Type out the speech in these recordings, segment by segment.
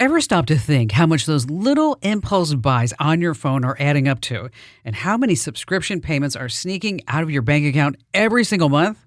Ever stop to think how much those little impulse buys on your phone are adding up to, and how many subscription payments are sneaking out of your bank account every single month?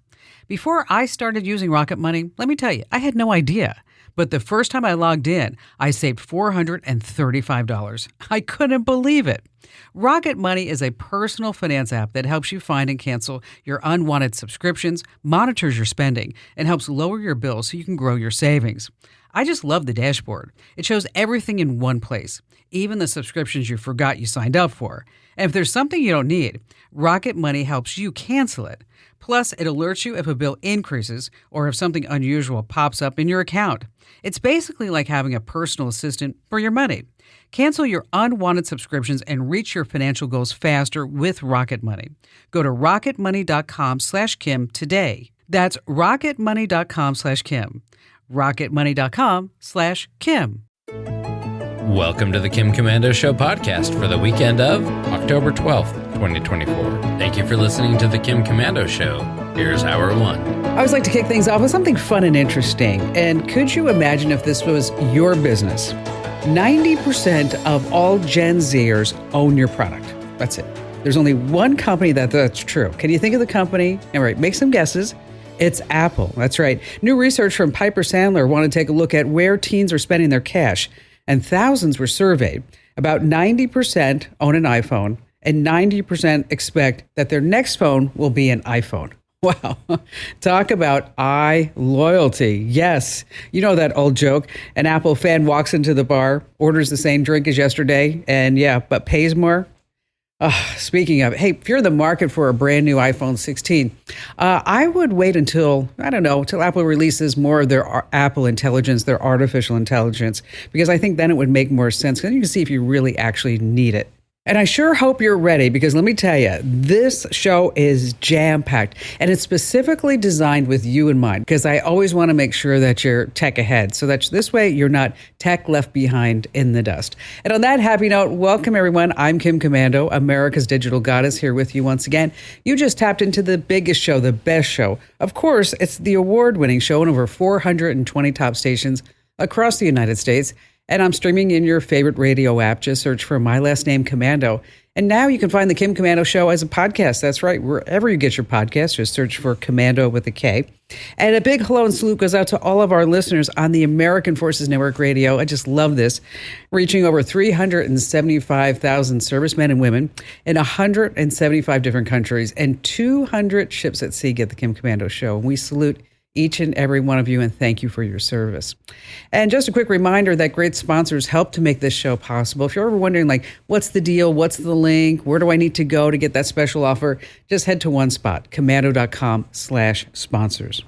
Before I started using Rocket Money, let me tell you, I had no idea. But the first time I logged in, I saved $435. I couldn't believe it. Rocket Money is a personal finance app that helps you find and cancel your unwanted subscriptions, monitors your spending, and helps lower your bills so you can grow your savings. I just love the dashboard. It shows everything in one place, even the subscriptions you forgot you signed up for. And if there's something you don't need, Rocket Money helps you cancel it. Plus, it alerts you if a bill increases or if something unusual pops up in your account. It's basically like having a personal assistant for your money. Cancel your unwanted subscriptions and reach your financial goals faster with Rocket Money. Go to rocketmoney.com/Kim today. That's rocketmoney.com/Kim. rocketmoney.com/Kim. Welcome to the Kim Komando Show podcast for the weekend of October 12th, 2024. Thank you for listening to the Kim Komando Show. Here's hour one. I always like to kick things off with something fun and interesting. And could you imagine if this was your business? 90% of all Gen Zers own your product. That's it. There's only one company that's true. Can you think of the company? All right, make some guesses. It's Apple. That's right. New research from Piper Sandler wanted to take a look at where teens are spending their cash, and thousands were surveyed. About 90% own an iPhone, and 90% expect that their next phone will be an iPhone. Wow. Talk about loyalty. Yes. You know that old joke. An Apple fan walks into the bar, orders the same drink as yesterday, and but pays more. Speaking of, hey, if you're in the market for a brand new iPhone 16, I would wait until Apple releases more of their Apple Intelligence, their artificial intelligence, because I think then it would make more sense. Because you can see if you really actually need it. And I sure hope you're ready, because let me tell you, this show is jam-packed, and it's specifically designed with you in mind, because I always want to make sure that you're tech ahead, so that this way you're not tech left behind in the dust. And on that happy note, welcome everyone. I'm Kim Komando, America's digital goddess, here with you once again. You just tapped into the biggest show, the best show. Of course, it's the award-winning show on over 420 top stations across the United States. And I'm streaming in your favorite radio app. Just search for my last name, Komando. And now you can find the Kim Komando Show as a podcast. That's right. Wherever you get your podcast, just search for Komando with a K. And a big hello and salute goes out to all of our listeners on the American Forces Network Radio. I just love this. Reaching over 375,000 servicemen and women in 175 different countries, and 200 ships at sea get the Kim Komando Show. And we salute each and every one of you, and thank you for your service. And just a quick reminder that great sponsors help to make this show possible. If you're ever wondering, what's the deal? What's the link? Where do I need to go to get that special offer? Just head to one spot, komando.com/sponsors.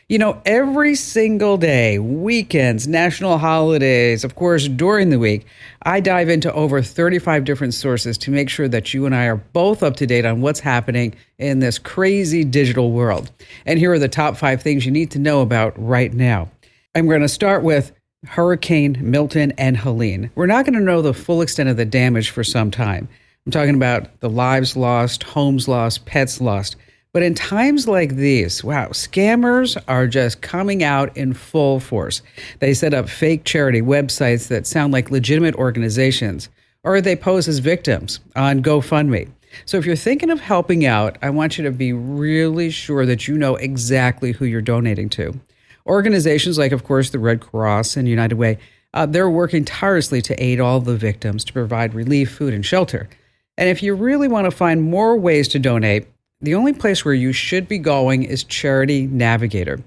You know, every single day, weekends, national holidays, of course, during the week, I dive into over 35 different sources to make sure that you and I are both up to date on what's happening in this crazy digital world. And here are the top 5 things you need to know about right now. I'm going to start with Hurricane Milton and Helene. We're not going to know the full extent of the damage for some time. I'm talking about the lives lost, homes lost, pets lost. But in times like these, wow, scammers are just coming out in full force. They set up fake charity websites that sound like legitimate organizations, or they pose as victims on GoFundMe. So if you're thinking of helping out, I want you to be really sure that you know exactly who you're donating to. Organizations like, of course, the Red Cross and United Way, they're working tirelessly to aid all the victims, to provide relief, food, and shelter. And if you really want to find more ways to donate, the only place where you should be going is Charity Navigator.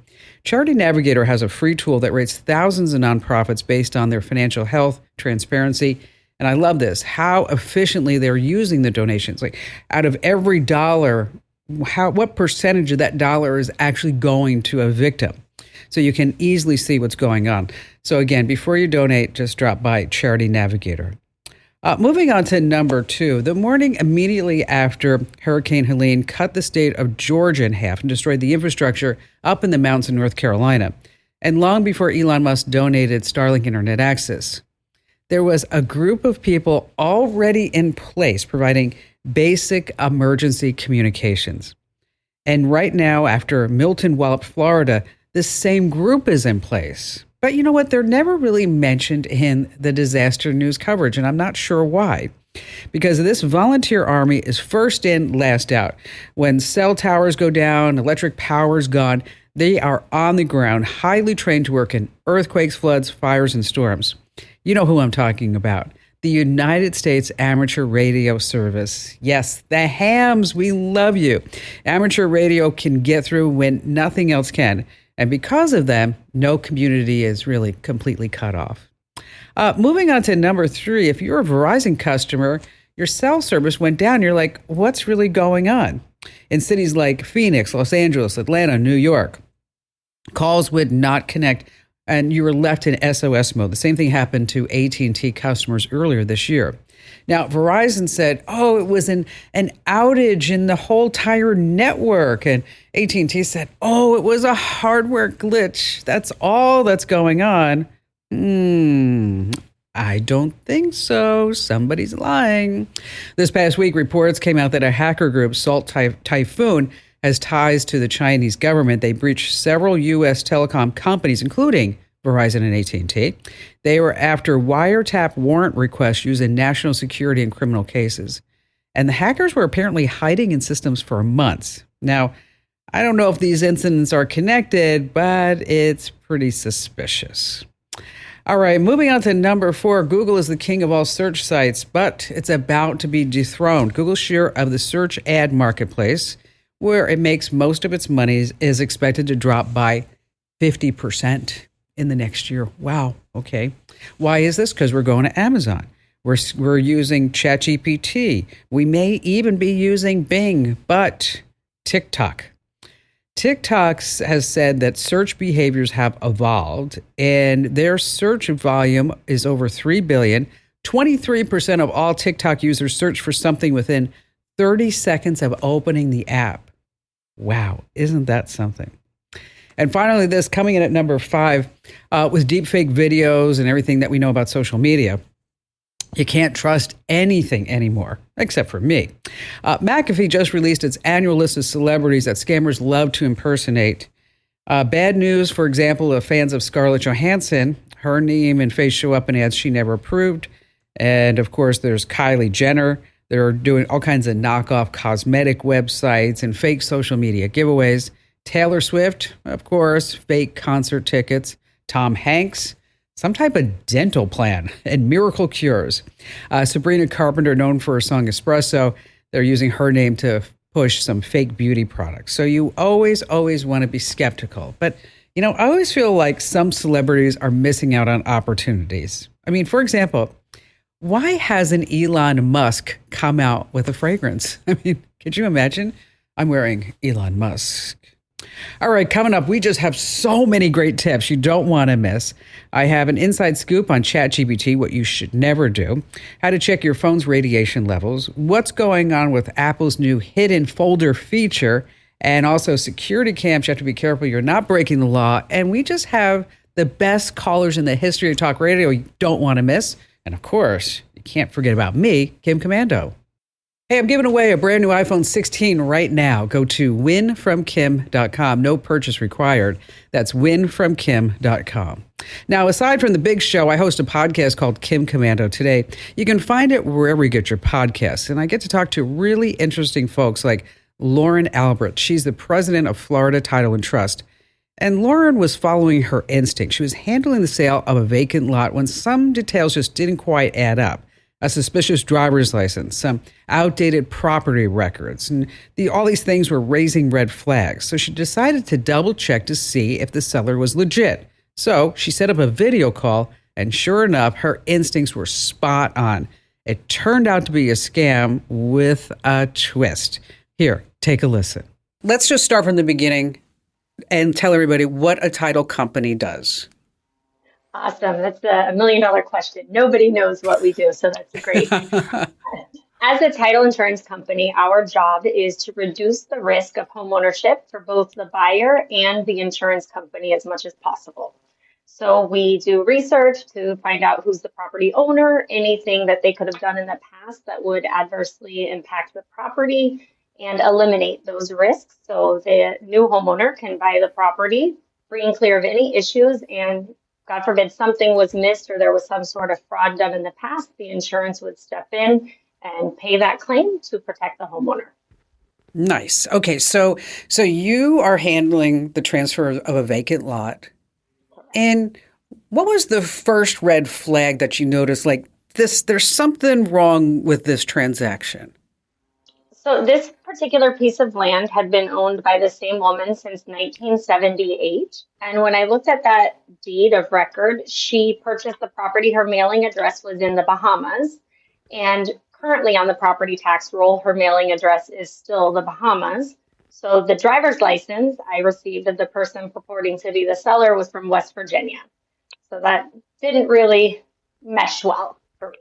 Charity Navigator has a free tool that rates thousands of nonprofits based on their financial health, transparency, and I love this, how efficiently they're using the donations. Like, out of every dollar, what percentage of that dollar is actually going to a victim? So you can easily see what's going on. So again, before you donate, just drop by Charity Navigator. Moving on to number 2, the morning immediately after Hurricane Helene cut the state of Georgia in half and destroyed the infrastructure up in the mountains in North Carolina, and long before Elon Musk donated Starlink internet access, there was a group of people already in place providing basic emergency communications. And right now, after Milton walloped Florida, this same group is in place. But you know what? They're never really mentioned in the disaster news coverage, and I'm not sure why. Because this volunteer army is first in, last out. When cell towers go down, electric power's gone, they are on the ground, highly trained to work in earthquakes, floods, fires, and storms. You know who I'm talking about. The United States Amateur Radio Service. Yes, the hams, we love you. Amateur radio can get through when nothing else can. And because of them, no community is really completely cut off. Moving on to number 3, if you're a Verizon customer, your cell service went down. You're like, what's really going on? In cities like Phoenix, Los Angeles, Atlanta, New York, calls would not connect and you were left in SOS mode. The same thing happened to AT&T customers earlier this year. Now, Verizon said, it was an outage in the whole entire network. And AT&T said, it was a hardware glitch. That's all that's going on. I don't think so. Somebody's lying. This past week, reports came out that a hacker group, Salt Typhoon, has ties to the Chinese government. They breached several U.S. telecom companies, including Verizon and AT&T. They were after wiretap warrant requests used in national security and criminal cases. And the hackers were apparently hiding in systems for months. Now, I don't know if these incidents are connected, but it's pretty suspicious. All right, moving on to number 4. Google is the king of all search sites, but it's about to be dethroned. Google's share of the search ad marketplace, where it makes most of its money, is expected to drop by 50% in the next year. Wow, okay. Why is this? Because we're going to Amazon. We're using ChatGPT. We may even be using Bing, but TikTok has said that search behaviors have evolved and their search volume is over 3 billion. 23% of all TikTok users search for something within 30 seconds of opening the app. Wow, isn't that something? And finally, this coming in at number 5, with deepfake videos and everything that we know about social media. You can't trust anything anymore, except for me. McAfee just released its annual list of celebrities that scammers love to impersonate. Bad news, for example, of fans of Scarlett Johansson. Her name and face show up in ads she never approved. And of course, there's Kylie Jenner. They're doing all kinds of knockoff cosmetic websites and fake social media giveaways. Taylor Swift, of course, fake concert tickets. Tom Hanks, some type of dental plan, and miracle cures. Sabrina Carpenter, known for her song Espresso, they're using her name to push some fake beauty products. So you always want to be skeptical. But, I always feel like some celebrities are missing out on opportunities. I mean, for example, why hasn't Elon Musk come out with a fragrance? I mean, could you imagine? I'm wearing Elon Musk. All right, coming up, we just have so many great tips you don't want to miss. I have an inside scoop on ChatGPT, what you should never do, how to check your phone's radiation levels, what's going on with Apple's new hidden folder feature, and also security cams. You have to be careful you're not breaking the law. And we just have the best callers in the history of talk radio you don't want to miss. And of course, you can't forget about me, Kim Komando. Hey, I'm giving away a brand new iPhone 16 right now. Go to winfromkim.com. No purchase required. That's winfromkim.com. Now, aside from the big show, I host a podcast called Kim Komando Today. You can find it wherever you get your podcasts. And I get to talk to really interesting folks like Lauren Albrecht. She's the president of Florida Title and Trust. And Lauren was following her instinct. She was handling the sale of a vacant lot when some details just didn't quite add up. A suspicious driver's license, some outdated property records, and all these things were raising red flags. So she decided to double check to see if the seller was legit. So she set up a video call, and sure enough, her instincts were spot on. It turned out to be a scam with a twist. Here, take a listen. Let's just start from the beginning and tell everybody what a title company does. Awesome. That's a $1 million question. Nobody knows what we do, so that's great. As a title insurance company, our job is to reduce the risk of homeownership for both the buyer and the insurance company as much as possible. So we do research to find out who's the property owner, anything that they could have done in the past that would adversely impact the property, and eliminate those risks so the new homeowner can buy the property free and clear of any issues and God forbid something was missed or there was some sort of fraud done in the past, the insurance would step in and pay that claim to protect the homeowner. Nice. Okay, so you are handling the transfer of a vacant lot. And what was the first red flag that you noticed, like there's something wrong with this transaction? So this particular piece of land had been owned by the same woman since 1978. And when I looked at that deed of record, she purchased the property. Her mailing address was in the Bahamas. And currently on the property tax roll, her mailing address is still the Bahamas. So the driver's license I received of the person purporting to be the seller was from West Virginia. So that didn't really mesh well for me.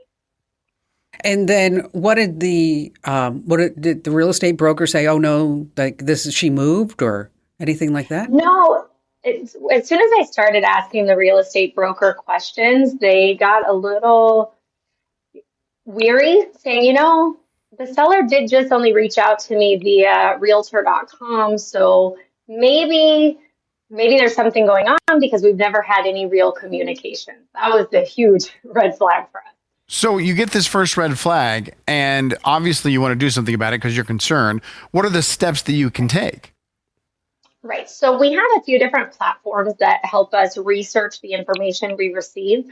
And then did the real estate broker say, oh no, like she moved or anything like that? No, as soon as I started asking the real estate broker questions, they got a little weary, saying, the seller did just only reach out to me via realtor.com. So maybe there's something going on because we've never had any real communication. That was the huge red flag for us. So you get this first red flag, and obviously you want to do something about it because you're concerned. What are the steps that you can take? Right. So we have a few different platforms that help us research the information we receive.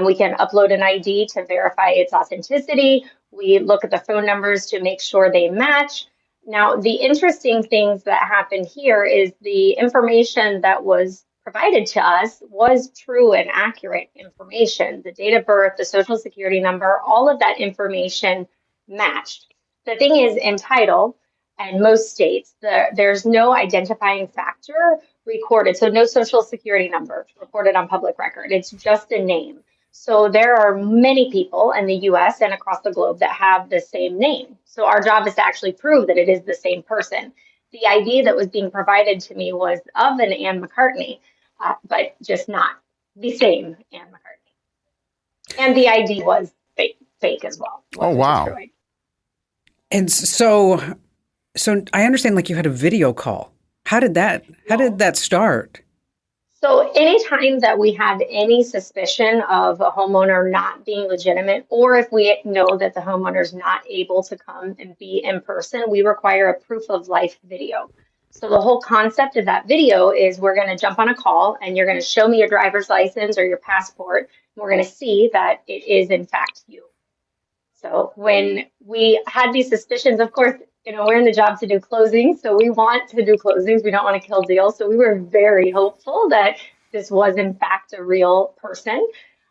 We can upload an ID to verify its authenticity. We look at the phone numbers to make sure they match. Now, the interesting things that happen here is the information that was provided to us was true and accurate information. The date of birth, the social security number, all of that information matched. The thing is, in title and most states, there's no identifying factor recorded. So no social security number recorded on public record. It's just a name. So there are many people in the US and across the globe that have the same name. So our job is to actually prove that it is the same person. The ID that was being provided to me was of an Anne McCartney, but just not the same Anne McCartney. And the ID was fake as well. Oh, wow. Destroyed. And so I understand, like, you had a video call. How did that start? So anytime that we have any suspicion of a homeowner not being legitimate, or if we know that the homeowner is not able to come and be in person, we require a proof of life video. So the whole concept of that video is we're going to jump on a call and you're going to show me your driver's license or your passport. And we're going to see that it is in fact you. So when we had these suspicions, of course, we're in the job to do closings, so we want to do closings. We don't want to kill deals. So we were very hopeful that this was in fact a real person.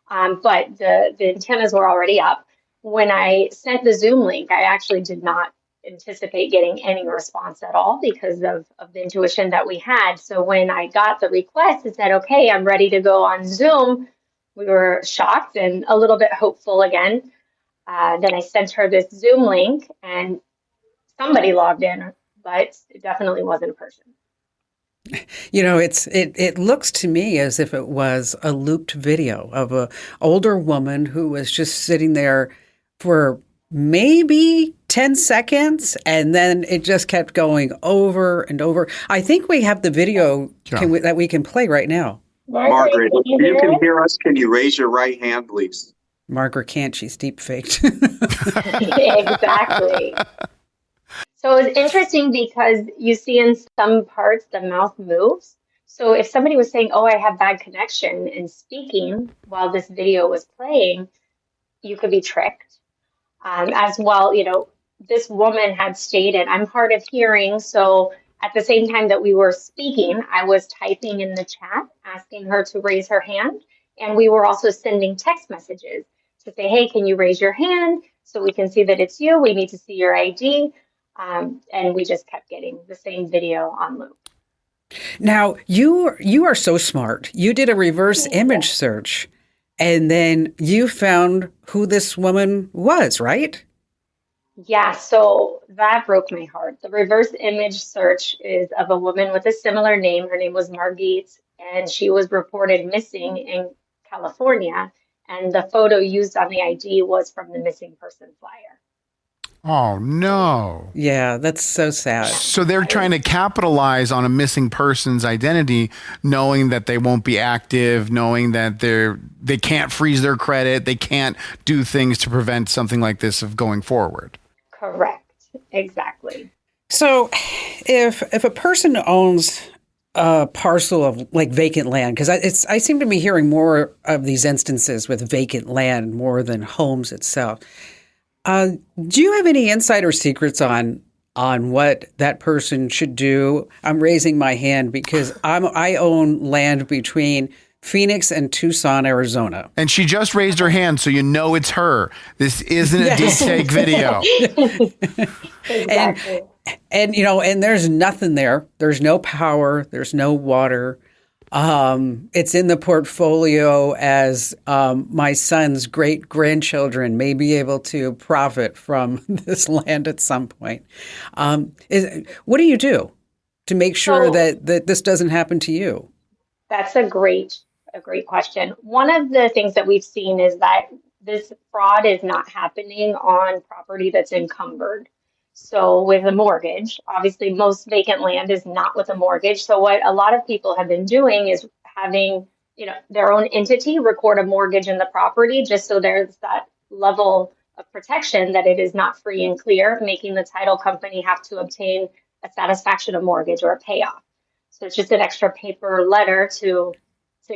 But the antennas were already up. When I sent the Zoom link, I actually did not anticipate getting any response at all because of the intuition that we had. So when I got the request, it said, okay, I'm ready to go on Zoom. We were shocked and a little bit hopeful again. Then I sent her this Zoom link and somebody logged in, but it definitely wasn't a person. It looks to me as if it was a looped video of a older woman who was just sitting there for maybe 10 seconds, and then it just kept going over and over. I think we have the video that we can play right now. Margaret, if you can hear us, can you raise your right hand, please? Margaret can't. She's deep faked. Exactly. So it was interesting because you see in some parts the mouth moves. So if somebody was saying, oh, I have bad connection and speaking while this video was playing, you could be tricked. As well, this woman had stated, I'm hard of hearing. So at the same time that we were speaking, I was typing in the chat, asking her to raise her hand. And we were also sending text messages to say, hey, can you raise your hand so we can see that it's you? We need to see your ID. And we just kept getting the same video on loop. Now, you are so smart. You did a reverse image search, and then you found who this woman was, right? Yeah, so that broke my heart. The reverse image search is of a woman with a similar name. Her name was Margit, and she was reported missing in California. And the photo used on the ID was from the missing person flyer. Oh, no. Yeah, that's so sad. So they're trying to capitalize on a missing person's identity, knowing that they won't be active, knowing that they can't freeze their credit, they can't do things to prevent something like this of going forward. Correct. Exactly. So if a person owns a parcel of like vacant land, because I seem to be hearing more of these instances with vacant land more than homes itself. Do you have any insight or secrets on what that person should do? I'm raising my hand because I own land between Phoenix and Tucson, Arizona. And she just raised her hand, so you know it's her. This isn't a deep fake video. Exactly. And and there's nothing there. There's no power. There's no water. It's in the portfolio as my son's great grandchildren may be able to profit from this land at some point. What do you do to make sure that this doesn't happen to you? That's a great question. One of the things that we've seen is that this fraud is not happening on property that's encumbered. So with a mortgage, obviously most vacant land is not with a mortgage. So what a lot of people have been doing is having, their own entity record a mortgage in the property, just so there's that level of protection that it is not free and clear, making the title company have to obtain a satisfaction of mortgage or a payoff. So it's just an extra paper letter to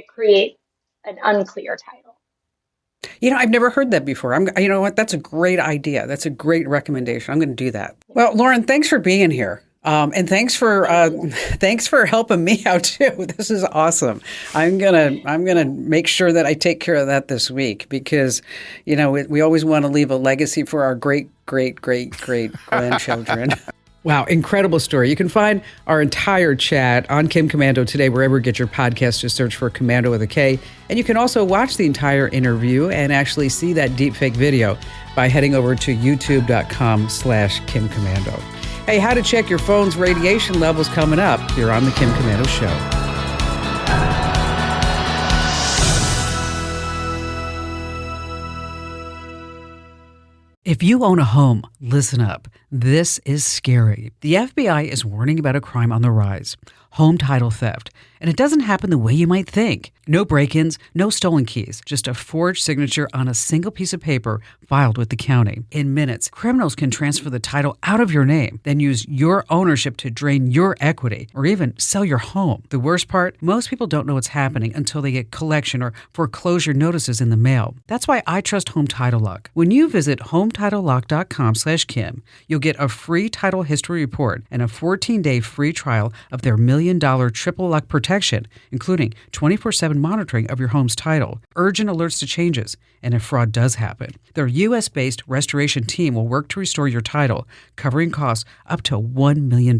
create an unclear title. I've never heard that before. You know what? That's a great idea. That's a great recommendation. I'm going to do that. Well, Lauren, thanks for being here. And thanks for helping me out too. This is awesome. I'm gonna make sure that I take care of that this week because, we always want to leave a legacy for our great grandchildren. Wow, incredible story. You can find our entire chat on Kim Komando today, wherever you get your podcast. Just search for Komando with a K. And you can also watch the entire interview and actually see that deepfake video by heading over to youtube.com/Kim Komando. Hey, how to check your phone's radiation levels coming up here on the Kim Komando Show. If you own a home, listen up. This is scary. The FBI is warning about a crime on the rise, home title theft. And it doesn't happen the way you might think. No break-ins, no stolen keys, just a forged signature on a single piece of paper filed with the county. In minutes, criminals can transfer the title out of your name, then use your ownership to drain your equity or even sell your home. The worst part, most people don't know what's happening until they get collection or foreclosure notices in the mail. That's why I trust Home Title Lock. When you visit HometitleLock.com/Kim, you'll get a free title history report and a 14-day free trial of their $1 million triple lock protection, including 24/7 monitoring of your home's title, urgent alerts to changes, and if fraud does happen. Their U.S.-based restoration team will work to restore your title, covering costs up to $1 million.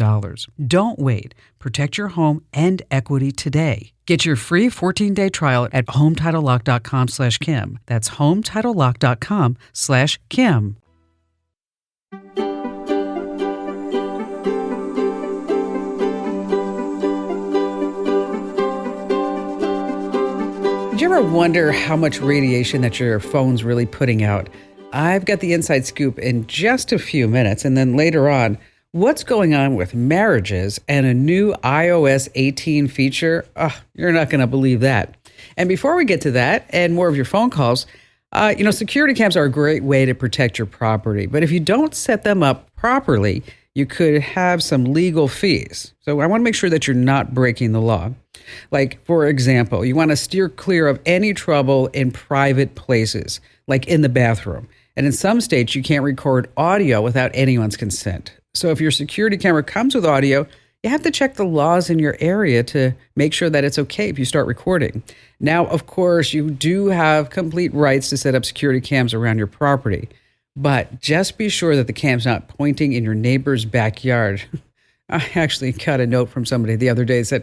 Don't wait. Protect your home and equity today. Get your free 14-day trial at HometitleLock.com/Kim. That's HometitleLock.com/Kim. Did you ever wonder how much radiation that your phone's really putting out? I've got the inside scoop in just a few minutes, and then later on, what's going on with marriages and a new iOS 18 feature? You're not going to believe that. And before we get to that and more of your phone calls, security cams are a great way to protect your property. But if you don't set them up properly, you could have some legal fees. So I want to make sure that you're not breaking the law. Like, for example, you want to steer clear of any trouble in private places, like in the bathroom. And in some states, you can't record audio without anyone's consent. So if your security camera comes with audio, you have to check the laws in your area to make sure that it's okay if you start recording. Now, of course, you do have complete rights to set up security cams around your property, but just be sure that the cam's not pointing in your neighbor's backyard. I actually got a note from somebody the other day that said,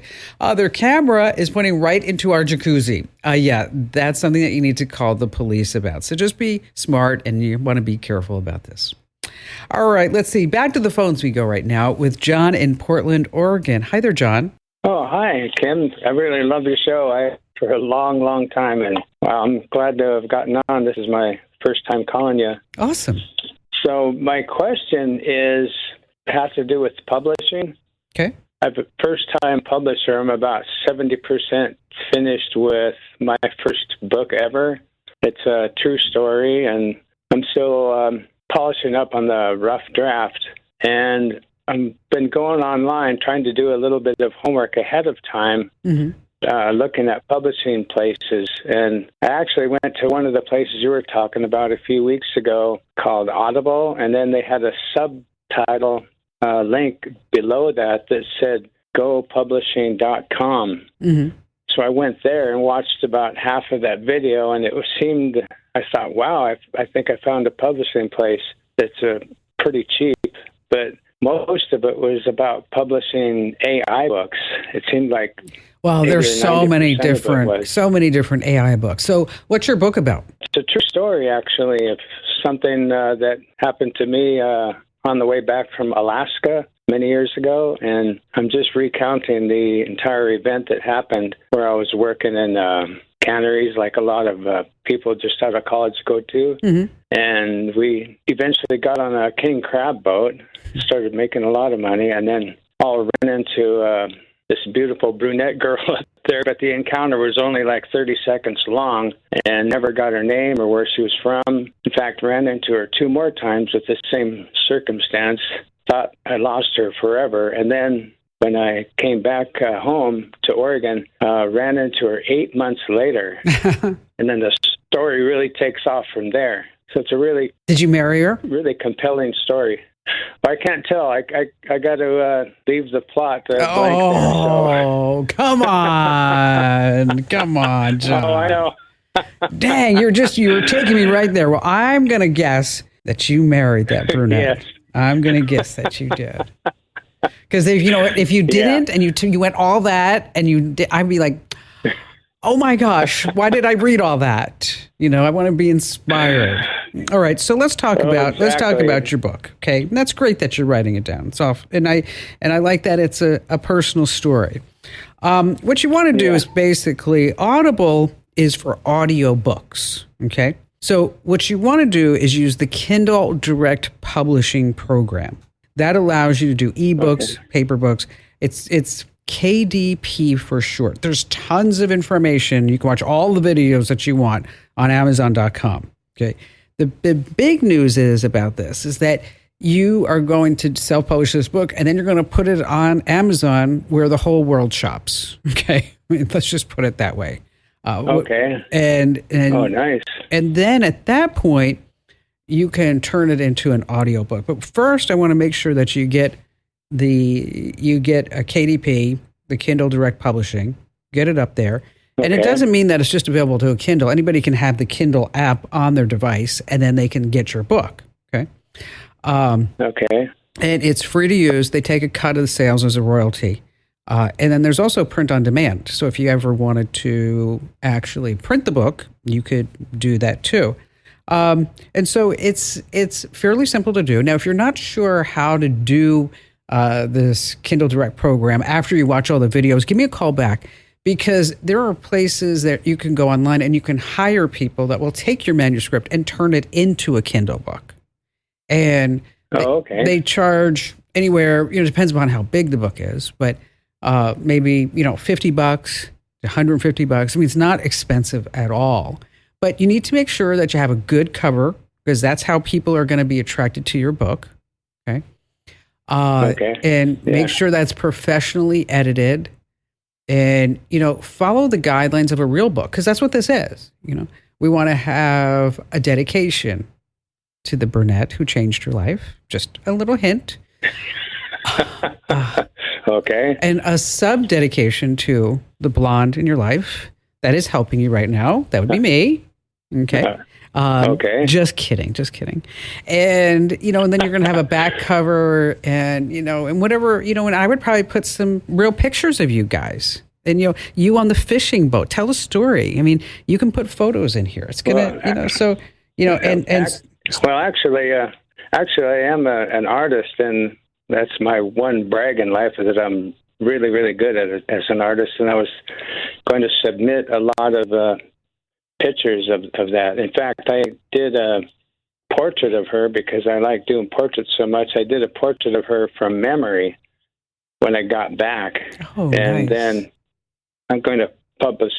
their camera is pointing right into our jacuzzi. Yeah, that's something that you need to call the police about. So just be smart, and you want to be careful about this. All right, let's see. Back to the phones we go right now with John in Portland, Oregon. Hi there, John. Oh, hi, Kim. I really love your show for a long, long time, and I'm glad to have gotten on. This is my first time calling you. Awesome. So my question has to do with publishing. Okay. I'm a first-time publisher. I'm about 70% finished with my first book ever. It's a true story, and I'm still polishing up on the rough draft. And I've been going online trying to do a little bit of homework ahead of time, looking at publishing places. And I actually went to one of the places you were talking about a few weeks ago called Audible, and then they had a subtitle link below that said gopublishing.com. So I went there and watched about half of that video, and I thought, wow, I think I found a publishing place that's pretty cheap. But most of it was about publishing AI books. It seemed like there's so many different AI books. So what's your book about? It's a true story, actually, of something that happened to me on the way back from Alaska many years ago, and I'm just recounting the entire event that happened where I was working in canneries like a lot of people just out of college go to. And we eventually got on a king crab boat, started making a lot of money, and then all ran into this beautiful brunette girl up there. But the encounter was only like 30 seconds long and never got her name or where she was from. In fact, ran into her 2 more times with the same circumstance. Thought I lost her forever. And then when I came back home to Oregon, ran into her 8 months later. And then the story really takes off from there. So it's a really... Did you marry her? Really compelling story. I can't tell. I got to leave the plot blank there. Oh, come on. Come on, John. Oh, I know. Dang, you were taking me right there. Well, I'm going to guess that you married that brunette. Yes. I'm going to guess that you did. Because if you didn't and you went all that and you did, I'd be like, oh my gosh, why did I read all that? I want to be inspired. All right, so let's talk about your book. Okay, and that's great that you're writing it down. It's off, and I like that it's a personal story. What you want to do is basically Audible is for audio books. Okay, so what you want to do is use the Kindle Direct Publishing program that allows you to do ebooks, paper books. It's KDP for short. There's tons of information. You can watch all the videos that you want on Amazon.com. Okay. The big news about this is that you are going to self-publish this book, and then you're going to put it on Amazon where the whole world shops. Okay. Let's just put it that way. Okay. And oh, nice. And then at that point, you can turn it into an audiobook. But first, I want to make sure that you get a KDP, the Kindle Direct Publishing, get it up there. And it doesn't mean that it's just available to a Kindle. Anybody can have the Kindle app on their device, and then they can get your book. Okay. Okay. And it's free to use. They take a cut of the sales as a royalty. And then there's also print on demand. So if you ever wanted to actually print the book, you could do that too. And so it's fairly simple to do. Now, if you're not sure how to do this Kindle Direct program after you watch all the videos, give me a call back, because there are places that you can go online and you can hire people that will take your manuscript and turn it into a Kindle book. And they charge anywhere, depends upon how big the book is, but maybe, $50 to $150. I mean, it's not expensive at all, but you need to make sure that you have a good cover, because that's how people are going to be attracted to your book. Okay. And make sure that's professionally edited, and, follow the guidelines of a real book, because that's what this is. We want to have a dedication to the brunette who changed your life. Just a little hint. Okay. And a sub dedication to the blonde in your life that is helping you right now. That would be me. Okay. Okay. Just kidding. And, and then you're going to have a back cover and, and whatever, and I would probably put some real pictures of you guys and, you on the fishing boat. Tell a story. I mean, you can put photos in here. It's going to, Well, actually, I am an artist, and that's my one brag in life, is that I'm really, really good at it as an artist. And I was going to submit a lot of pictures of that. In fact, I did portrait of her because I like doing portraits so much. I did a portrait of her from memory when I got back. Oh, and nice. then I'm going to publish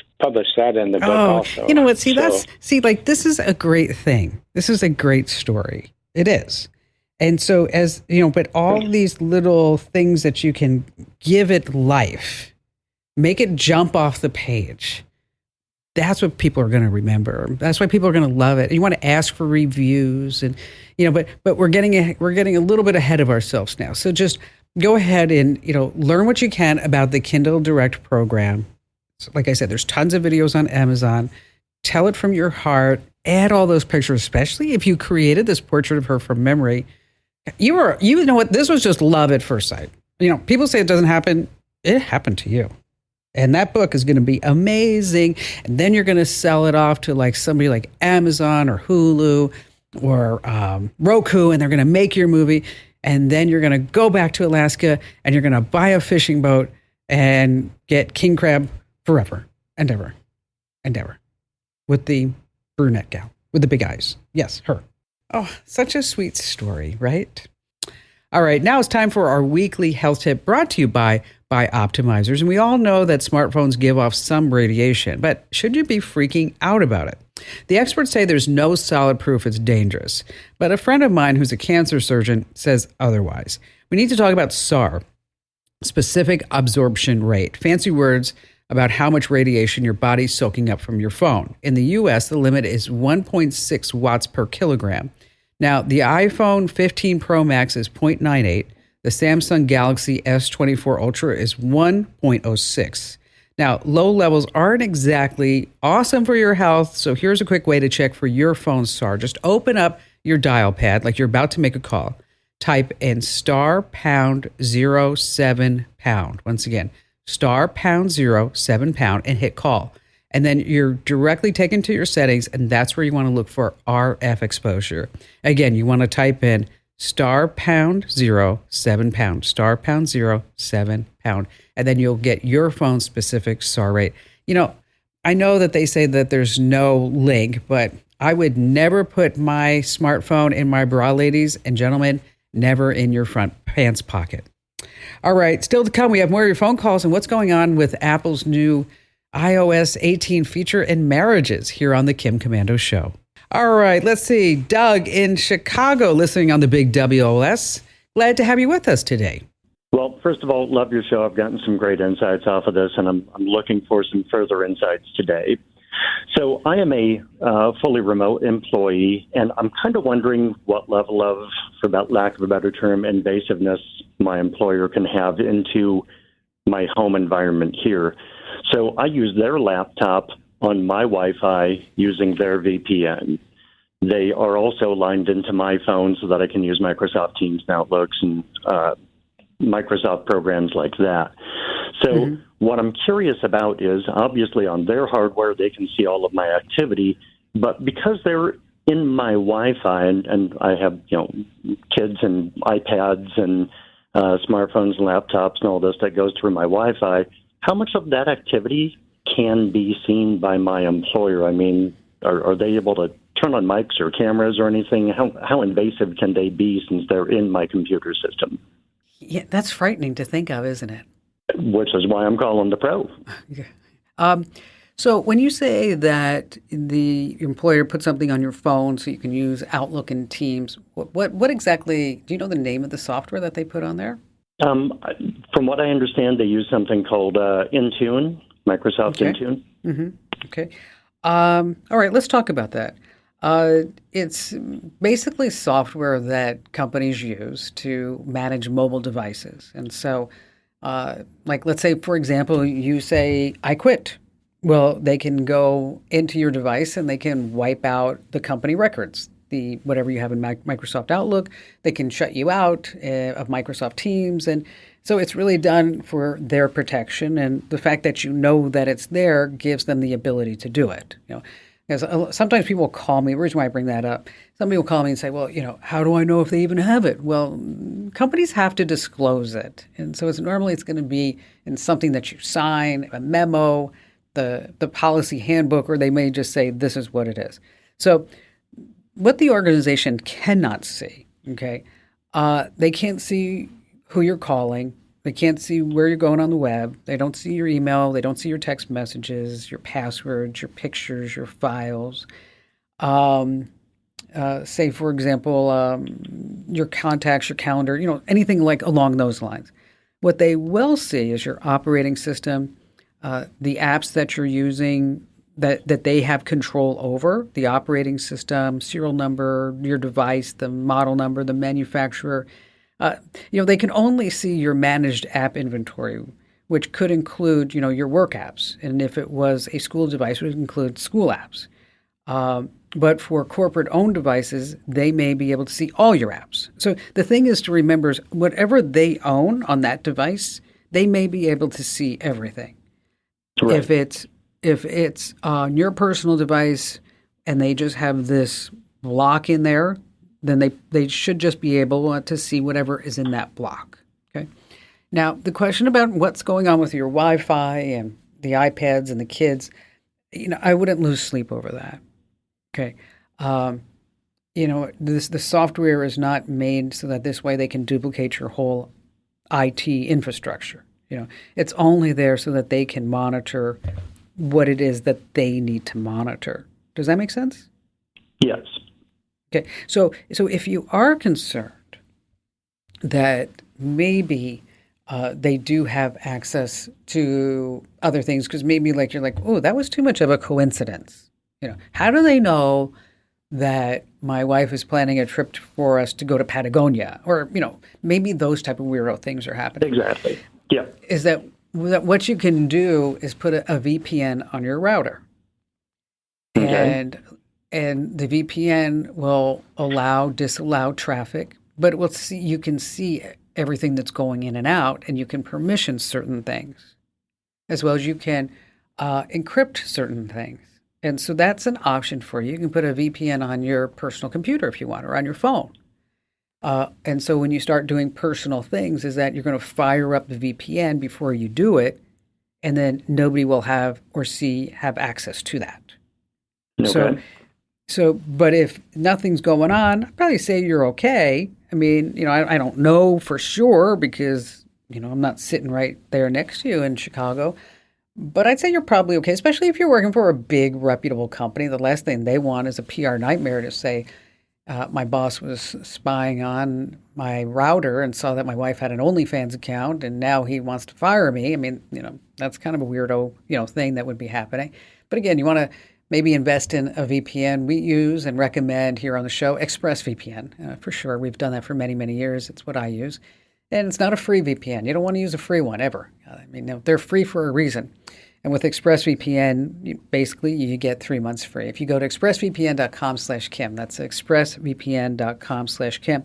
that in the book also. You know what? See, this is a great thing. This is a great story. It is. And so but all these little things that you can give it life, make it jump off the page. That's what people are going to remember. That's why people are going to love it. You want to ask for reviews and, but we're getting a little bit ahead of ourselves now. So just go ahead and, learn what you can about the Kindle Direct program. So like I said, there's tons of videos on Amazon. Tell it from your heart. Add all those pictures, especially if you created this portrait of her from memory. You know what? This was just love at first sight. People say it doesn't happen. It happened to you. And that book is going to be amazing. And then you're going to sell it off to like somebody like Amazon or Hulu or Roku, and they're going to make your movie. And then you're going to go back to Alaska and you're going to buy a fishing boat and get king crab forever and ever and ever with the brunette gal with the big eyes. Yes, her. Oh, such a sweet story, right? All right, now it's time for our weekly health tip brought to you by Optimizers. And we all know that smartphones give off some radiation, but should you be freaking out about it? The experts say there's no solid proof it's dangerous, but a friend of mine who's a cancer surgeon says otherwise. We need to talk about SAR, specific absorption rate, fancy words about how much radiation your body's soaking up from your phone. In the US, the limit is 1.6 watts per kilogram. Now, the iPhone 15 Pro Max is 0.98. The Samsung Galaxy S24 Ultra is 1.06. Now, low levels aren't exactly awesome for your health, so here's a quick way to check for your phone's SAR. Just open up your dial pad like you're about to make a call. Type in *#07#. Once again, *#07# and hit call. And then you're directly taken to your settings, and that's where you want to look for RF exposure. Again, you want to type in *#07#, *#07#, and then you'll get your phone specific SAR rate. I know that they say that there's no link, but I would never put my smartphone in my bra, ladies and gentlemen, never in your front pants pocket. All right, still to come, we have more of your phone calls and what's going on with Apple's new iOS 18 feature in marriages here on the Kim Komando Show. All right, let's see. Doug in Chicago listening on the Big WOS. Glad to have you with us today. Well, first of all, love your show. I've gotten some great insights off of this, and I'm looking for some further insights today. So I am a fully remote employee, and I'm kind of wondering what level of, for about lack of a better term, invasiveness my employer can have into my home environment here. So I use their laptop on my Wi-Fi using their VPN. They are also lined into my phone so that I can use Microsoft Teams and Outlooks and Microsoft programs like that. So what I'm curious about is, obviously on their hardware, they can see all of my activity, but because they're in my Wi-Fi and I have, kids and iPads and smartphones and laptops and all this that goes through my Wi-Fi, how much of that activity can be seen by my employer? I mean, are they able to turn on mics or cameras or anything? How invasive can they be since they're in my computer system? Yeah, that's frightening to think of, isn't it? Which is why I'm calling the pro. So when you say that the employer put something on your phone so you can use Outlook and Teams, what exactly, do you know the name of the software that they put on there? From what I understand, they use something called Intune, Microsoft Intune. Mm-hmm. Okay. All right, let's talk about that. It's basically software that companies use to manage mobile devices. And so, let's say, for example, you say, I quit. Well, they can go into your device and they can wipe out the company records, whatever you have in Microsoft Outlook. They can shut you out of Microsoft Teams. And so it's really done for their protection. And the fact that you know that it's there gives them the ability to do it. Because sometimes people will call me, the reason why I bring that up, somebody will call me and say, well, how do I know if they even have it? Well, companies have to disclose it. And so it's going to be in something that you sign, a memo, the policy handbook, or they may just say, this is what it is. So what the organization cannot see, okay, they can't see who you're calling. They can't see where you're going on the web. They don't see your email. They don't see your text messages, your passwords, your pictures, your files. Say, for example, your contacts, your calendar, anything like along those lines. What they will see is your operating system, the apps that you're using that they have control over, the operating system, serial number, your device, the model number, the manufacturer. They can only see your managed app inventory, which could include, your work apps. And if it was a school device, it would include school apps. But for corporate-owned devices, they may be able to see all your apps. So the thing is to remember is whatever they own on that device, they may be able to see everything. Right. If it's on your personal device and they just have this block in there, then they should just be able to see whatever is in that block. Okay. Now, the question about what's going on with your Wi-Fi and the iPads and the kids, I wouldn't lose sleep over that. Okay. The software is not made so that this way they can duplicate your whole IT infrastructure. It's only there so that they can monitor what it is that they need to monitor. Does that make sense? Yes. Okay. So if you are concerned that maybe they do have access to other things, because maybe you're like, oh, that was too much of a coincidence. How do they know that my wife is planning a trip for us to go to Patagonia? Or, maybe those type of weirdo things are happening. Exactly. Yeah. Is that what you can do is put a VPN on your router. Okay. And the VPN will disallow traffic, but it will see, you can see everything that's going in and out, and you can permission certain things, as well as you can encrypt certain things. And so that's an option for you. You can put a VPN on your personal computer if you want, or on your phone. And so when you start doing personal things, is that you're going to fire up the VPN before you do it, and then nobody will have access to that. Okay. But if nothing's going on, I'd probably say you're okay. I mean, I don't know for sure because, I'm not sitting right there next to you in Chicago. But I'd say you're probably okay, especially if you're working for a big, reputable company. The last thing they want is a PR nightmare to say, my boss was spying on my router and saw that my wife had an OnlyFans account, and now he wants to fire me. I mean, that's kind of a weirdo, thing that would be happening. But again, you want to maybe invest in a VPN. We use and recommend here on the show ExpressVPN. For sure, we've done that for many, many years. It's what I use. And it's not a free VPN. You don't want to use a free one ever. I mean, they're free for a reason. And with ExpressVPN, basically you get 3 months free. If you go to expressvpn.com/Kim, that's expressvpn.com/Kim.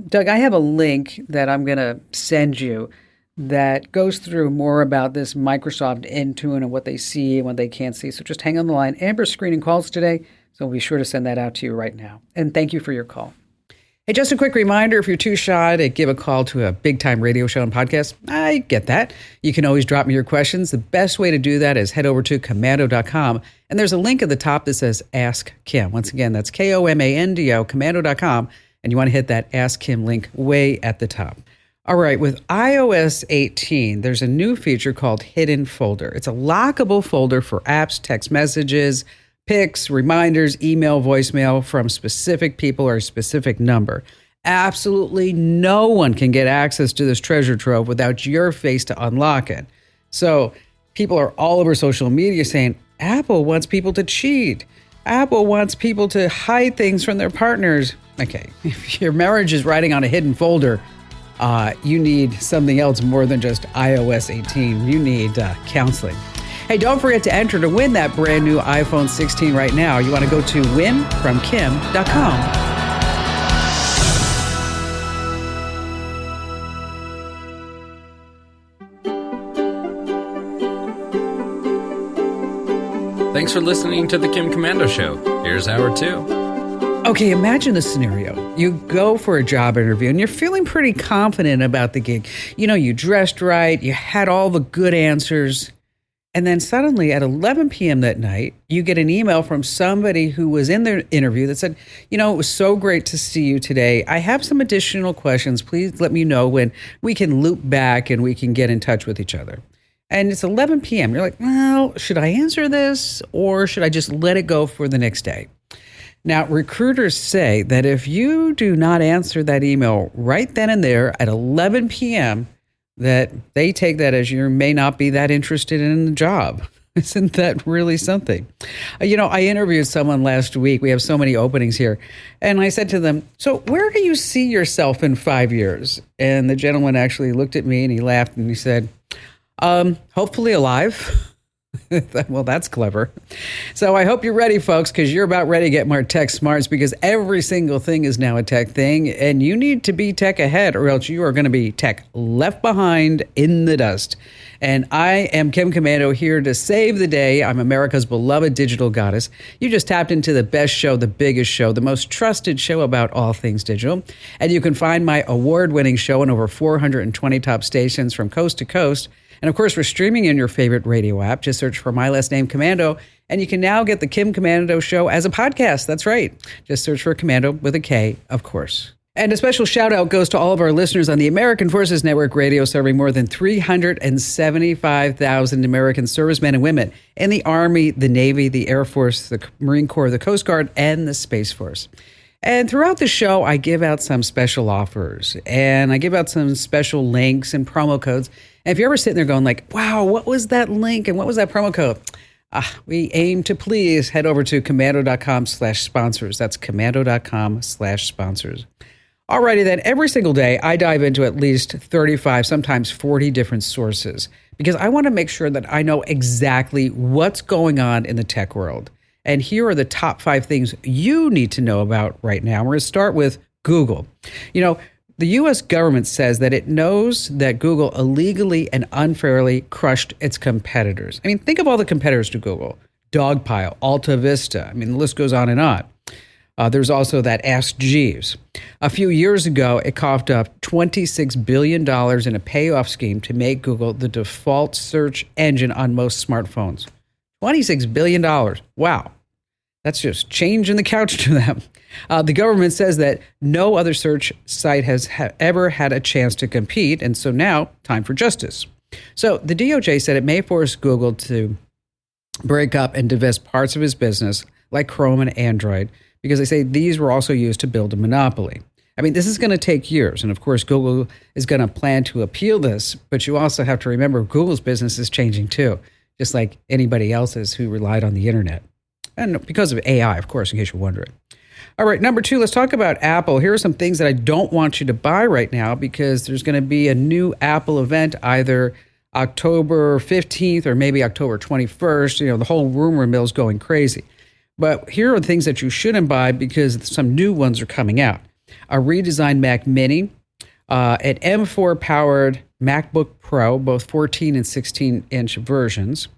Doug, I have a link that I'm going to send you that goes through more about this Microsoft Intune and what they see and what they can't see. So just hang on the line. Amber's screening calls today, so we'll be sure to send that out to you right now. And thank you for your call. Hey, just a quick reminder, if you're too shy to give a call to a big-time radio show and podcast, I get that. You can always drop me your questions. The best way to do that is head over to Komando.com, and there's a link at the top that says Ask Kim. Once again, that's Komando, Komando.com, and you want to hit that Ask Kim link way at the top. All right, with iOS 18, there's a new feature called Hidden Folder. It's a lockable folder for apps, text messages, pics, reminders, email, voicemail from specific people or a specific number. Absolutely no one can get access to this treasure trove without your face to unlock it. So people are all over social media saying, Apple wants people to cheat. Apple wants people to hide things from their partners. Okay, if your marriage is riding on a hidden folder, you need something else more than just iOS 18. You need counseling. Hey, don't forget to enter to win that brand new iPhone 16 right now. You want to go to winfromkim.com. Thanks for listening to The Kim Komando Show. Here's hour 2. Okay, imagine the scenario. You go for a job interview and you're feeling pretty confident about the gig. You dressed right, you had all the good answers. And then suddenly at 11 p.m. that night, you get an email from somebody who was in their interview that said, it was so great to see you today. I have some additional questions. Please let me know when we can loop back and we can get in touch with each other. And it's 11 p.m. You're like, well, should I answer this or should I just let it go for the next day? Now, recruiters say that if you do not answer that email right then and there at 11 p.m., that they take that as you may not be that interested in the job. Isn't that really something? I interviewed someone last week. We have so many openings here. And I said to them, so where do you see yourself in 5 years? And the gentleman actually looked at me and he laughed and he said, hopefully alive. Well, that's clever. So I hope you're ready, folks, because you're about ready to get more tech smarts because every single thing is now a tech thing. And you need to be tech ahead or else you are going to be tech left behind in the dust. And I am Kim Komando here to save the day. I'm America's beloved digital goddess. You just tapped into the best show, the biggest show, the most trusted show about all things digital. And you can find my award-winning show on over 420 top stations from coast to coast. And of course, we're streaming in your favorite radio app. Just search for my last name, Komando. And you can now get the Kim Komando Show as a podcast. That's right. Just search for Komando with a K, of course. And a special shout out goes to all of our listeners on the American Forces Network Radio, serving more than 375,000 American servicemen and women in the Army, the Navy, the Air Force, the Marine Corps, the Coast Guard, and the Space Force. And throughout the show, I give out some special offers and I give out some special links and promo codes. And if you're ever sitting there going like, wow, what was that link and what was that promo code? We aim to please head over to komando.com/sponsors. That's komando.com/sponsors. Alrighty then, every single day I dive into at least 35, sometimes 40 different sources because I want to make sure that I know exactly what's going on in the tech world. And here are the top 5 things you need to know about right now. We're going to start with Google. The U.S. government says that it knows that Google illegally and unfairly crushed its competitors. I mean, think of all the competitors to Google. Dogpile, Alta Vista. I mean, the list goes on and on. There's also that Ask Jeeves. A few years ago, it coughed up $26 billion in a payoff scheme to make Google the default search engine on most smartphones. $26 billion. Wow. That's just change in the couch to them. The government says that no other search site has ever had a chance to compete, and so now, time for justice. So the DOJ said it may force Google to break up and divest parts of his business, like Chrome and Android, because they say these were also used to build a monopoly. I mean, this is going to take years, and of course, Google is going to plan to appeal this, but you also have to remember Google's business is changing too, just like anybody else's who relied on the internet. And because of AI, of course, in case you're wondering. All right, number 2, let's talk about Apple. Here are some things that I don't want you to buy right now because there's going to be a new Apple event either October 15th or maybe October 21st. The whole rumor mill is going crazy. But here are the things that you shouldn't buy because some new ones are coming out. A redesigned Mac Mini, an M4-powered MacBook Pro, both 14 and 16-inch versions.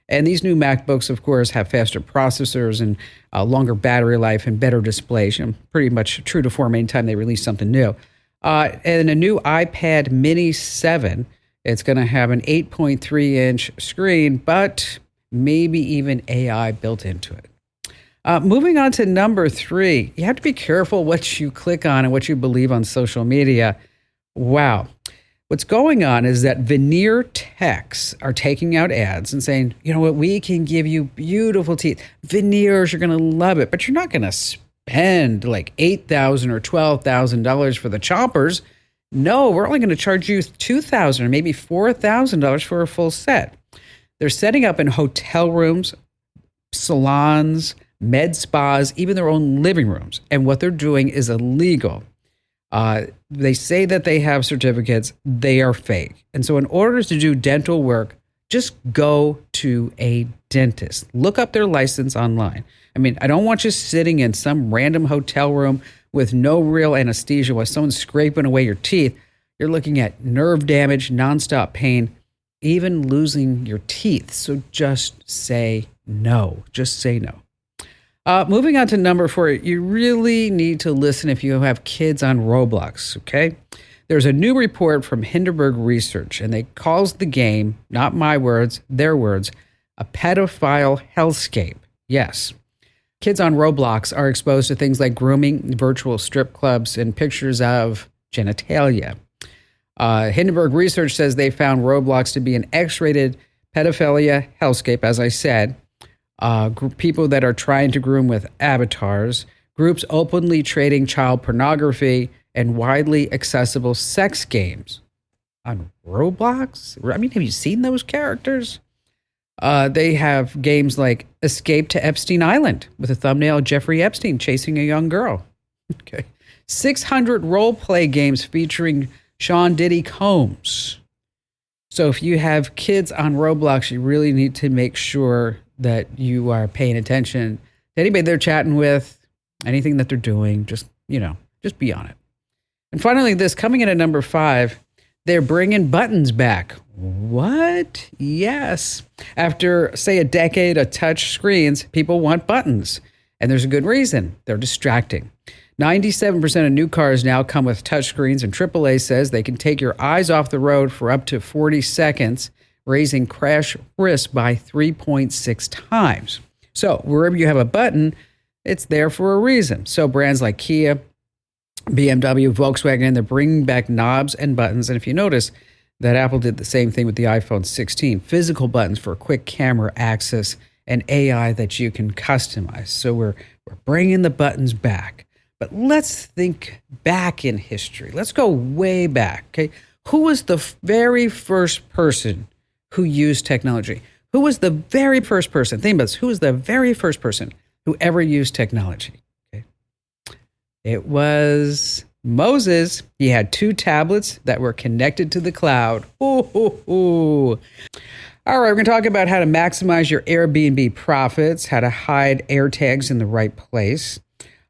And these new MacBooks, of course, have faster processors and longer battery life and better displays. Pretty much true to form anytime they release something new. And a new iPad Mini 7. It's going to have an 8.3-inch screen, but maybe even AI built into it. Moving on to number 3, you have to be careful what you click on and what you believe on social media. Wow. What's going on is that veneer techs are taking out ads and saying, you know what, we can give you beautiful teeth. Veneers, you're going to love it, but you're not going to spend like $8,000 or $12,000 for the chompers. No, we're only going to charge you $2,000 or maybe $4,000 for a full set. They're setting up in hotel rooms, salons, med spas, even their own living rooms. And what they're doing is illegal. They say that they have certificates. They are fake. And so in order to do dental work, just go to a dentist. Look up their license online. I mean, I don't want you sitting in some random hotel room with no real anesthesia while someone's scraping away your teeth. You're looking at nerve damage, nonstop pain, even losing your teeth. So just say no. Just say no. Moving on to number 4, you really need to listen if you have kids on Roblox, okay? There's a new report from Hindenburg Research, and they calls the game, not my words, their words, a pedophile hellscape. Yes. Kids on Roblox are exposed to things like grooming, virtual strip clubs, and pictures of genitalia. Hindenburg Research says they found Roblox to be an X-rated pedophilia hellscape, as I said. People that are trying to groom with avatars, groups openly trading child pornography, and widely accessible sex games on Roblox. I mean, have you seen those characters? They have games like Escape to Epstein Island with a thumbnail of Jeffrey Epstein chasing a young girl. Okay. 600 role-play games featuring Sean Diddy Combs. So if you have kids on Roblox, you really need to make sure that you are paying attention to anybody they're chatting with, anything that they're doing. Just be on it. And finally, this coming in at number 5, they're bringing buttons back. What? Yes. After, say, a decade of touch screens, people want buttons. And there's a good reason. They're distracting. 97% of new cars now come with touchscreens, and AAA says they can take your eyes off the road for up to 40 seconds, raising crash risk by 3.6 times. So wherever you have a button, it's there for a reason. So brands like Kia, BMW, Volkswagen, they're bringing back knobs and buttons. And if you notice that Apple did the same thing with the iPhone 16, physical buttons for quick camera access and AI that you can customize. So we're bringing the buttons back. But let's think back in history. Let's go way back. Okay, who was the very first person who used technology? Who was the very first person? Think about this. Who was the very first person who ever used technology? Okay, it was Moses. He had 2 tablets that were connected to the cloud. Ooh. All right, we're going to talk about how to maximize your Airbnb profits, how to hide AirTags in the right place.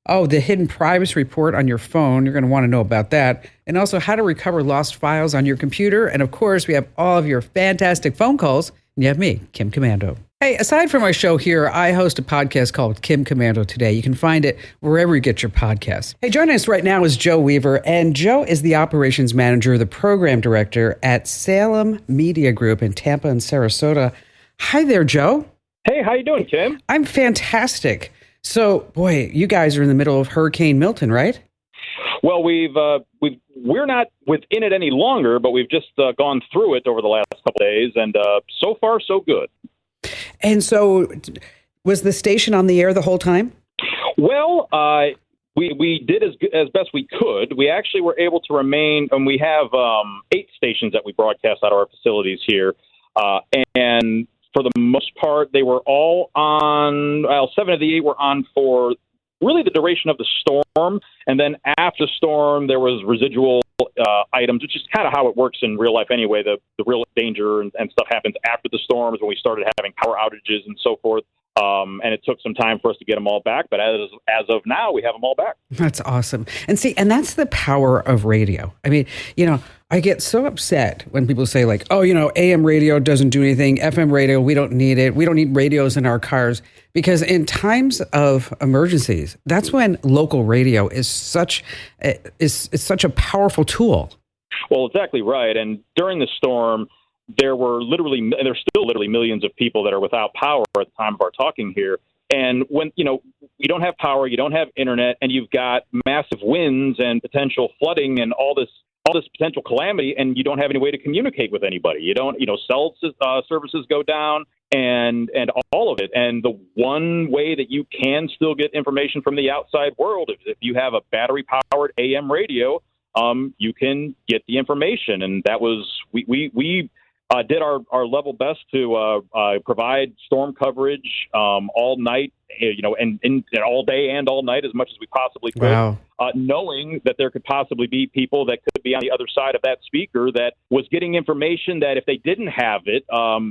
Oh, the hidden privacy report on your phone. You're going to want to know about that. And also how to recover lost files on your computer. And of course, we have all of your fantastic phone calls. And you have me, Kim Komando. Hey, aside from my show here, I host a podcast called Kim Komando Today. You can find it wherever you get your podcasts. Hey, joining us right now is Joe Weaver. And Joe is the operations manager, the program director at Salem Media Group in Tampa and Sarasota. Hi there, Joe. Hey, how you doing, Kim? I'm fantastic. So, boy, you guys are in the middle of Hurricane Milton, right? Well, we're not within it any longer, but we've just gone through it over the last couple of days, and so far, so good. And so, was the station on the air the whole time? Well, we did as best we could. We actually were able to remain, and we have 8 stations that we broadcast out of our facilities here, and for the most part, they were all on. Well, 7 of the 8 were on for really the duration of the storm, and then after the storm, there was residual items, which is kind of how it works in real life anyway. The real danger and stuff happens after the storms when we started having power outages and so forth. And it took some time for us to get them all back, but as of now, we have them all back. That's awesome. And see, and that's the power of radio. I mean, I get so upset when people say like, oh, AM radio doesn't do anything. FM radio, we don't need it. We don't need radios in our cars. Because in times of emergencies, that's when local radio is such a powerful tool. Well, exactly right. And during the storm, there's still literally millions of people that are without power at the time of our talking here. And when, you don't have power, you don't have internet, and you've got massive winds and potential flooding and all this potential calamity, and you don't have any way to communicate with anybody. You don't, cell services go down and all of it. And the one way that you can still get information from the outside world is if you have a battery powered AM radio, you can get the information. And that was, we did our level best to provide storm coverage all night, and all day and all night as much as we possibly could. Wow. Knowing that there could possibly be people that could be on the other side of that speaker that was getting information that if they didn't have it,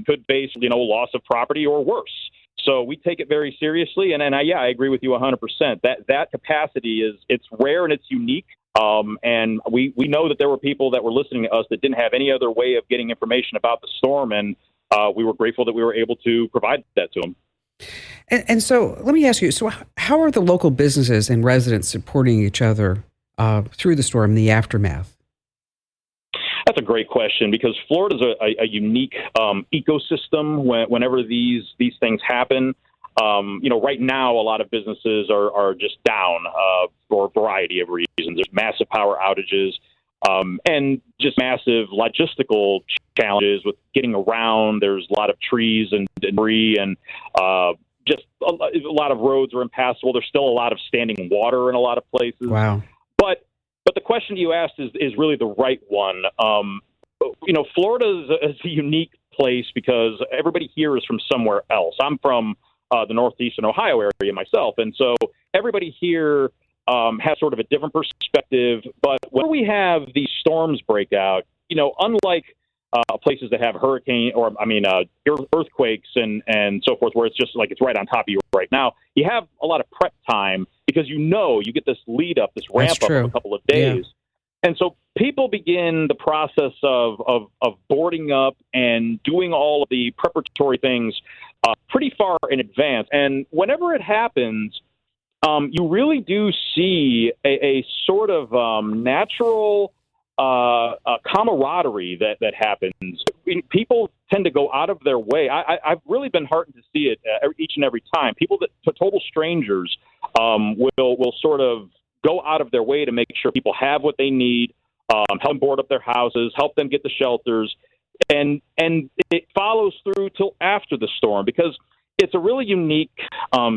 could face, loss of property or worse. So we take it very seriously. And I agree with you 100%. That capacity it's rare and it's unique. And we know that there were people that were listening to us that didn't have any other way of getting information about the storm. And we were grateful that we were able to provide that to them. And so let me ask you, so how are the local businesses and residents supporting each other through the storm, the aftermath? That's a great question, because Florida's a unique ecosystem whenever these things happen. Right now, a lot of businesses are just down for a variety of reasons. There's massive power outages and just massive logistical challenges with getting around. There's a lot of trees and debris, and just a lot of roads are impassable. There's still a lot of standing water in a lot of places. Wow. But the question you asked is really the right one. Florida is a unique place because everybody here is from somewhere else. I'm from the northeastern Ohio area myself, and so everybody here has sort of a different perspective. But when we have these storms break out, unlike places that have earthquakes and so forth, where it's just like it's right on top of you right now, you have a lot of prep time because you get this lead up, this ramp up of a couple of days. Yeah. And so people begin the process of boarding up and doing all of the preparatory things pretty far in advance. And whenever it happens, you really do see a sort of natural camaraderie that happens. People tend to go out of their way. I've really been heartened to see it each and every time. People total strangers will sort of go out of their way to make sure people have what they need, help them board up their houses, help them get the shelters, and it follows through till after the storm, because it's a really unique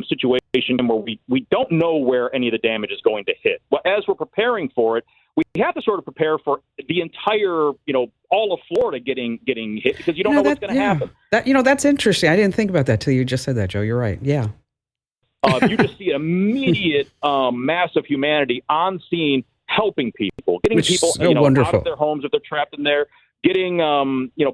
situation where we don't know where any of the damage is going to hit. Well, as we're preparing for it, we have to sort of prepare for the entire, all of Florida getting hit, because you don't know what's going to happen. That's interesting. I didn't think about that till you just said that, Joe. You're right. Yeah. You just see immediate massive humanity on scene, helping people, getting people out of their homes if they're trapped in there, getting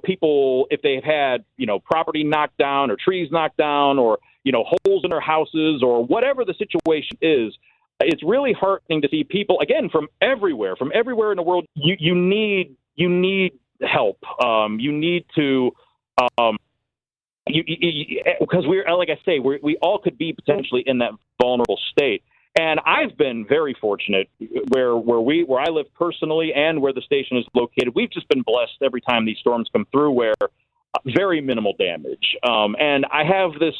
people if they've had property knocked down or trees knocked down or holes in their houses or whatever the situation is. It's really heartening to see people, again, from everywhere in the world. You need help. You need to. Because like I say, we all could be potentially in that vulnerable state. And I've been very fortunate where I live personally and where the station is located. We've just been blessed every time these storms come through, where very minimal damage. And I have this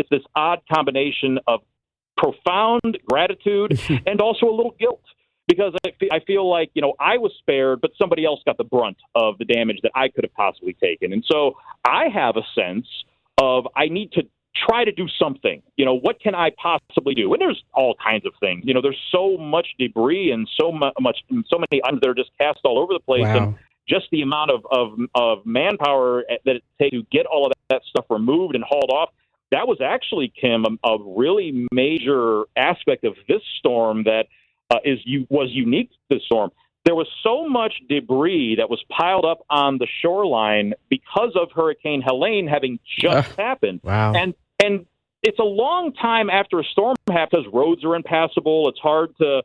this odd combination of profound gratitude and also a little guilt, because I feel like, I was spared, but somebody else got the brunt of the damage that I could have possibly taken. And so I have a sense of I need to try to do something. What can I possibly do? And there's all kinds of things. There's so much debris and so many items that are just cast all over the place. Wow. And just the amount of manpower that it takes to get all of that stuff removed and hauled off. That was actually, Kim, a really major aspect of this storm that was unique to the storm. There was so much debris that was piled up on the shoreline because of Hurricane Helene having just happened. Wow. And it's a long time after a storm happens. Roads are impassable. It's hard to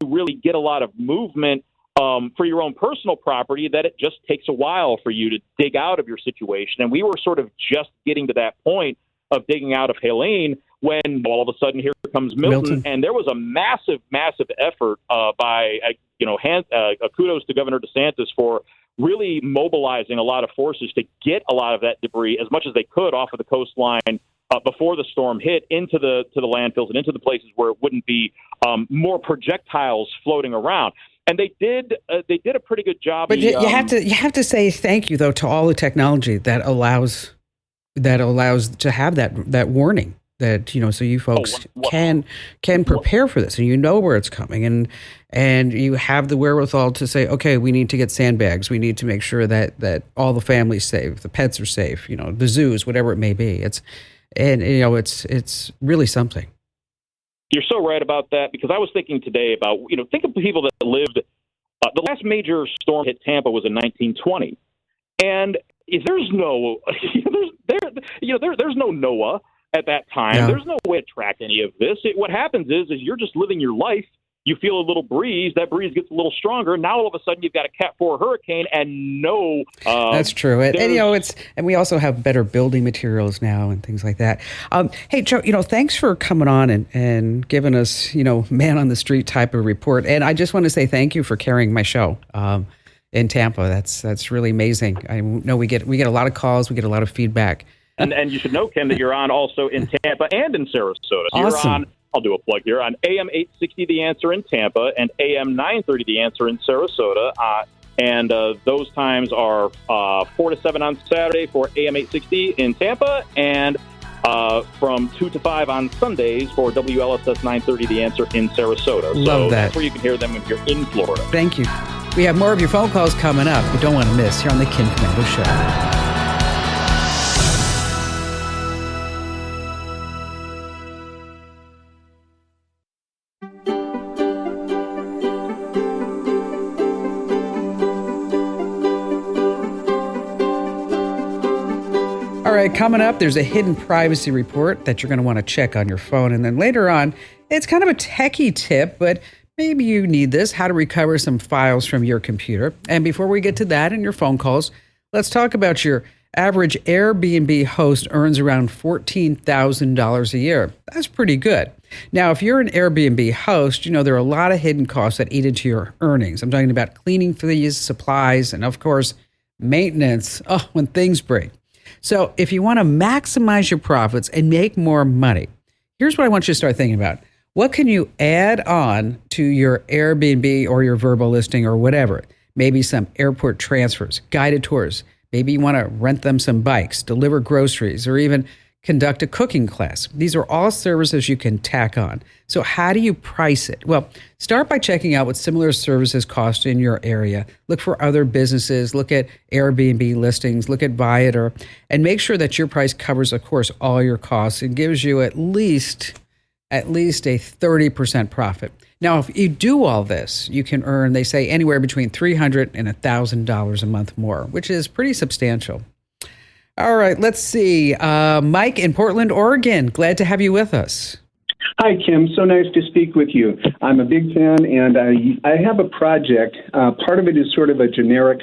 really get a lot of movement for your own personal property, that it just takes a while for you to dig out of your situation. And we were sort of just getting to that point of digging out of Helene when all of a sudden here comes Milton. And there was a massive, massive effort by kudos to Governor DeSantis for really mobilizing a lot of forces to get a lot of that debris as much as they could off of the coastline before the storm hit into the landfills and into the places where it wouldn't be more projectiles floating around. And they did a pretty good job. But you have to say thank you, though, to all the technology that allows to have that warning, that so you folks can prepare for this, and where it's coming, and you have the wherewithal to say, okay, we need to get sandbags, we need to make sure that all the family's safe, the pets are safe, the zoos, whatever it may be. It's really something. You're so right about that, because I was thinking today about, think of the people that lived, the last major storm hit Tampa was in 1920. And there's no, there's no NOAA at that time. Yeah. There's no way to track any of this. What happens is you're just living your life. You feel a little breeze. That breeze gets a little stronger. Now all of a sudden you've got a Cat 4 hurricane, and that's true. And we also have better building materials now and things like that. Hey, Joe, thanks for coming on and giving us, man on the street type of report. And I just want to say thank you for carrying my show. in Tampa. That's really amazing. I know we get a lot of calls, we get a lot of feedback. And you should know, Ken, that you're on also in Tampa and in Sarasota. So Awesome. You're on, I'll do a plug here, on AM 860 The Answer in Tampa and AM 930 The Answer in Sarasota. And those times are 4 to 7 on Saturday for AM 860 in Tampa, and from 2 to 5 on Sundays for WLSS 930 The Answer in Sarasota. Love So that. that's where you can hear them if you're in Florida. Thank you. We have more of your phone calls coming up. You don't want to miss here on the Kim Komando Show. All right, coming up, there's a hidden privacy report that you're going to want to check on your phone. And then later on, it's kind of a techie tip, but maybe you need this, how to recover some files from your computer. And before we get to that and your phone calls, let's talk about your average Airbnb host earns around $14,000 a year. That's pretty good. Now, if you're an Airbnb host, you know there are a lot of hidden costs that eat into your earnings. I'm talking about cleaning fees, supplies, and of course, maintenance when things break. So if you want to maximize your profits and make more money, here's what I want you to start thinking about. What can you add on to your Airbnb or your Vrbo listing or whatever? Maybe some airport transfers, guided tours. Maybe you want to rent them some bikes, deliver groceries, or even conduct a cooking class. These are all services you can tack on. So how do you price it? Well, start by checking out what similar services cost in your area. Look for other businesses, look at Airbnb listings, look at Viator, and make sure that your price covers, of course, all your costs and gives you at least a 30% profit. Now, if you do all this, you can earn, they say, anywhere between $300 and $1,000 a month more, which is pretty substantial. All right, let's see. Mike in Portland, Oregon. Glad to have you with us. Hi, Kim. So nice to speak with you. I'm a big fan, and I have a project. Part of it is sort of a generic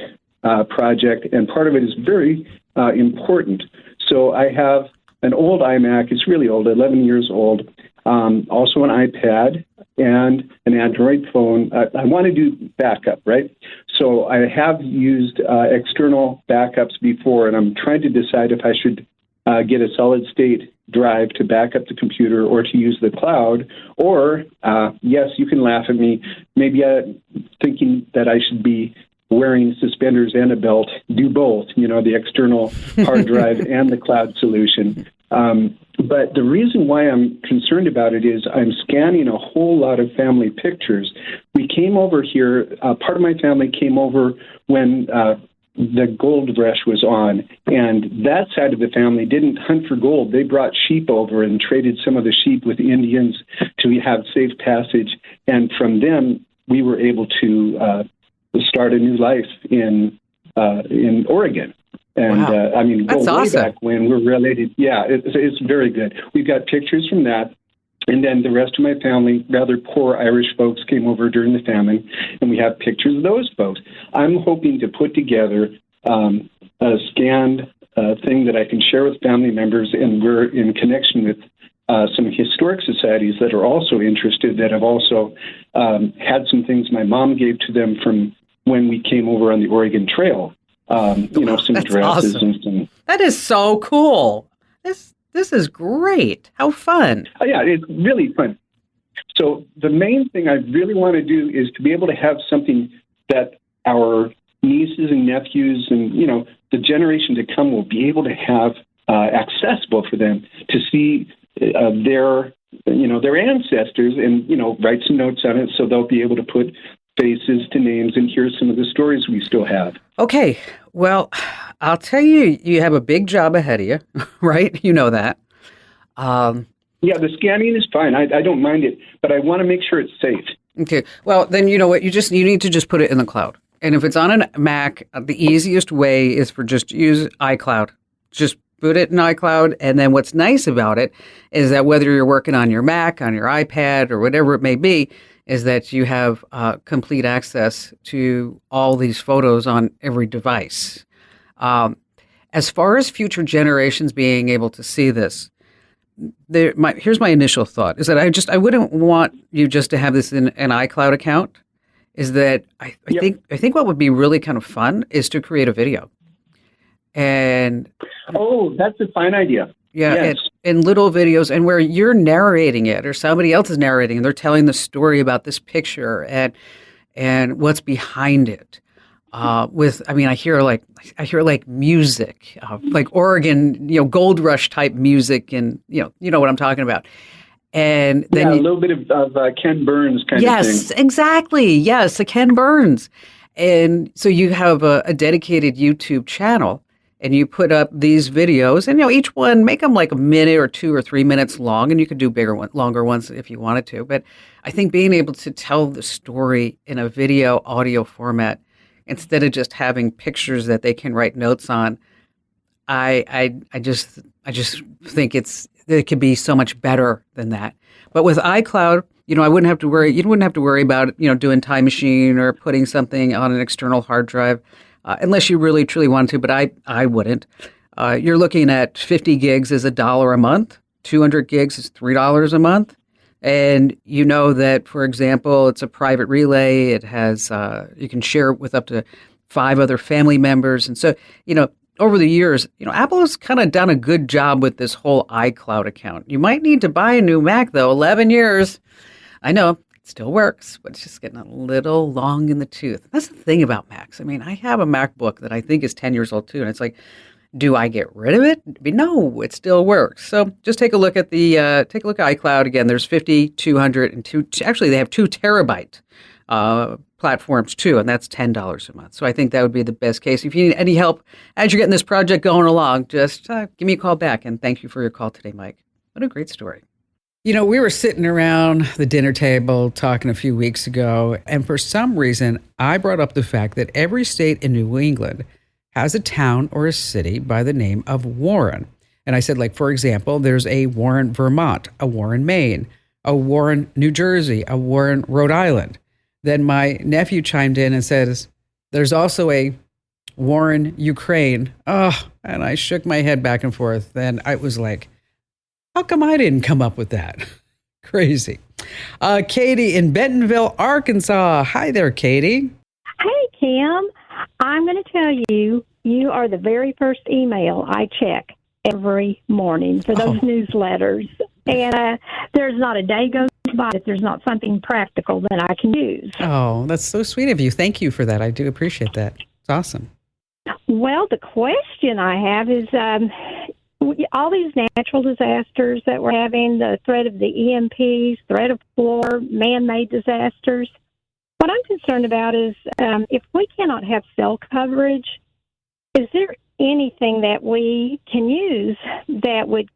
project, and part of it is very important. So I have an old iMac. It's really old, 11 years old. Also an iPad and an Android phone. I want to do backup, right? So I have used external backups before, and I'm trying to decide if I should get a solid state drive to back up the computer or to use the cloud. Or, yes, you can laugh at me, maybe thinking that I should be wearing suspenders and a belt, do both, the external hard drive and the cloud solution. But the reason why I'm concerned about it is I'm scanning a whole lot of family pictures. We came over here, part of my family came over when the gold rush was on, and that side of the family didn't hunt for gold. They brought sheep over and traded some of the sheep with the Indians to have safe passage, and from them we were able to start a new life in Oregon. And wow. Go That's way awesome. back when we're related. Yeah, it's very good. We've got pictures from that. And then the rest of my family, rather poor Irish folks, came over during the famine, and we have pictures of those folks. I'm hoping to put together a scanned thing that I can share with family members, and we're in connection with some historic societies that are also interested, that have also had some things my mom gave to them from when we came over on the Oregon Trail. Some That's dresses awesome. and some. That is so cool. This is great. How fun. Oh, yeah, it's really fun. So the main thing I really want to do is to be able to have something that our nieces and nephews and, the generation to come will be able to have accessible for them to see their ancestors and, write some notes on it so they'll be able to put faces to names and hear some of the stories we still have. Okay. Well, I'll tell you, you have a big job ahead of you, right? You know that. Yeah, the scanning is fine. I don't mind it, but I want to make sure it's safe. Okay. Well, then you know what? You need to just put it in the cloud. And if it's on a Mac, the easiest way is for just use iCloud. Just put it in iCloud. And then what's nice about it is that whether you're working on your Mac, on your iPad, or whatever it may be, is that you have complete access to all these photos on every device. As far as future generations being able to see this, here's my initial thought, is that I wouldn't want you just to have this in an iCloud account. is that I think what would be really kind of fun is to create a video. And that's a fine idea. yeah, Yes. and little videos, and where you're narrating it or somebody else is narrating, and they're telling the story about this picture and what's behind it. I hear like music, like Oregon, Gold Rush type music, and you know what I'm talking about. And then a little bit of Ken Burns kind of thing. Yes, exactly. Yes, the Ken Burns. And so you have a dedicated YouTube channel, and you put up these videos, and each one, make them like a minute or 2 or 3 minutes long, and you could do longer ones if you wanted to. But I think being able to tell the story in a video audio format instead of just having pictures that they can write notes on, I just think it could be so much better than that. But with iCloud, I wouldn't have to worry. You wouldn't have to worry about doing Time Machine or putting something on an external hard drive, unless you really truly want to. But I wouldn't. You're looking at 50 gigs is $1 a month. 200 gigs is $3 a month. And you know that, for example, it's a private relay. It has you can share it with up to 5 other family members. And so, over the years, Apple has kind of done a good job with this whole iCloud account. You might need to buy a new Mac, though. 11 years. I know, it still works, but it's just getting a little long in the tooth. That's the thing about Macs. I have a MacBook that I think is 10 years old, too. And it's like, do I get rid of it? No, it still works. So just take a look at iCloud. Again, there's 50, 200, and 2. Actually, they have 2 terabyte platforms too, and that's $10 a month. So I think that would be the best case. If you need any help as you're getting this project going along, just give me a call back. And thank you for your call today, Mike. What a great story. We were sitting around the dinner table talking a few weeks ago, and for some reason, I brought up the fact that every state in New England has a town or a city by the name of Warren. And I said, like, for example, there's a Warren, Vermont, a Warren, Maine, a Warren, New Jersey, a Warren, Rhode Island. Then my nephew chimed in and says, there's also a Warren, Ukraine. Oh, and I shook my head back and forth. And I was like, how come I didn't come up with that? Crazy. Katie in Bentonville, Arkansas. Hi there, Katie. Hey, Kim. I'm going to tell you, you are the very first email I check every morning for those newsletters. And there's not a day goes by that there's not something practical that I can use. Oh, that's so sweet of you. Thank you for that. I do appreciate that. It's awesome. Well, the question I have is all these natural disasters that we're having, the threat of the EMPs, threat of war, man-made disasters. What I'm concerned about is if we cannot have cell coverage, is there anything that we can use that would,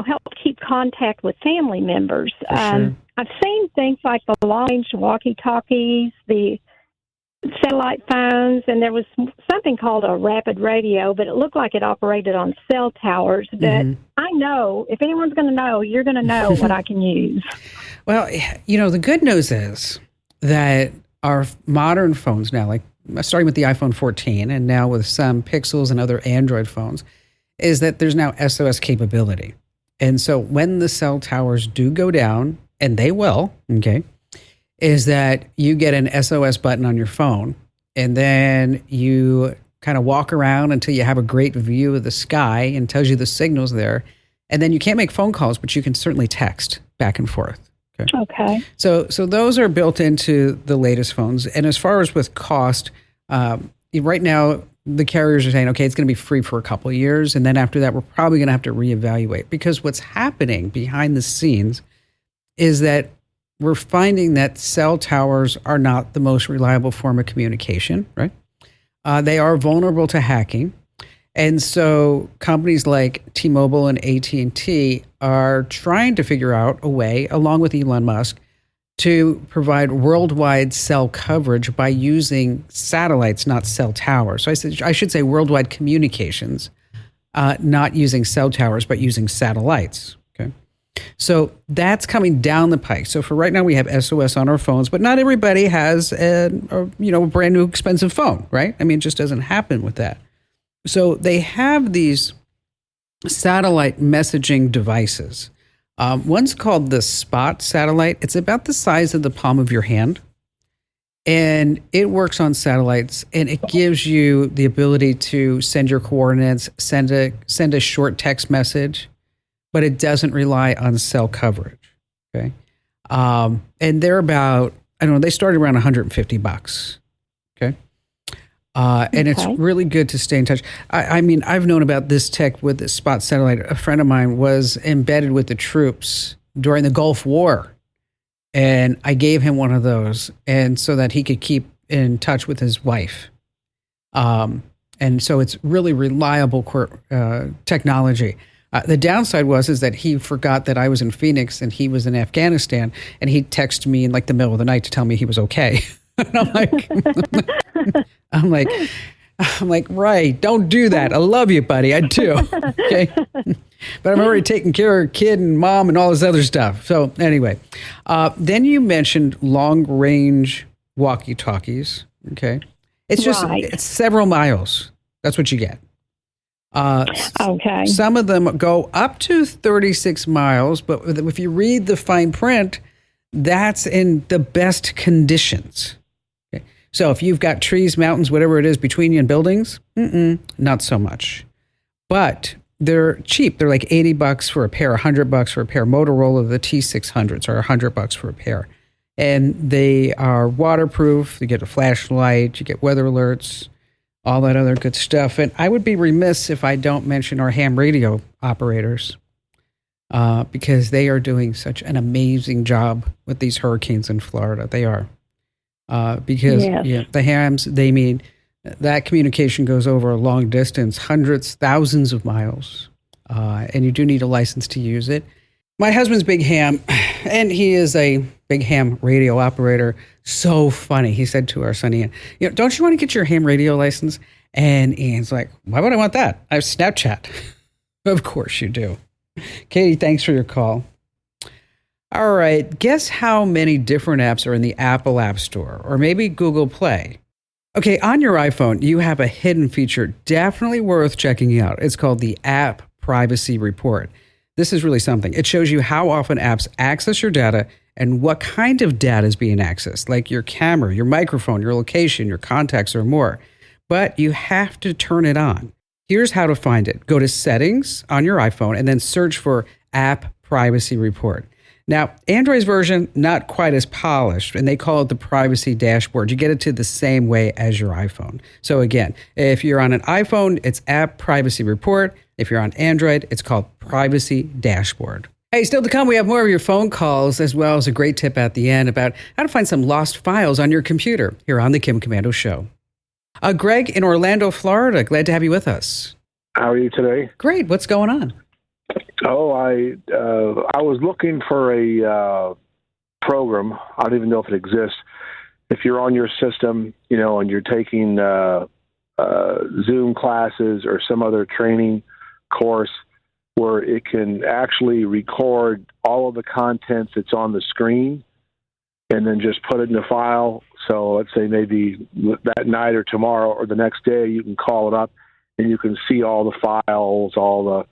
help keep contact with family members? Sure. I've seen things like the long-range walkie-talkies, the satellite phones, and there was something called a rapid radio, but it looked like it operated on cell towers. But I know, if anyone's going to know, you're going to know what I can use. Well, the good news is that our modern phones now, like starting with the iPhone 14 and now with some Pixels and other Android phones, is that there's now SOS capability. And so when the cell towers do go down, and they will, okay, is that you get an SOS button on your phone, and then you kind of walk around until you have a great view of the sky and tells you the signals there. And then you can't make phone calls, but you can certainly text back and forth. Okay. So those are built into the latest phones. And as far as with cost, right now the carriers are saying, okay, it's going to be free for a couple of years. And then after that, we're probably going to have to reevaluate, because what's happening behind the scenes is that we're finding that cell towers are not the most reliable form of communication, right? They are vulnerable to hacking. And so companies like T-Mobile and AT&T are trying to figure out a way, along with Elon Musk, to provide worldwide cell coverage by using satellites, not cell towers. So I should say worldwide communications, not using cell towers, but using satellites. Okay. So that's coming down the pike. So for right now, we have SOS on our phones, but not everybody has a brand new expensive phone, right? It just doesn't happen with that. So they have these satellite messaging devices. One's called the Spot satellite. It's about the size of the palm of your hand. And it works on satellites, and it gives you the ability to send your coordinates, send a short text message, but it doesn't rely on cell coverage. Okay. And they're about, I don't know, they started around $150. Okay. And it's really good to stay in touch. I mean, I've known about this tech with the Spot satellite. A friend of mine was embedded with the troops during the Gulf War. And I gave him one of those, and so that he could keep in touch with his wife. And so it's really reliable technology. The downside is that he forgot that I was in Phoenix and he was in Afghanistan, and he texted me in like the middle of the night to tell me he was okay. And I'm like, right, don't do that. I love you, buddy. I do. Okay. But I'm already taking care of kid and mom and all this other stuff. So anyway, then you mentioned long range walkie-talkies. Okay. It's just, it's several miles. That's what you get. Okay. Some of them go up to 36 miles, but if you read the fine print, that's in the best conditions. Okay. So if you've got trees, mountains, whatever it is between you and buildings, not so much. But they're cheap. They're like $80 for a pair, $100 for a pair. Motorola, the T600s are $100 for a pair. And they are waterproof. You get a flashlight, you get weather alerts, all that other good stuff. And I would be remiss if I don't mention our ham radio operators, because they are doing such an amazing job with these hurricanes in Florida. They are. Because the hams, they mean that communication goes over a long distance, hundreds, thousands of miles, and you do need a license to use it. My husband's big ham, and he is a big ham radio operator. So funny. He said to our son, Ian, don't you want to get your ham radio license? And Ian's like, why would I want that? I have Snapchat. Of course you do. Katie, thanks for your call. All right. Guess how many different apps are in the Apple App Store or maybe Google Play? Okay, on your iPhone, you have a hidden feature definitely worth checking out. It's called the App Privacy Report. This is really something. It shows you how often apps access your data and what kind of data is being accessed, like your camera, your microphone, your location, your contacts, or more. But you have to turn it on. Here's how to find it. Go to Settings on your iPhone and then search for App Privacy Report. Now, Android's version, not quite as polished, and they call it the Privacy Dashboard. You get it to the same way as your iPhone. So again, if you're on an iPhone, it's App Privacy Report. If you're on Android, it's called Privacy Dashboard. Hey, still to come, we have more of your phone calls, as well as a great tip at the end about how to find some lost files on your computer here on The Kim Komando Show. Greg in Orlando, Florida, glad to have you with us. How are you today? Great. What's going on? Oh, I was looking for a program. I don't even know if it exists. If you're on your system, and you're taking Zoom classes or some other training course where it can actually record all of the contents that's on the screen and then just put it in a file. So let's say maybe that night or tomorrow or the next day, you can call it up and you can see all the files, all the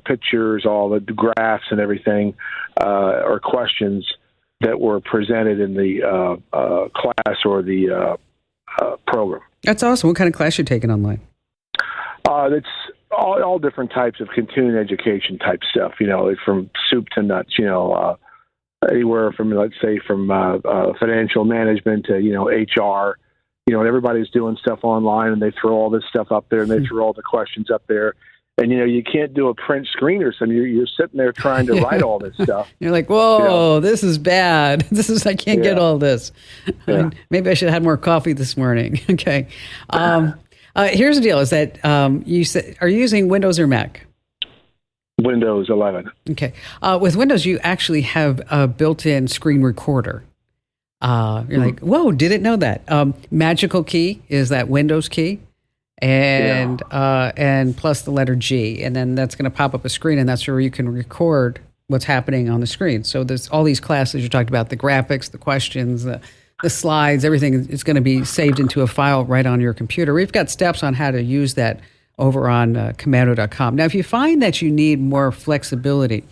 pictures, all the graphs and everything, or questions that were presented in the class or the program. That's awesome. What kind of class you taking online? It's all different types of continuing education type stuff, from soup to nuts, anywhere from, let's say, from financial management to, HR, and everybody's doing stuff online and they throw all this stuff up there and they throw all the questions up there. And, you can't do a print screen or something. You're sitting there trying to write all this stuff. You're like, whoa, this is bad. I can't get all this. Yeah. Maybe I should have had more coffee this morning. Okay. Here's the deal is that you said, are you using Windows or Mac? Windows 11. Okay. With Windows, you actually have a built-in screen recorder. You're like, whoa, didn't know that. Magical key is that Windows key. And plus the letter G, and then that's going to pop up a screen, and that's where you can record what's happening on the screen. So there's all these classes you talked about, the graphics, the questions, the slides, everything is going to be saved into a file right on your computer. We've got steps on how to use that over on Komando.com. Now, if you find that you need more flexibility,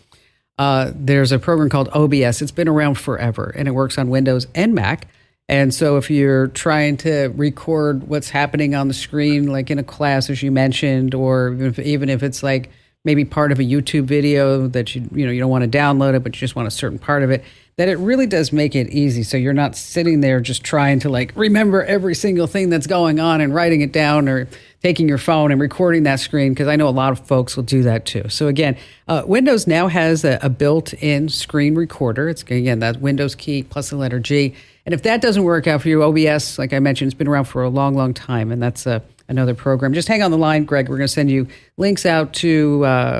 there's a program called OBS. It's been around forever, and it works on Windows and Mac. And so if you're trying to record what's happening on the screen, like in a class, as you mentioned, or even if it's like maybe part of a YouTube video that you don't want to download it, but you just want a certain part of it, that it really does make it easy. So you're not sitting there just trying to like remember every single thing that's going on and writing it down, or taking your phone and recording that screen, because I know a lot of folks will do that too. So again, Windows now has a built-in screen recorder. It's, again, that Windows key plus the letter G. And if that doesn't work out for you, OBS, like I mentioned, it's been around for a long, long time, and that's another program. Just hang on the line, Greg. We're going to send you links out to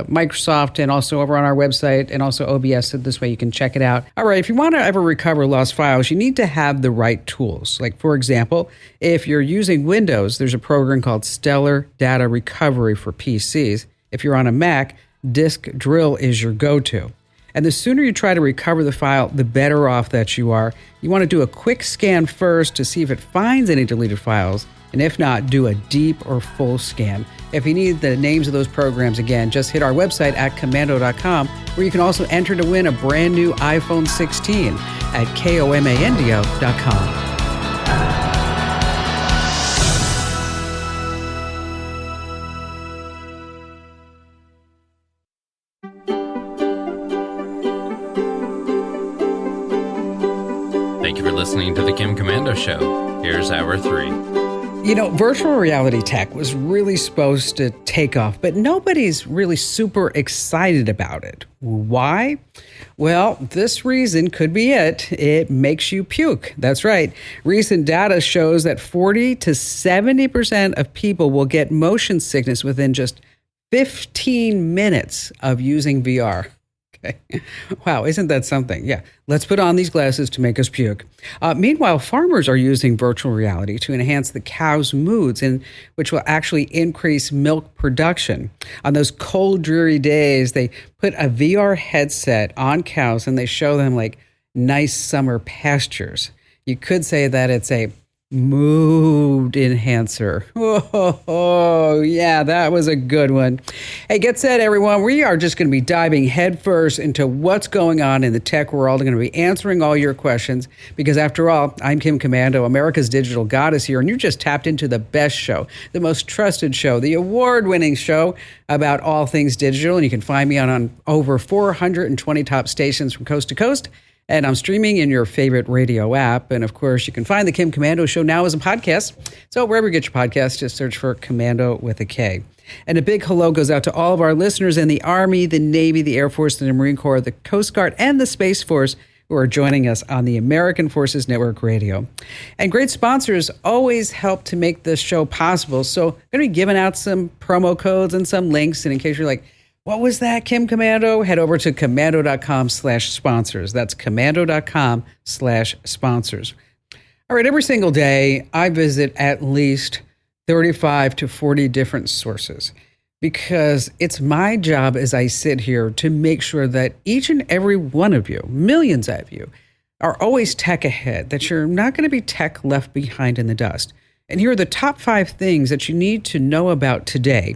Microsoft and also over on our website, and also OBS, so this way you can check it out. All right, if you want to ever recover lost files, you need to have the right tools. Like, for example, if you're using Windows, there's a program called Stellar Data Recovery for PCs. If you're on a Mac, Disk Drill is your go-to. And the sooner you try to recover the file, the better off that you are. You want to do a quick scan first to see if it finds any deleted files. And if not, do a deep or full scan. If you need the names of those programs, again, just hit our website at komando.com, where you can also enter to win a brand new iPhone 16 at komando.com. Thank you for listening to the Kim Komando Show. Here's Hour 3. You know, virtual reality tech was really supposed to take off, but nobody's really super excited about it. Why? Well, this reason could be it. It makes you puke. That's right. Recent data shows that 40 to 70% of people will get motion sickness within just 15 minutes of using VR. Okay. Wow, isn't that something? Yeah, let's put on these glasses to make us puke. Meanwhile, farmers are using virtual reality to enhance the cows' moods, and which will actually increase milk production. On those cold, dreary days, they put a VR headset on cows and they show them like nice summer pastures. You could say that it's a mood enhancer. Oh, yeah, that was a good one. Hey, get set, everyone. We are just going to be diving headfirst into what's going on in the tech world. I'm going to be answering all your questions because, after all, I'm Kim Komando, America's digital goddess here, and you just tapped into the best show, the most trusted show, the award-winning show about all things digital. And you can find me on over 420 top stations from coast to coast. And I'm streaming in your favorite radio app. And of course, you can find the Kim Komando Show now as a podcast. So wherever you get your podcasts, just search for Komando with a K. And a big hello goes out to all of our listeners in the Army, the Navy, the Air Force, the Marine Corps, the Coast Guard, and the Space Force who are joining us on the American Forces Network Radio. And great sponsors always help to make this show possible. So I'm going to be giving out some promo codes and some links. And in case you're like, what was that, Kim Komando? Head over to komando.com/sponsors. That's komando.com/sponsors. All right, every single day, I visit at least 35 to 40 different sources because it's my job as I sit here to make sure that each and every one of you, millions of you, are always tech ahead, that you're not going to be tech left behind in the dust. And here are the top 5 things that you need to know about today.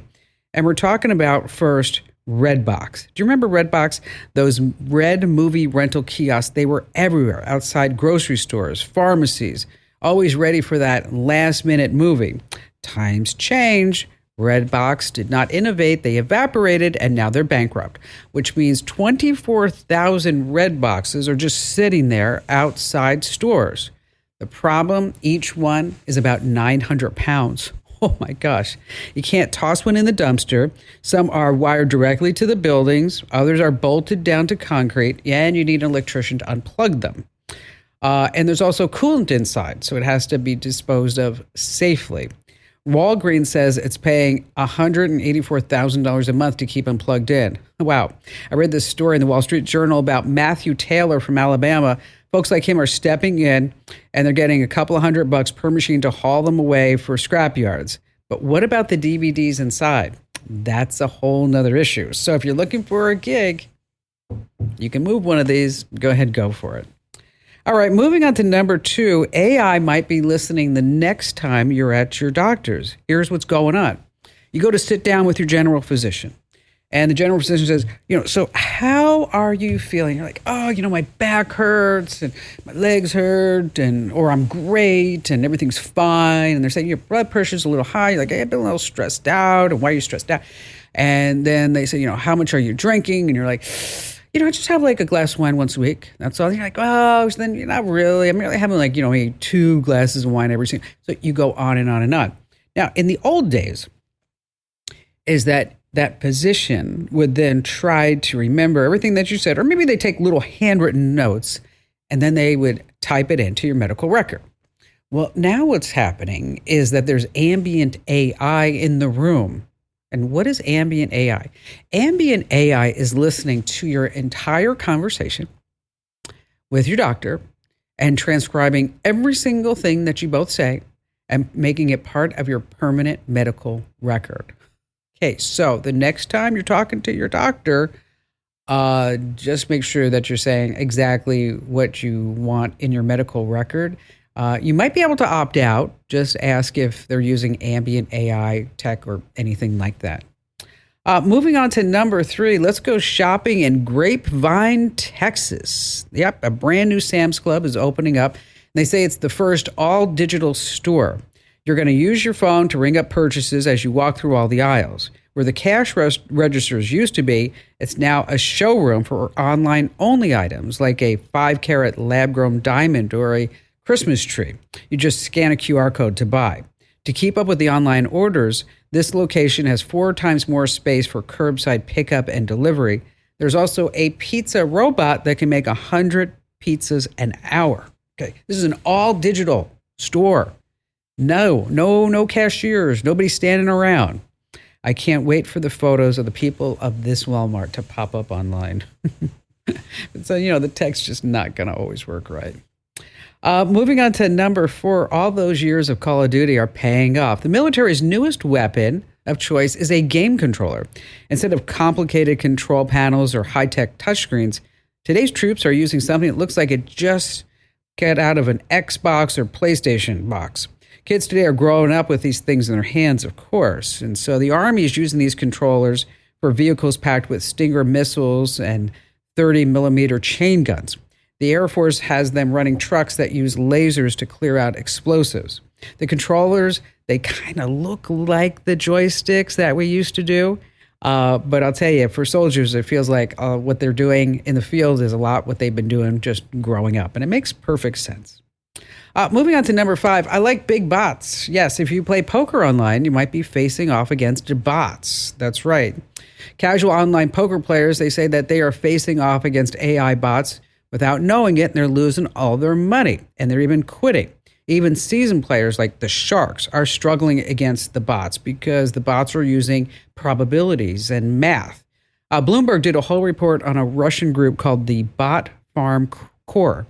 And we're talking about first, Redbox. Do you remember Redbox? Those red movie rental kiosks, they were everywhere, outside grocery stores, pharmacies, always ready for that last-minute movie. Times change. Redbox did not innovate, they evaporated, and now they're bankrupt, which means 24,000 Redboxes are just sitting there outside stores. The problem, each one is about 900 pounds. Oh my gosh. You can't toss one in the dumpster. Some are wired directly to the buildings. Others are bolted down to concrete, and you need an electrician to unplug them. And there's also coolant inside, so it has to be disposed of safely. Walgreens says it's paying $184,000 a month to keep them plugged in. Wow. I read this story in the Wall Street Journal about Matthew Taylor from Alabama. Folks like him are stepping in, and they're getting a couple of $100 per machine to haul them away for scrap yards. But what about the DVDs inside? That's a whole nother issue. So if you're looking for a gig, you can move one of these. Go ahead, go for it. All right, moving on to number 2, AI might be listening the next time you're at your doctor's. Here's what's going on. You go to sit down with your general physician, and the general physician says, so how how are you feeling? You're like, oh, my back hurts and my legs hurt, or I'm great and everything's fine. And they're saying your blood pressure's a little high. You're like, I've been a little stressed out. And why are you stressed out? And then they say, how much are you drinking? And you're like, I just have like a glass of wine once a week. That's all. And you're like, oh, so then you're not really. I'm really having like, maybe 2 glasses of wine every single. So you go on and on and on. Now, in the old days, is that physician would then try to remember everything that you said, or maybe they take little handwritten notes and then they would type it into your medical record. Well, now what's happening is that there's ambient AI in the room. And what is ambient AI? Ambient AI is listening to your entire conversation with your doctor and transcribing every single thing that you both say and making it part of your permanent medical record. Okay, so the next time you're talking to your doctor, just make sure that you're saying exactly what you want in your medical record. You might be able to opt out. Just ask if they're using ambient AI tech or anything like that. Moving on to number 3, let's go shopping in Grapevine, Texas. Yep, a brand new Sam's Club is opening up. They say it's the first all-digital store. You're going to use your phone to ring up purchases as you walk through all the aisles. Where the cash registers used to be, it's now a showroom for online-only items like a 5-carat lab-grown diamond or a Christmas tree. You just scan a QR code to buy. To keep up with the online orders, this location has 4 times more space for curbside pickup and delivery. There's also a pizza robot that can make 100 pizzas an hour. Okay, this is an all-digital store. No cashiers, nobody standing around. I can't wait for the photos of the people of this Walmart to pop up online. So, the tech's just not going to always work right. Moving on to number 4, all those years of Call of Duty are paying off. The military's newest weapon of choice is a game controller. Instead of complicated control panels or high-tech touchscreens, today's troops are using something that looks like it just got out of an Xbox or PlayStation box. Kids today are growing up with these things in their hands, of course. And so the Army is using these controllers for vehicles packed with Stinger missiles and 30-millimeter chain guns. The Air Force has them running trucks that use lasers to clear out explosives. The controllers, they kind of look like the joysticks that we used to do. But I'll tell you, for soldiers, it feels like what they're doing in the field is a lot what they've been doing just growing up. And it makes perfect sense. Moving on to number 5, I like big bots. Yes, if you play poker online, you might be facing off against bots. That's right. Casual online poker players, they say that they are facing off against AI bots without knowing it, and they're losing all their money, and they're even quitting. Even seasoned players like the Sharks are struggling against the bots because the bots are using probabilities and math. Bloomberg did a whole report on a Russian group called the Bot Farm Core.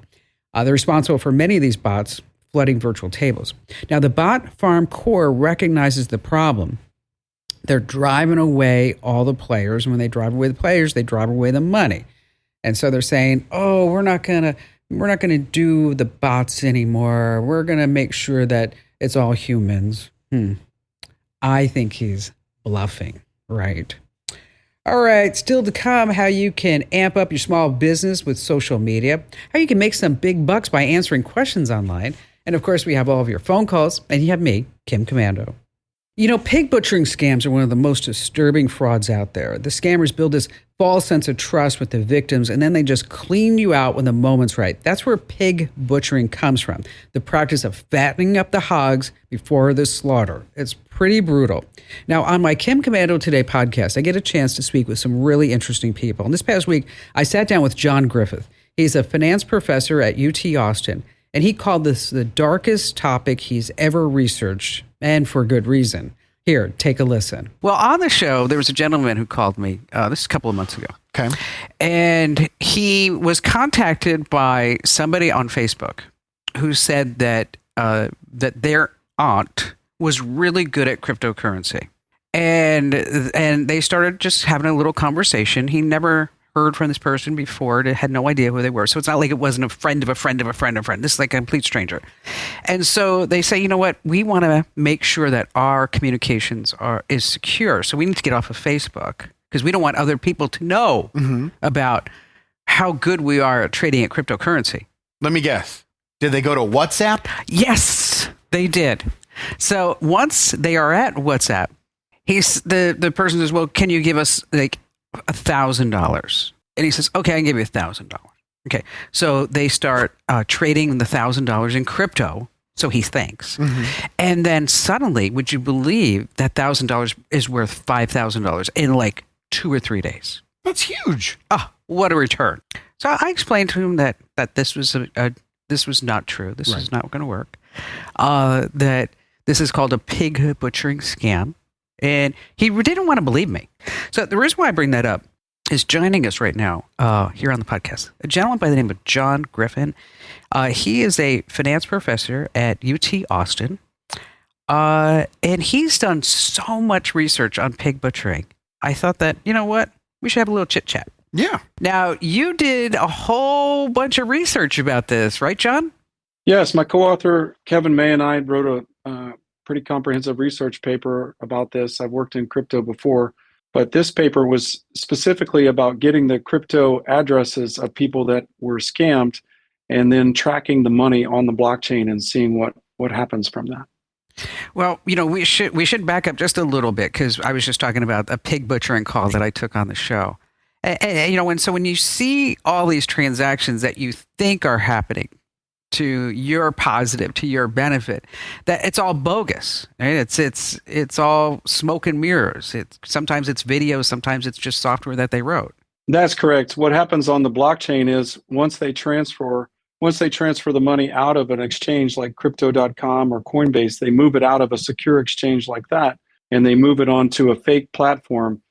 They're responsible for many of these bots flooding virtual tables. Now, the Bot Farm Core recognizes the problem. They're driving away all the players, and when they drive away the players, they drive away the money. And so they're saying, "Oh, we're not gonna do the bots anymore. We're gonna make sure that it's all humans." I think he's bluffing, right? All right, still to come, how you can amp up your small business with social media, how you can make some big bucks by answering questions online. And of course, we have all of your phone calls, and you have me, Kim Komando. Pig butchering scams are one of the most disturbing frauds out there. The scammers build this false sense of trust with the victims, and then they just clean you out when the moment's right. That's where pig butchering comes from, the practice of fattening up the hogs before the slaughter. It's pretty brutal. Now, on my Kim Komando Today podcast, I get a chance to speak with some really interesting people. And this past week, I sat down with John Griffith. He's a finance professor at UT Austin, and he called this the darkest topic he's ever researched, and for good reason. Here, take a listen. Well, on the show, there was a gentleman who called me, this is a couple of months ago. Okay. And he was contacted by somebody on Facebook who said that that their aunt was really good at cryptocurrency. And they started just having a little conversation. He never heard from this person before, had no idea who they were. So it's not like it wasn't a friend of a friend of a friend of a friend. This is like a complete stranger. And so they say, you know what? We want to make sure that our communications is secure. So we need to get off of Facebook because we don't want other people to know about how good we are at trading at cryptocurrency. Let me guess. Did they go to WhatsApp? Yes, they did. So once they are at WhatsApp, the person says, well, can you give us like $1,000? And he says, okay, I can give you $1,000. Okay. So they start trading the $1,000 in crypto. So he thinks. And then suddenly, would you believe that $1,000 is worth $5,000 in like 2 or 3 days? That's huge. Oh, what a return. So I explained to him that this was this was not true. This is not going to work. That this is called a pig butchering scam. And he didn't want to believe me. So the reason why I bring that up is joining us right now here on the podcast, a gentleman by the name of John Griffin. He is a finance professor at UT Austin. And he's done so much research on pig butchering. I thought that, you know what? We should have a little chit chat. Yeah. Now, you did a whole bunch of research about this, right, John? Yes. My co-author, Kevin May, and I wrote a pretty comprehensive research paper about this. I've worked in crypto before, but this paper was specifically about getting the crypto addresses of people that were scammed and then tracking the money on the blockchain and seeing what happens from that. Well, you know, we should back up just a little bit because I was just talking about a pig butchering call that I took on the show. And you know, when you see all these transactions that you think are happening to your positive, to your benefit, that it's all bogus. Right? It's all smoke and mirrors. Sometimes it's videos, sometimes it's just software that they wrote. That's correct. What happens on the blockchain is once they transfer the money out of an exchange like crypto.com or Coinbase, they move it out of a secure exchange like that and they move it onto a fake platform.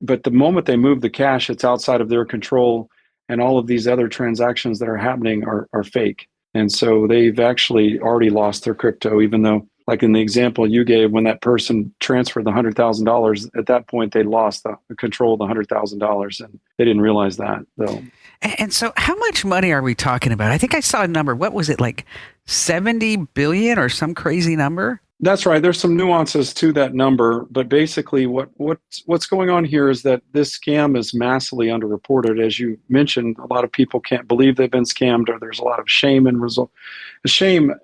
But the moment they move the cash, it's outside of their control, and all of these other transactions that are happening are fake. And so they've actually already lost their crypto, even though, like in the example you gave, when that person transferred the $100,000, at that point they lost the control of the $100,000, and they didn't realize that, though. And so how much money are we talking about? I think I saw a number. What was it, like 70 billion or some crazy number? That's right. There's some nuances to that number, but basically what's going on here is that this scam is massively underreported. As you mentioned, a lot of people can't believe they've been scammed, or there's a lot of shame and shame.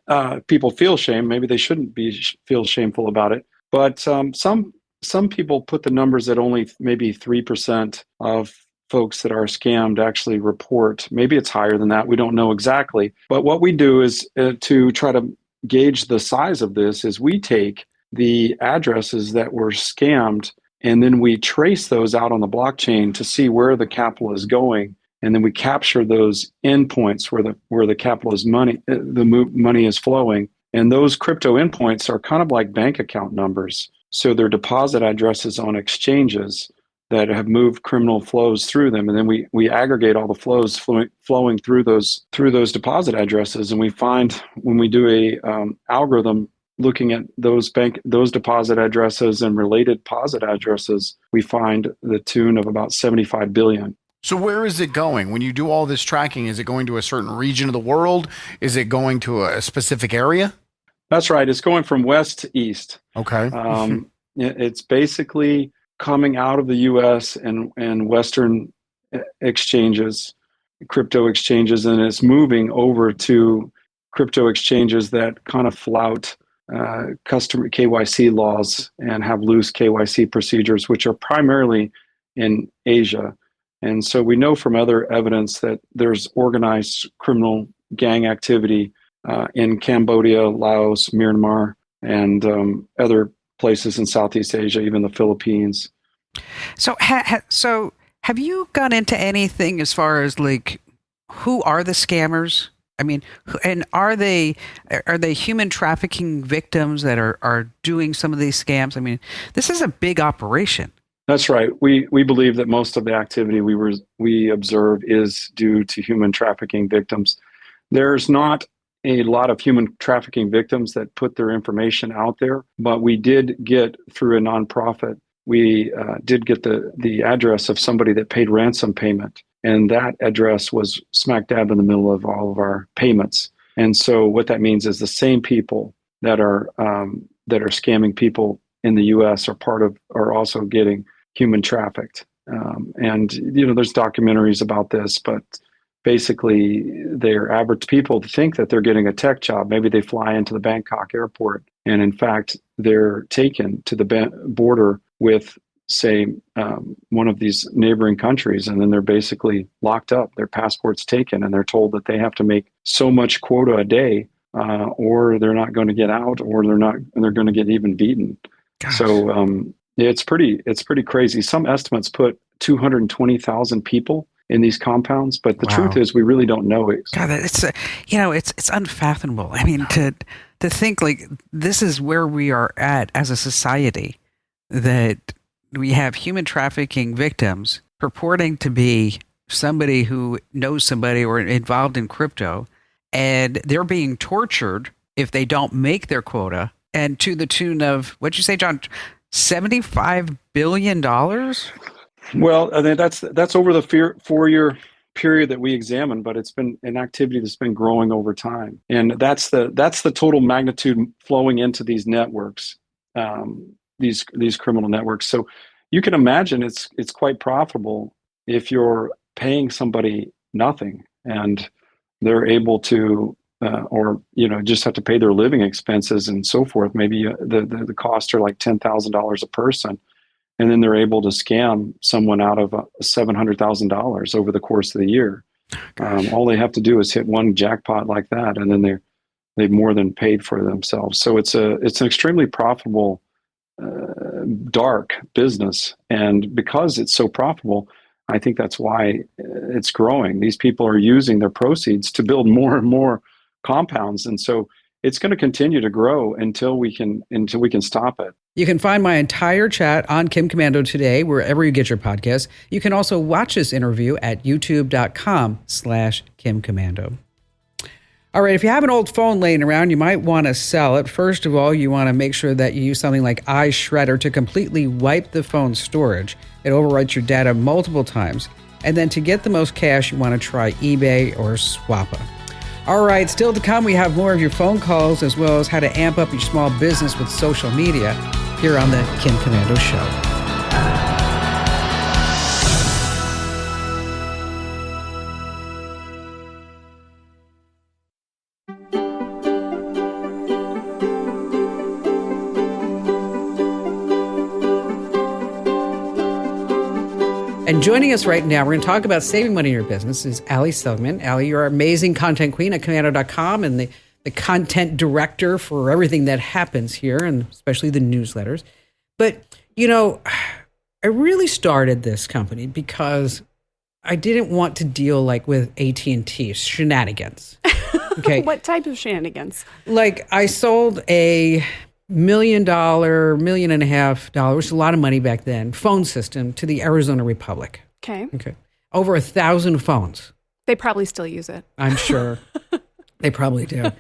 People feel shame. Maybe they shouldn't feel shameful about it. But some people put the numbers at only maybe 3% of folks that are scammed actually report. Maybe it's higher than that. We don't know exactly. But what we do is to try to gauge the size of this is we take the addresses that were scammed and then we trace those out on the blockchain to see where the capital is going, and then we capture those endpoints where the capital is money is flowing, and those crypto endpoints are kind of like bank account numbers. So they're deposit addresses on exchanges that have moved criminal flows through them, and then we aggregate all the flows flowing through those deposit addresses, and we find when we do a algorithm looking at those deposit addresses and related deposit addresses, we find the tune of about 75 billion. So where is it going? When you do all this tracking, is it going to a certain region of the world? Is it going to a specific area? That's right. It's going from west to east. Okay. It's basically coming out of the U.S. and Western exchanges, crypto exchanges, and it's moving over to crypto exchanges that kind of flout customer KYC laws and have loose KYC procedures, which are primarily in Asia. And so we know from other evidence that there's organized criminal gang activity in Cambodia, Laos, Myanmar, and other places in Southeast Asia, even the Philippines. So, so have you gone into anything as far as like who are the scammers? I mean, and are they human trafficking victims that are doing some of these scams? I mean, this is a big operation. That's right. We believe that most of the activity we observe is due to human trafficking victims. There's not a lot of human trafficking victims that put their information out there, but we did get, through a nonprofit, we did get the address of somebody that paid ransom payment, and that address was smack dab in the middle of all of our payments. And so what that means is the same people that are scamming people in the U.S. are also getting human trafficked. And, there's documentaries about this, but basically they're average people think that they're getting a tech job. Maybe they fly into the Bangkok airport, and in fact, they're taken to the border with, say, one of these neighboring countries, and then they're basically locked up, their passports taken, and they're told that they have to make so much quota a day, or they're not going to get out, or they're going to get even beaten. Gosh. So it's pretty crazy. Some estimates put 220,000 people in these compounds, but the truth is we really don't know it. God, it's unfathomable. I mean, to think like this is where we are at as a society, that we have human trafficking victims purporting to be somebody who knows somebody or involved in crypto, and they're being tortured if they don't make their quota, and to the tune of, what'd you say, John, $75 billion? Well, I mean, that's over the 4-year period that we examined, but it's been an activity that's been growing over time, and that's the total magnitude flowing into these networks, these criminal networks. So you can imagine it's quite profitable if you're paying somebody nothing and they're able to, just have to pay their living expenses and so forth. Maybe the costs are like $10,000 a person. And then they're able to scam someone out of $700,000 over the course of the year. All they have to do is hit one jackpot like that, and then they've more than paid for themselves. So it's an extremely profitable, dark business, and because it's so profitable, I think that's why it's growing. These people are using their proceeds to build more and more compounds, and so it's going to continue to grow until we can stop it. You can find my entire chat on Kim Komando today, wherever you get your podcasts. You can also watch this interview at youtube.com/Kim Komando. All right, if you have an old phone laying around, you might want to sell it. First of all, you want to make sure that you use something like iShredder to completely wipe the phone's storage. It overwrites your data multiple times. And then to get the most cash, you want to try eBay or Swappa. All right, still to come, we have more of your phone calls, as well as how to amp up your small business with social media here on the Kim Komando Show. And joining us right now, we're going to talk about saving money in your business, is Ali Seligman. Ali, you're our amazing content queen at Komando.com and the content director for everything that happens here, and especially the newsletters. But, I really started this company because I didn't want to deal with AT&T shenanigans. Okay. What type of shenanigans? Like, I sold a $1 million, $1.5 million, which is a lot of money back then, phone system to the Arizona Republic. Okay. Over 1,000 phones. They probably still use it. I'm sure. They probably do.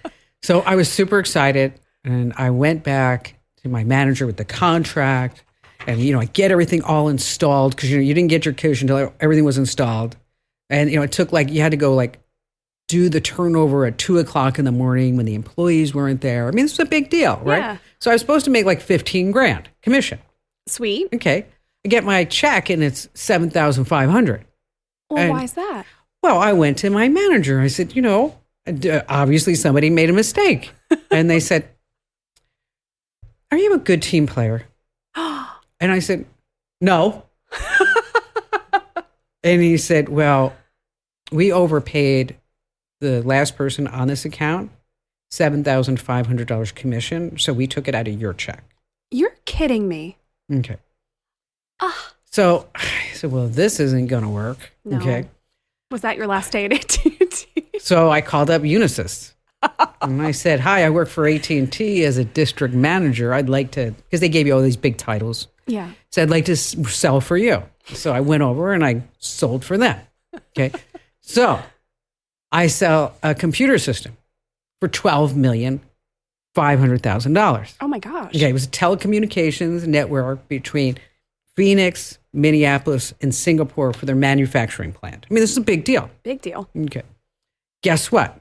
So I was super excited, and I went back to my manager with the contract, and, I get everything all installed, because, you didn't get your cash until everything was installed. And, it took you had to go do the turnover at 2:00 in the morning when the employees weren't there. I mean, this was a big deal, right? Yeah. So I was supposed to make $15,000 commission. Sweet. Okay. I get my check and it's $7,500. Well, why is that? Well, I went to my manager. I said, obviously somebody made a mistake. And they said, "Are you a good team player?" And I said, "No." And he said, "Well, we overpaid the last person on this account $7,500 commission, so we took it out of your check." You're kidding me. Okay. So I said, "Well, this isn't going to work." No. Okay. Was that your last day at AT&T? So I called up Unisys. And I said, "Hi, I work for AT&T as a district manager. I'd like to," because they gave you all these big titles. Yeah. So I'd like to sell for you. So I went over and I sold for them. Okay. So I sell a computer system for $12,500,000. Oh my gosh. Okay. It was a telecommunications network between Phoenix, Minneapolis, and Singapore for their manufacturing plant. I mean, this is a big deal. Big deal. Okay. Guess what?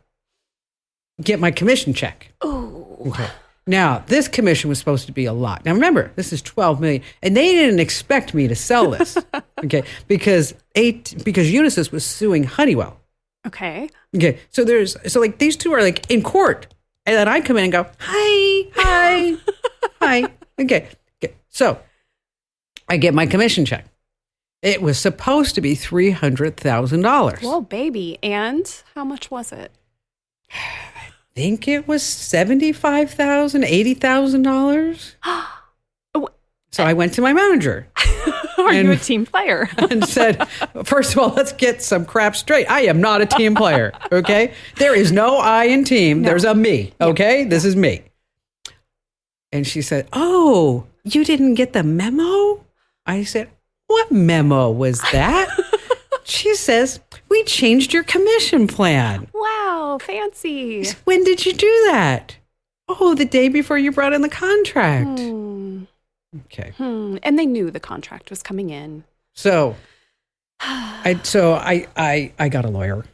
Get my commission check. Oh. Okay. Now, this commission was supposed to be a lot. Now, remember, this is $12 million, and they didn't expect me to sell this, okay? Because Unisys was suing Honeywell. Okay. Okay, so like these two are like in court, and then I come in and go, hi. Okay. So I get my commission check. It was supposed to be $300,000. Whoa, baby. And how much was it? I think it was $75,000, $80,000. So I went to my manager. Are you a team player? And said, first of all, let's get some crap straight. I am not a team player, okay? There is no I in team. No. There's a me, okay? This is me. And she said, oh, you didn't get the memo? I said, what memo was that? She says, we changed your commission plan. Wow, fancy. When did you do that? Oh, the day before you brought in the contract. Okay. And they knew the contract was coming in. So I got a lawyer.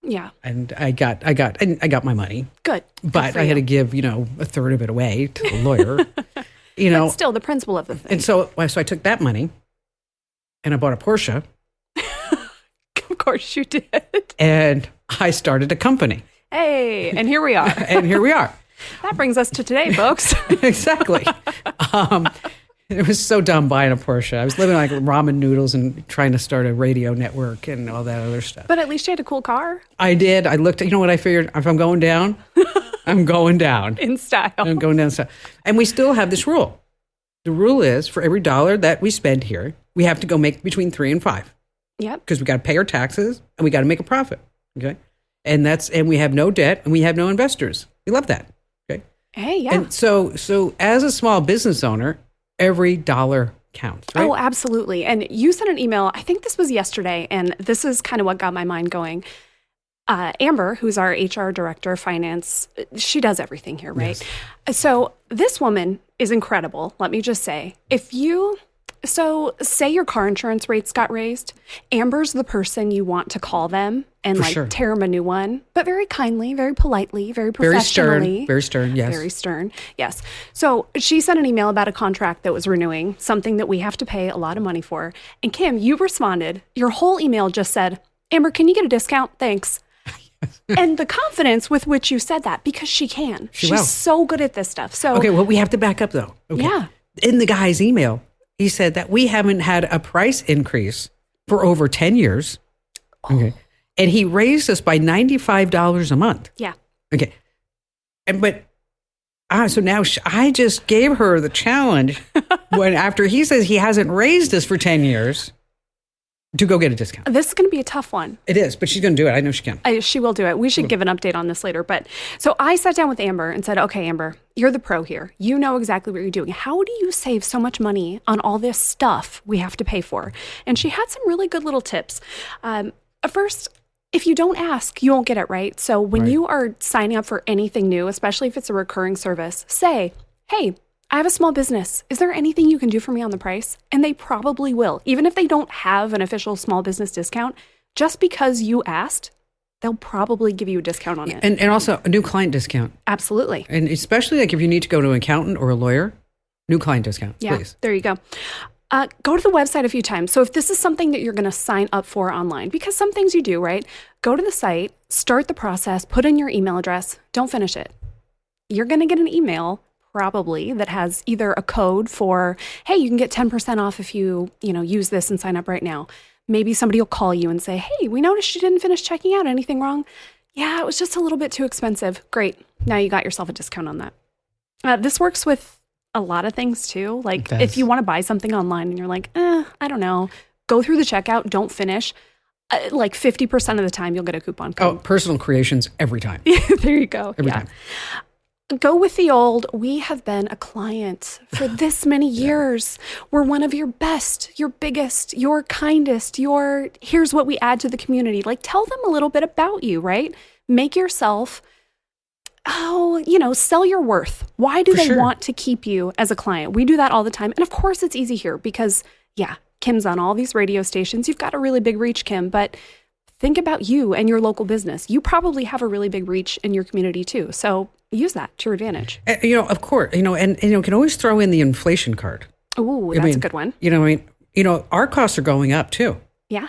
Yeah. And I got my money. Good. But I had to give, a third of it away to the lawyer. But still the principle of the thing. And so I took that money and I bought a Porsche. Of course you did. And I started a company. Hey, and here we are. That brings us to today, folks. Exactly. It was so dumb buying a Porsche. I was living like ramen noodles and trying to start a radio network and all that other stuff. But at least you had a cool car. I did. I looked at, you know what I figured? If I'm going down, I'm going down. In style. I'm going down in style. And we still have this rule. The rule is for every dollar that we spend here, we have to go make between 3 and 5. Yep. Because we got to pay our taxes and we got to make a profit. Okay. And we have no debt and we have no investors. We love that. Okay. Hey, yeah. And so as a small business owner, every dollar counts, right? Oh, absolutely. And you sent an email, I think this was yesterday, and this is kind of what got my mind going. Amber, who's our HR director of finance, she does everything here, right? Yes. So this woman is incredible, let me just say. Say your car insurance rates got raised, Amber's the person you want to call them and tear them a new one, but very kindly, very politely, very professionally. Very stern, yes. Very stern, yes. So she sent an email about a contract that was renewing, something that we have to pay a lot of money for. And Kim, you responded, your whole email just said, Amber, can you get a discount? Thanks. And the confidence with which you said that, because she can. She's so good at this stuff. So okay, well, we have to back up though. Okay. Yeah. In the guy's email, he said that we haven't had a price increase for over 10 years. Okay. And he raised us by $95 a month. Yeah. Okay. So now I just gave her the challenge after he says he hasn't raised us for 10 years to go get a discount. This is going to be a tough one. It is, but she's going to do it. I know she can. She will do it. We should give an update on this later. But so I sat down with Amber and said, okay, Amber, you're the pro here. You know exactly what you're doing. How do you save so much money on all this stuff we have to pay for? And she had some really good little tips. First, if you don't ask, you won't get it, right? So when you are signing up for anything new, especially if it's a recurring service, say, hey, I have a small business. Is there anything you can do for me on the price? And they probably will. Even if they don't have an official small business discount, just because you asked, they'll probably give you a discount on it. And also a new client discount. Absolutely. And especially like if you need to go to an accountant or a lawyer, new client discount, please. There you go. Go to the website a few times. So if this is something that you're going to sign up for online, because some things you do, right? Go to the site, start the process, put in your email address, don't finish it. You're going to get an email probably that has either a code for, hey, you can get 10% off if you use this and sign up right now. Maybe somebody will call you and say, hey, we noticed you didn't finish checking out. Anything wrong? Yeah, it was just a little bit too expensive. Great. Now you got yourself a discount on that. This works with a lot of things too. Like if you want to buy something online and you're like, I don't know, go through the checkout, don't finish. Like 50% of the time you'll get a coupon code. Oh, personal creations every time. There you go. Every time. Go with the old, we have been a client for this many years. We're one of your best, your biggest, your kindest, here's what we add to the community. Like tell them a little bit about you, right? Make yourself, sell your worth. Why do they want to keep you as a client? We do that all the time. And of course it's easy here because, Kim's on all these radio stations. You've got a really big reach, Kim, but think about you and your local business. You probably have a really big reach in your community too. So use that to your advantage. Of course, and can always throw in the inflation card. Oh, that's a good one. Our costs are going up too. Yeah.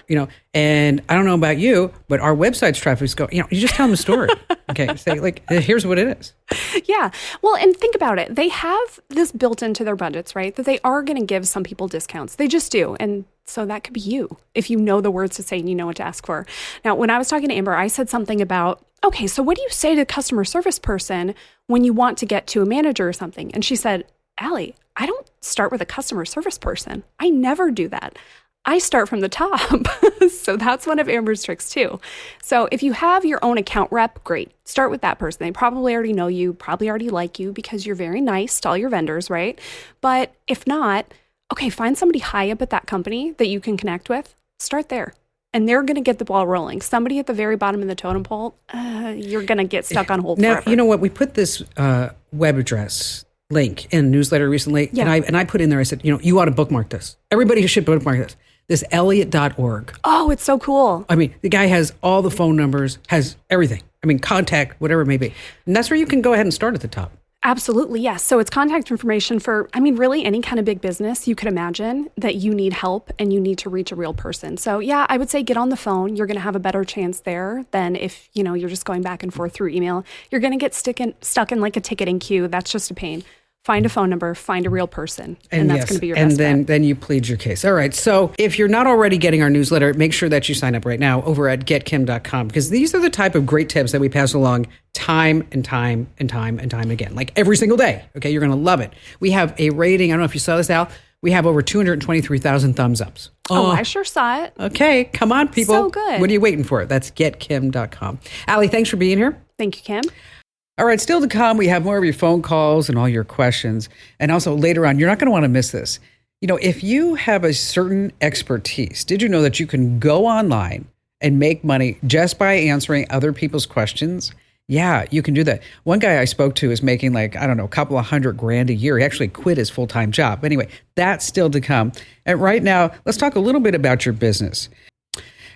And I don't know about you, but our website's traffic is going, you just tell them the story. Okay. Say here's what it is. Yeah. Well, and think about it. They have this built into their budgets, right? That they are going to give some people discounts. They just do. And so that could be you if you know the words to say and you know what to ask for. Now, when I was talking to Amber, I said something about, okay, so what do you say to a customer service person when you want to get to a manager or something? And she said, Allie, I don't start with a customer service person. I never do that. I start from the top. So that's one of Amber's tricks too. So if you have your own account rep, great. Start with that person. They probably already know you, probably already like you because you're very nice to all your vendors, right? But if not, okay, find somebody high up at that company that you can connect with. Start there. And they're going to get the ball rolling. Somebody at the very bottom of the totem pole, you're going to get stuck on hold forever. Now, you know what? We put this web address link in a newsletter recently, Yeah. and I put in there, I said, you ought to bookmark this. Everybody should bookmark this. This Elliott.org. Oh, it's so cool. I mean, the guy has all the phone numbers, has everything. I mean, contact, whatever it may be. And that's where you can go ahead and start at the top. Absolutely, yes. So it's contact information for, really any kind of big business you could imagine that you need help and you need to reach a real person. So yeah, I would say get on the phone. You're going to have a better chance there than if, you're just going back and forth through email. You're going to get stuck in like a ticketing queue. That's just a pain. Find a phone number, find a real person, and that's going to be your best bet. And then you plead your case. All right. So if you're not already getting our newsletter, make sure that you sign up right now over at getkim.com, because these are the type of great tips that we pass along time and time and time and time again, like every single day. Okay. You're going to love it. We have a rating. I don't know if you saw this, Al. We have over 223,000 thumbs ups. Oh, I sure saw it. Okay. Come on, people. So good. What are you waiting for? That's getkim.com. Allie, thanks for being here. Thank you, Kim. All right, still to come, we have more of your phone calls and all your questions. And also later on, you're not going to want to miss this. If you have a certain expertise, did you know that you can go online and make money just by answering other people's questions? Yeah, you can do that. One guy I spoke to is making a couple of $100,000 a year. He actually quit his full-time job. Anyway, that's still to come. And right now, let's talk a little bit about your business.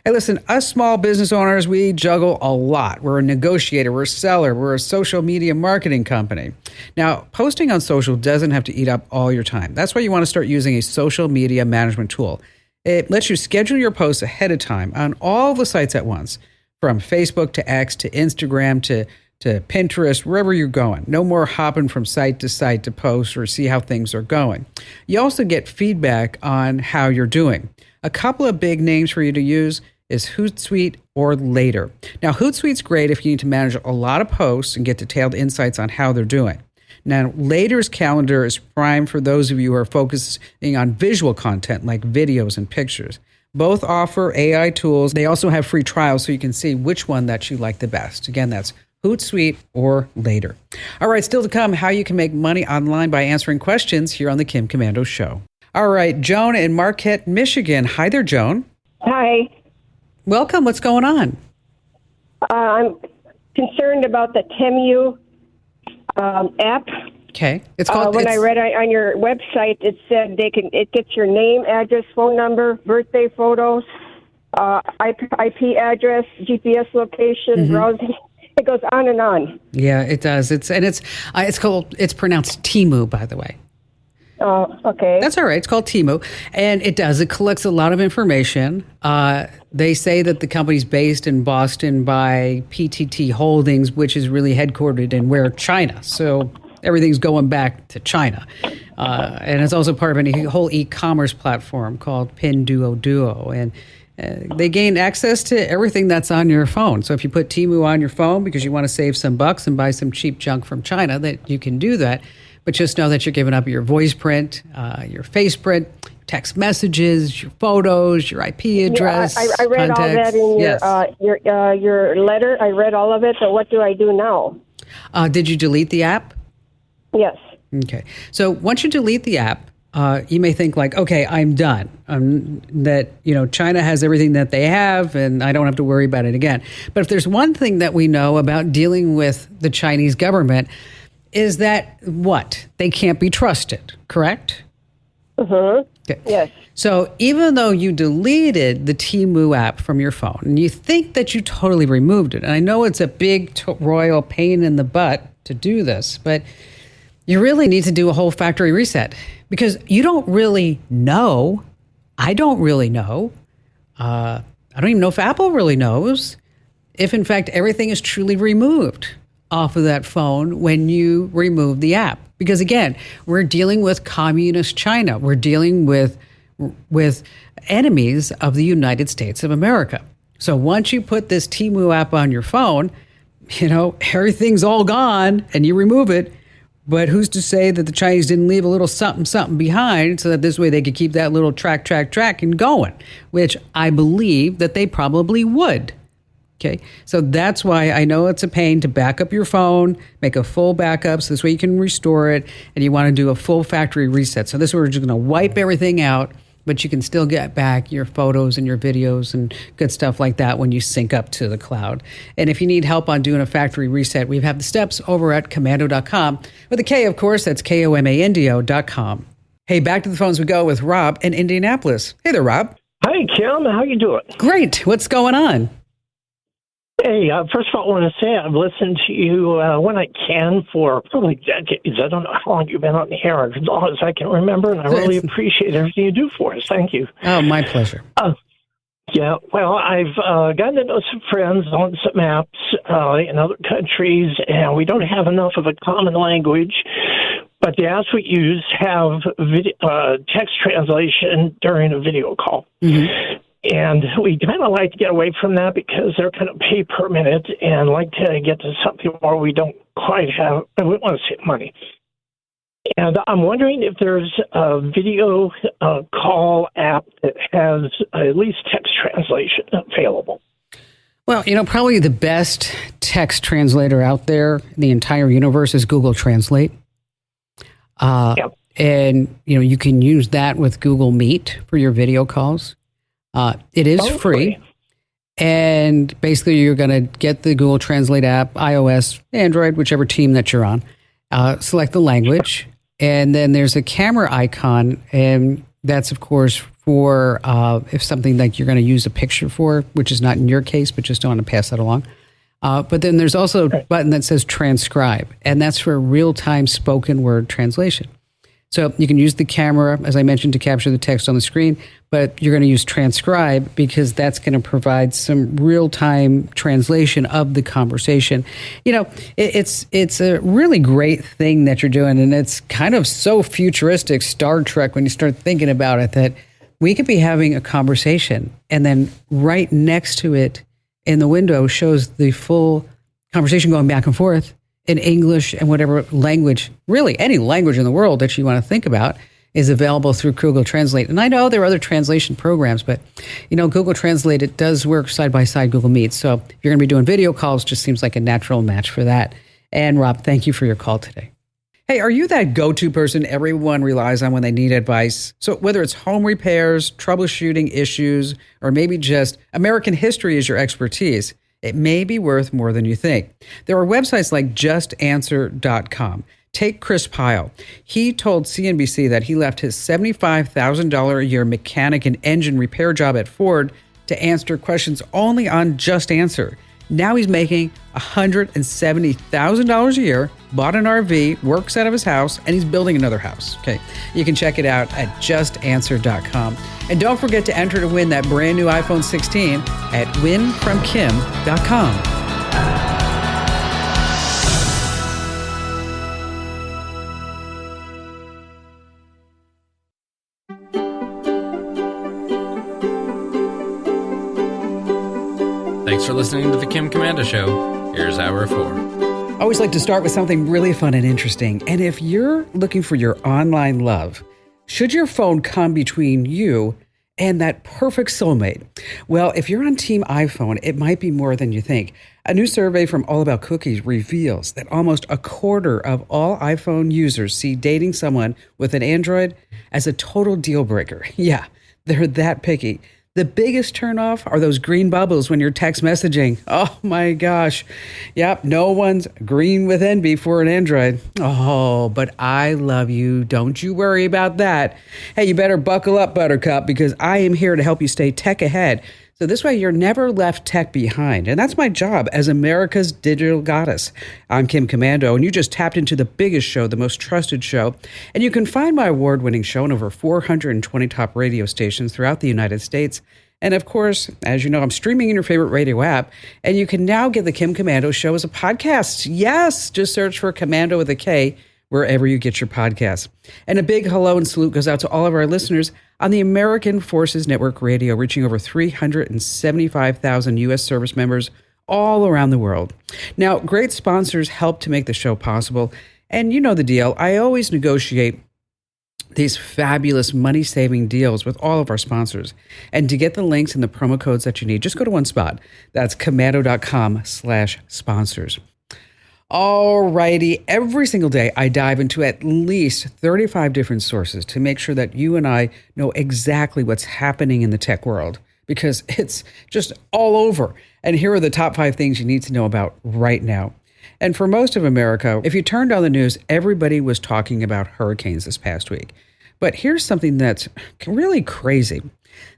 Hey, listen, us small business owners, we juggle a lot. We're a negotiator, we're a seller, we're a social media marketing company. Now, posting on social doesn't have to eat up all your time. That's why you want to start using a social media management tool. It lets you schedule your posts ahead of time on all the sites at once, from Facebook to X to Instagram to Pinterest, wherever you're going. No more hopping from site to site to post or see how things are going. You also get feedback on how you're doing. A couple of big names for you to use is Hootsuite or Later. Now, Hootsuite's great if you need to manage a lot of posts and get detailed insights on how they're doing. Now, Later's calendar is prime for those of you who are focusing on visual content like videos and pictures. Both offer AI tools. They also have free trials so you can see which one that you like the best. Again, that's Hootsuite or Later. All right, still to come, how you can make money online by answering questions here on the Kim Komando Show. All right, Joan in Marquette, Michigan. Hi there, Joan. Hi. Welcome. What's going on? I'm concerned about the Temu app. Okay. It's called. When I read on your website, it said it gets your name, address, phone number, birthday photos, IP address, GPS location, browsing. It goes on and on. Yeah, it does. It's pronounced Temu, by the way. Oh, okay. That's all right. It's called Temu, and it collects a lot of information. They say that the company's based in Boston by PTT Holdings, which is really headquartered in China. So everything's going back to China. And it's also part of a whole e-commerce platform called Pinduoduo. And they gain access to everything that's on your phone. So if you put Temu on your phone because you want to save some bucks and buy some cheap junk from China, that you can do that. But just know that you're giving up your voice print, your face print, text messages, your photos, your IP address. Yeah, I read contacts. all that in your letter. I read all of it. So what do I do now? Did you delete the app? Yes. Okay. So once you delete the app, you may think okay, I'm done. That China has everything that they have, and I don't have to worry about it again. But if there's one thing that we know about dealing with the Chinese government, is that they can't be trusted, correct? Okay. Yes. So even though you deleted the Temu app from your phone, and you think that you totally removed it, and I know it's a big royal pain in the butt to do this, but you really need to do a whole factory reset because you don't really know. I don't really know. I don't even know if Apple really knows if, in fact, everything is truly removed off of that phone when you remove the app. Because, again, we're dealing with communist China. We're dealing with enemies of the United States of America. So once you put this Temu app on your phone, everything's all gone and you remove it. But who's to say that the Chinese didn't leave a little something behind so that this way they could keep that little track and going, which I believe that they probably would. Okay, so that's why I know it's a pain to back up your phone, make a full backup so this way you can restore it, and you want to do a full factory reset. So this way we're just going to wipe everything out, but you can still get back your photos and your videos and good stuff like that when you sync up to the cloud. And if you need help on doing a factory reset, we have the steps over at komando.com. With a K, of course, that's komando.com. Hey, back to the phones we go with Rob in Indianapolis. Hey there, Rob. Hi, Kim. How you doing? Great. What's going on? Hey, first of all, I want to say I've listened to you when I can for probably decades. I don't know how long you've been on the air, as long as I can remember, and I really appreciate everything you do for us. Thank you. Oh, my pleasure. Yeah, well, I've gotten to know some friends on some apps in other countries, and we don't have enough of a common language. But the apps we use have text translation during a video call. Mm-hmm. And we kind of like to get away from that because they're kind of pay per minute and like to get to something where we don't quite have, we want to save money. And I'm wondering if there's a video call app that has at least text translation available. Well, probably the best text translator out there in the entire universe is Google Translate. Yep. And, you can use that with Google Meet for your video calls. It is free. And basically, you're going to get the Google Translate app, iOS, Android, whichever team that you're on. Select the language. And then there's a camera icon. And that's, of course, for if something like you're going to use a picture for, which is not in your case, but just don't want to pass that along. But then there's also a button that says transcribe. And that's for real-time spoken word translation. So you can use the camera, as I mentioned, to capture the text on the screen, but you're going to use transcribe because that's going to provide some real-time translation of the conversation. It's a really great thing that you're doing, and it's kind of so futuristic, Star Trek, when you start thinking about it, that we could be having a conversation, and then right next to it in the window shows the full conversation going back and forth in English and whatever language, really any language in the world that you want to think about is available through Google Translate. And I know there are other translation programs, but Google Translate, it does work side by side Google Meet. So if you're going to be doing video calls, just seems like a natural match for that. And Rob, thank you for your call today. Hey, are you that go-to person everyone relies on when they need advice? So whether it's home repairs, troubleshooting issues, or maybe just American history is your expertise, it may be worth more than you think. There are websites like justanswer.com. Take Chris Pyle. He told CNBC that he left his $75,000 a year mechanic and engine repair job at Ford to answer questions only on Just Answer. Now he's making $170,000 a year, bought an RV, works out of his house, and he's building another house. Okay, you can check it out at justanswer.com. And don't forget to enter to win that brand new iPhone 16 at winfromkim.com. Thanks for listening to the Kim Komando Show. Here's Hour 4. I always like to start with something really fun and interesting. And if you're looking for your online love, should your phone come between you and that perfect soulmate? Well, if you're on Team iPhone, it might be more than you think. A new survey from All About Cookies reveals that almost a quarter of all iPhone users see dating someone with an Android as a total deal breaker. Yeah, they're that picky. The biggest turnoff are those green bubbles when you're text messaging. Oh my gosh. Yep, no one's green with envy for an Android. Oh, but I love you. Don't you worry about that. Hey, you better buckle up, Buttercup, because I am here to help you stay tech ahead So this way you're never left tech behind. And that's my job as America's digital goddess. I'm Kim Komando, and you just tapped into the biggest show, the most trusted show. And you can find my award-winning show on over 420 top radio stations throughout the United States. And of course, as you know, I'm streaming in your favorite radio app. And you can now get the Kim Komando Show as a podcast. Yes, just search for Komando with a K wherever you get your podcasts. And a big hello and salute goes out to all of our listeners on the American Forces Network Radio, reaching over 375,000 U.S. service members all around the world. Now, great sponsors help to make the show possible. And you know the deal. I always negotiate these fabulous money-saving deals with all of our sponsors. And to get the links and the promo codes that you need, just go to one spot. That's komando.com/sponsors. Alrighty, every single day I dive into at least 35 different sources to make sure that you and I know exactly what's happening in the tech world, because it's just all over. And here are the top 5 things you need to know about right now. And for most of America, if you turned on the news, everybody was talking about hurricanes this past week. But here's something that's really crazy.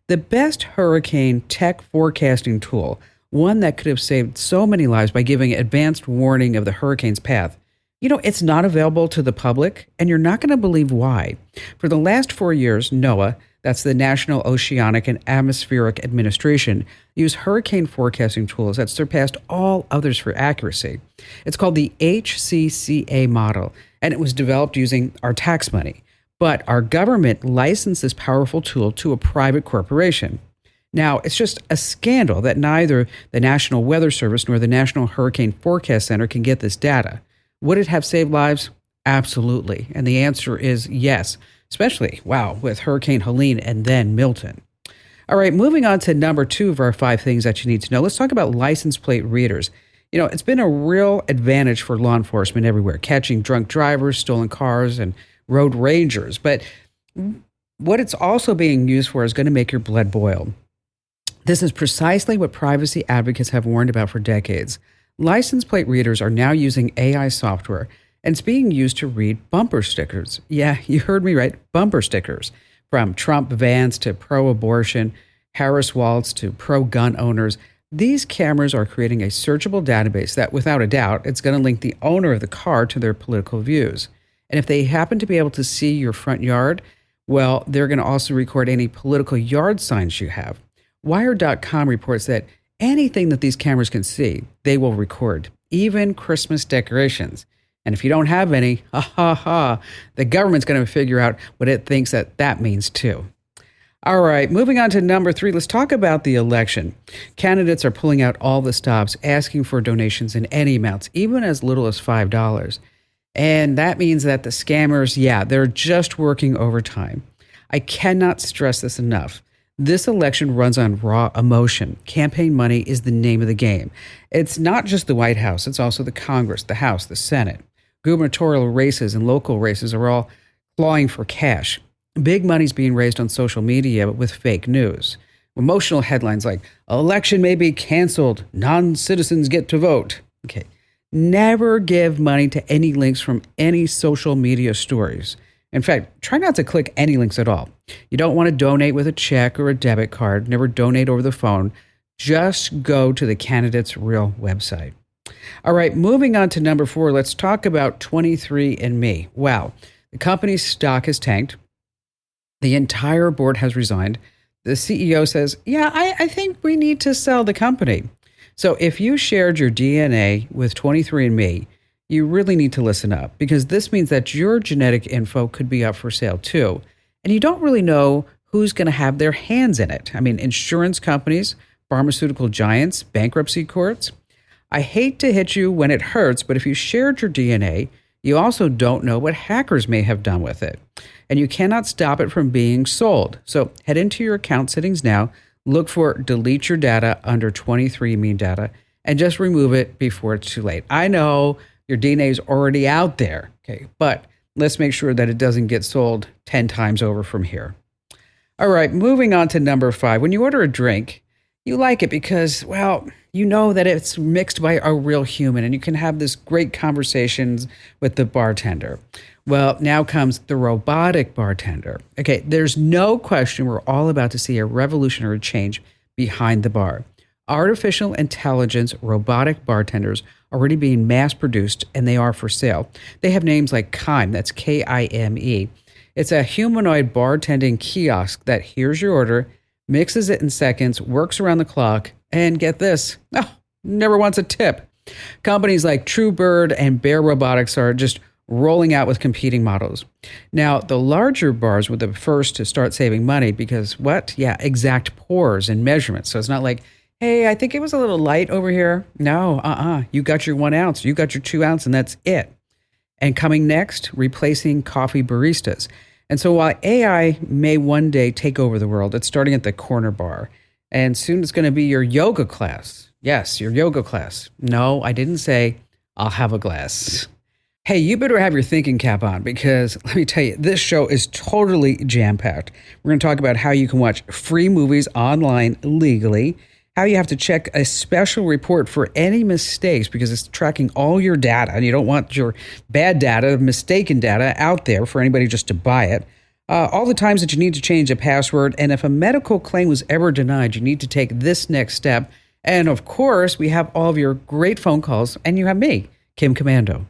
The best hurricane tech forecasting tool, one that could have saved so many lives by giving advanced warning of the hurricane's path, it's not available to the public, and you're not going to believe why. For the last 4 years, NOAA, that's the National Oceanic and Atmospheric Administration, used hurricane forecasting tools that surpassed all others for accuracy. It's called the HCCA model, and it was developed using our tax money. But our government licensed this powerful tool to a private corporation. Now, it's just a scandal that neither the National Weather Service nor the National Hurricane Forecast Center can get this data. Would it have saved lives? Absolutely. And the answer is yes, especially, with Hurricane Helene and then Milton. All right, moving on to number 2 of our 5 things that you need to know. Let's talk about license plate readers. It's been a real advantage for law enforcement everywhere, catching drunk drivers, stolen cars, and road ragers. But what it's also being used for is going to make your blood boil. This is precisely what privacy advocates have warned about for decades. License plate readers are now using AI software, and it's being used to read bumper stickers. Yeah, you heard me right, bumper stickers. From Trump vans to pro-abortion, Harris wallets to pro-gun owners, these cameras are creating a searchable database that, without a doubt, it's going to link the owner of the car to their political views. And if they happen to be able to see your front yard, well, they're going to also record any political yard signs you have. Wired.com reports that anything that these cameras can see, they will record, even Christmas decorations. And if you don't have any, the government's going to figure out what it thinks that means too. All right, moving on to number 3, let's talk about the election. Candidates are pulling out all the stops, asking for donations in any amounts, even as little as $5. And that means that the scammers, they're just working overtime. I cannot stress this enough. This election runs on raw emotion. Campaign money is the name of the game. It's not just the White House, it's also the Congress, the House, the Senate. Gubernatorial races and local races are all clawing for cash. Big money's being raised on social media with fake news. Emotional headlines like, election may be canceled, non-citizens get to vote. Okay, never give money to any links from any social media stories. In fact, try not to click any links at all. You don't want to donate with a check or a debit card. Never donate over the phone. Just go to the candidate's real website. All right, moving on to number 4, let's talk about 23andMe. Wow, the company's stock has tanked. The entire board has resigned. The CEO says, I think we need to sell the company. So if you shared your DNA with 23andMe, you really need to listen up, because this means that your genetic info could be up for sale too. And you don't really know who's going to have their hands in it. I mean, insurance companies, pharmaceutical giants, bankruptcy courts. I hate to hit you when it hurts, but if you shared your DNA, you also don't know what hackers may have done with it. And you cannot stop it from being sold. So head into your account settings now, look for delete your data under 23andMe data, and just remove it before it's too late. I know your DNA is already out there, okay, but let's make sure that it doesn't get sold 10 times over from here. All right, moving on to number 5. When you order a drink, you like it because, you know that it's mixed by a real human, and you can have this great conversations with the bartender. Well, now comes the robotic bartender. Okay, there's no question we're all about to see a revolutionary change behind the bar. Artificial intelligence robotic bartenders are already being mass produced, and they are for sale. They have names like Kime, that's Kime. It's a humanoid bartending kiosk that hears your order, mixes it in seconds, works around the clock, and get this, never wants a tip. Companies like Truebird and Bear Robotics are just rolling out with competing models. Now, the larger bars were the first to start saving money because what? Yeah, exact pours and measurements. So it's not like, hey, I think it was a little light over here. No, you got your 1 ounce, you got your 2 ounce, and that's it. And coming next, replacing coffee baristas. And so while AI may one day take over the world, it's starting at the corner bar. And soon it's going to be your yoga class. Yes, your yoga class. No, I didn't say I'll have a glass. Hey, you better have your thinking cap on because let me tell you, this show is totally jam-packed. We're going to talk about how you can watch free movies online legally, how you have to check a special report for any mistakes because it's tracking all your data and you don't want your bad data, mistaken data out there for anybody just to buy it. All the times that you need to change a password, and if a medical claim was ever denied, you need to take this next step. And of course, we have all of your great phone calls, and you have me, Kim Komando.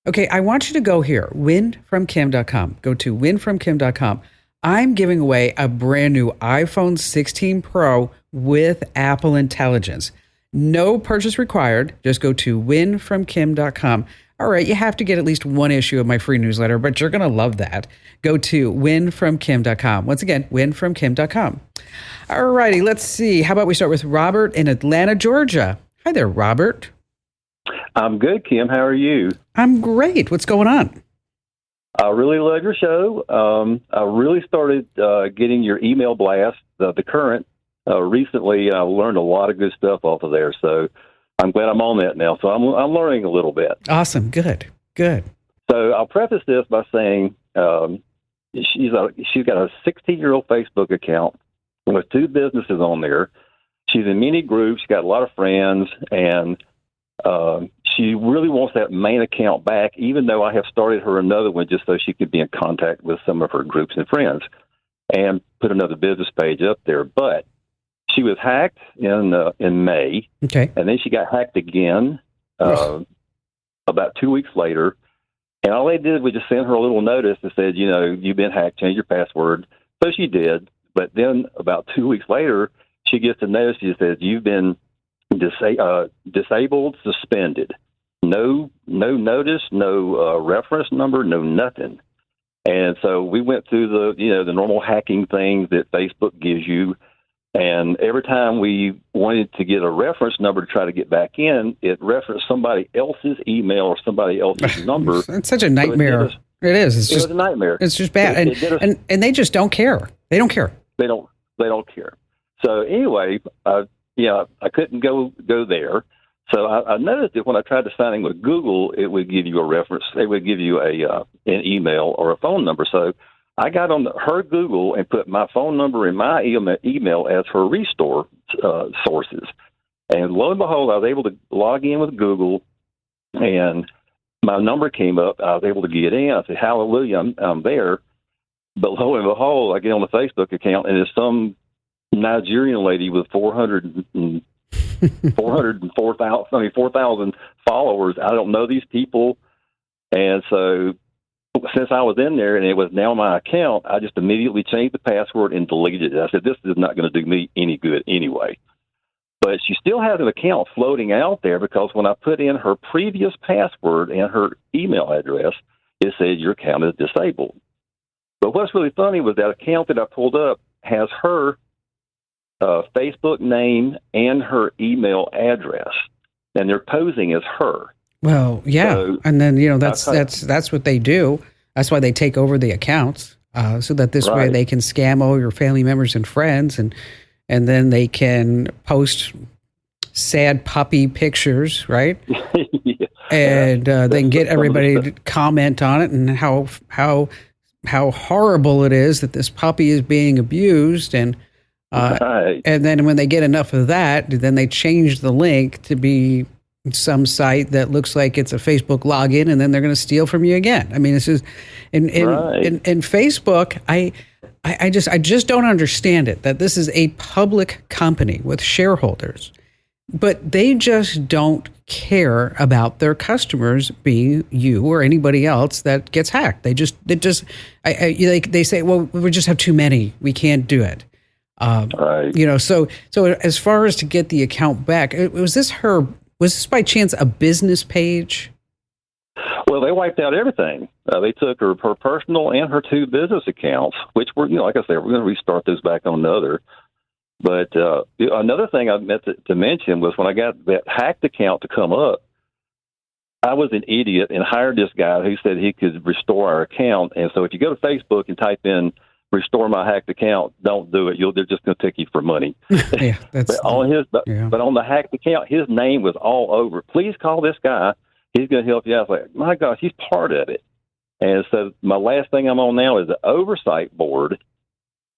Okay, I want you to go here, winfromkim.com. Go to winfromkim.com. I'm giving away a brand new iPhone 16 Pro with Apple Intelligence. No purchase required. Just go to winfromkim.com. All right, you have to get at least one issue of my free newsletter, but you're going to love that. Go to winfromkim.com. Once again, winfromkim.com. All righty, let's see. How about we start with Robert in Atlanta, Georgia? Hi there, Robert. I'm good, Kim. How are you? I'm great. What's going on? I really love your show. I really started getting your email blast, the current, recently. I learned a lot of good stuff off of there, so I'm glad I'm on that now. So I'm learning a little bit. Awesome. Good. So I'll preface this by saying she's got a 16-year-old Facebook account with 2 businesses on there. She's in many groups, got a lot of friends, and she really wants that main account back, even though I have started her another one just so she could be in contact with some of her groups and friends and put another business page up there. But she was hacked in May, okay, and then she got hacked again about 2 weeks later. And all they did was just send her a little notice that said, you've been hacked, change your password. So she did. But then about 2 weeks later, she gets a notice that says, you've been disabled, suspended. No notice, no reference number, no nothing. And so we went through the normal hacking things that Facebook gives you. And every time we wanted to get a reference number to try to get back in, it referenced somebody else's email or somebody else's number. It's such a nightmare. So it is. It was a nightmare. It's just bad. And they just don't care. They don't care. They don't care. So anyway, I couldn't go there. So I noticed that when I tried to sign in with Google, it would give you a reference. It would give you an email or a phone number. So I got on her Google and put my phone number and my email as her restore sources. And lo and behold, I was able to log in with Google, and my number came up. I was able to get in. I said, hallelujah, I'm there. But lo and behold, I get on the Facebook account, and it's some Nigerian lady with 4,000 followers. I don't know these people. And so since I was in there and it was now my account, I just immediately changed the password and deleted it. I said, this is not going to do me any good anyway. But she still has an account floating out there because when I put in her previous password and her email address, it said your account is disabled. But what's really funny was that account that I pulled up has her Facebook name and her email address, and they're posing as her. Well, yeah, So, and then that's what they do. That's why they take over the accounts, so that this way Right. they can scam all your family members and friends, and then they can post sad puppy pictures, right? Yeah. And they can get everybody to comment on it and how horrible it is that this puppy is being abused, and Right. and then when they get enough of that, then they change the link to be some site that looks like it's a Facebook login, and then they're going to steal from you again. I mean, this is in Right. Facebook. I just don't understand it, that this is a public company with shareholders, but they just don't care about their customers being you or anybody else that gets hacked. They say, well, we just have too many. We can't do it. Right. You know, so as far as to get the account back, was this by chance a business page? Well, they wiped out everything. They took her personal and her 2 business accounts, which were, like I said, we're going to restart those back on another. But another thing I meant to mention was when I got that hacked account to come up, I was an idiot and hired this guy who said he could restore our account. And so if you go to Facebook and type in "restore my hacked account," don't do it. They're just going to take you for money. Yeah, but on the hacked account, his name was all over. Please call this guy. He's going to help you out. I was like, my gosh, he's part of it. And so my last thing I'm on now is the oversight board.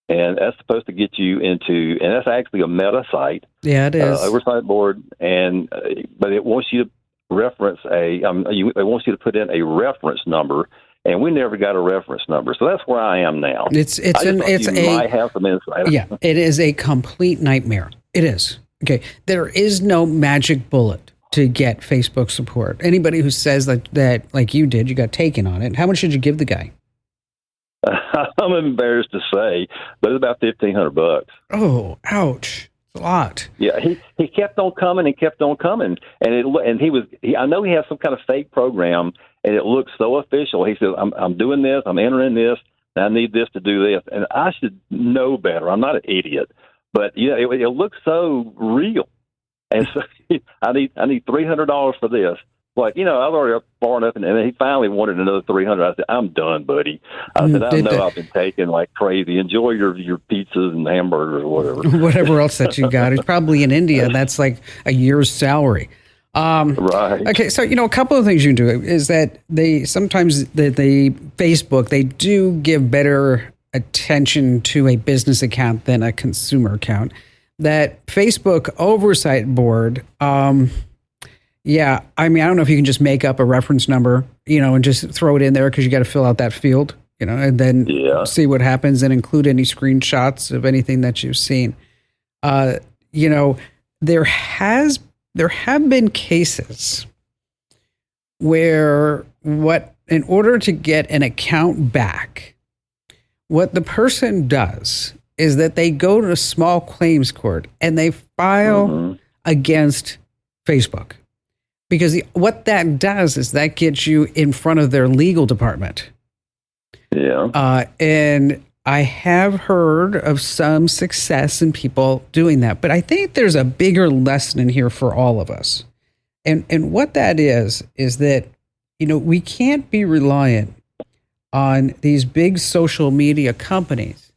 And that's supposed to get you into, and that's actually a meta site. Yeah, it is. Oversight board. But it wants you to reference it wants you to put in a reference number. And we never got a reference number. So that's where I am now. Might have some insight. Yeah, it is a complete nightmare. It is. Okay. There is no magic bullet to get Facebook support. Anybody who says that like you did, you got taken on it. How much did you give the guy? I'm embarrassed to say, but it's about $1,500. Oh, ouch. It's a lot. Yeah, he kept on coming and kept on coming. I know he has some kind of fake program, and it looks so official. He says, I'm doing this, I'm entering this, and I need this to do this. And I should know better. I'm not an idiot. But it looks so real. And so I need $300 for this. Like, I've already up far enough, and then he finally wanted another $300. I said, I'm done, buddy. I said, I know I've been taking like crazy. Enjoy your pizzas and hamburgers or whatever. Whatever else that you got. It's probably in India. That's like a year's salary. Right. Okay, so a couple of things you can do is that the Facebook, they do give better attention to a business account than a consumer account. That Facebook oversight board, yeah, I don't know if you can just make up a reference number, and just throw it in there because you got to fill out that field, and then see what happens and include any screenshots of anything that you've seen. There have been cases where in order to get an account back, what the person does is that they go to a small claims court and they file against Facebook. Because what that does is that gets you in front of their legal department. Yeah. And I have heard of some success in people doing that. But I think there's a bigger lesson in here for all of us. And what that is that, we can't be reliant on these big social media companies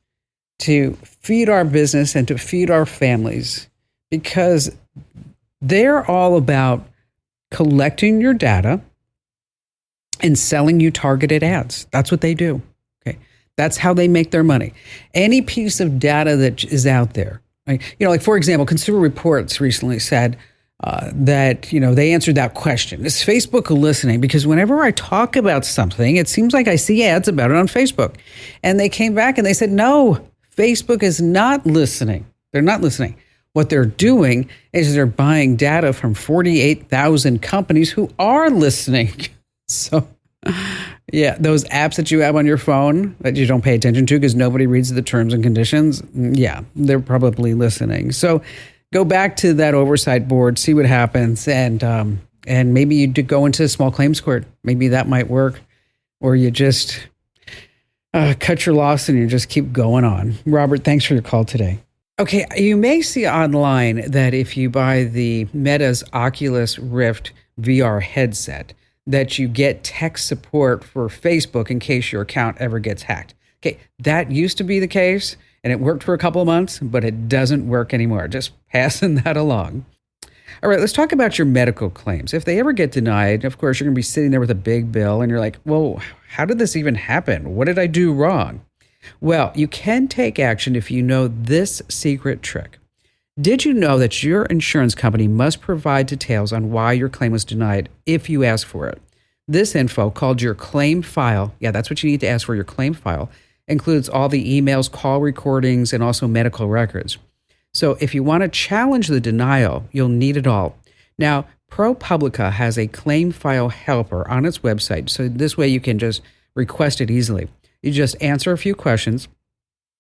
to feed our business and to feed our families, because they're all about collecting your data and selling you targeted ads. That's what they do. Okay. That's how they make their money. Any piece of data that is out there, like for example, Consumer Reports recently said that, they answered that question. Is Facebook listening? Because whenever I talk about something, it seems like I see ads about it on Facebook. And they came back and they said, no, Facebook is not listening. They're not listening. What they're doing is they're buying data from 48,000 companies who are listening. So, yeah, those apps that you have on your phone that you don't pay attention to because nobody reads the terms and conditions, yeah, they're probably listening. So go back to that oversight board, see what happens, and maybe you go into a small claims court. Maybe that might work, or you just cut your loss and you just keep going on. Robert, thanks for your call today. Okay, you may see online that if you buy the Meta's Oculus Rift VR headset, that you get tech support for Facebook in case your account ever gets hacked. Okay, that used to be the case, and it worked for a couple of months, but it doesn't work anymore. Just passing that along. All right, let's talk about your medical claims. If they ever get denied, of course, you're going to be sitting there with a big bill, and you're like, well, how did this even happen? What did I do wrong? Well, you can take action if you know this secret trick. Did you know that your insurance company must provide details on why your claim was denied if you ask for it? This info, called your claim file, yeah, that's what you need to ask for, your claim file, includes all the emails, call recordings, and also medical records. So if you want to challenge the denial, you'll need it all. Now, ProPublica has a claim file helper on its website, so this way you can just request it easily. You just answer a few questions.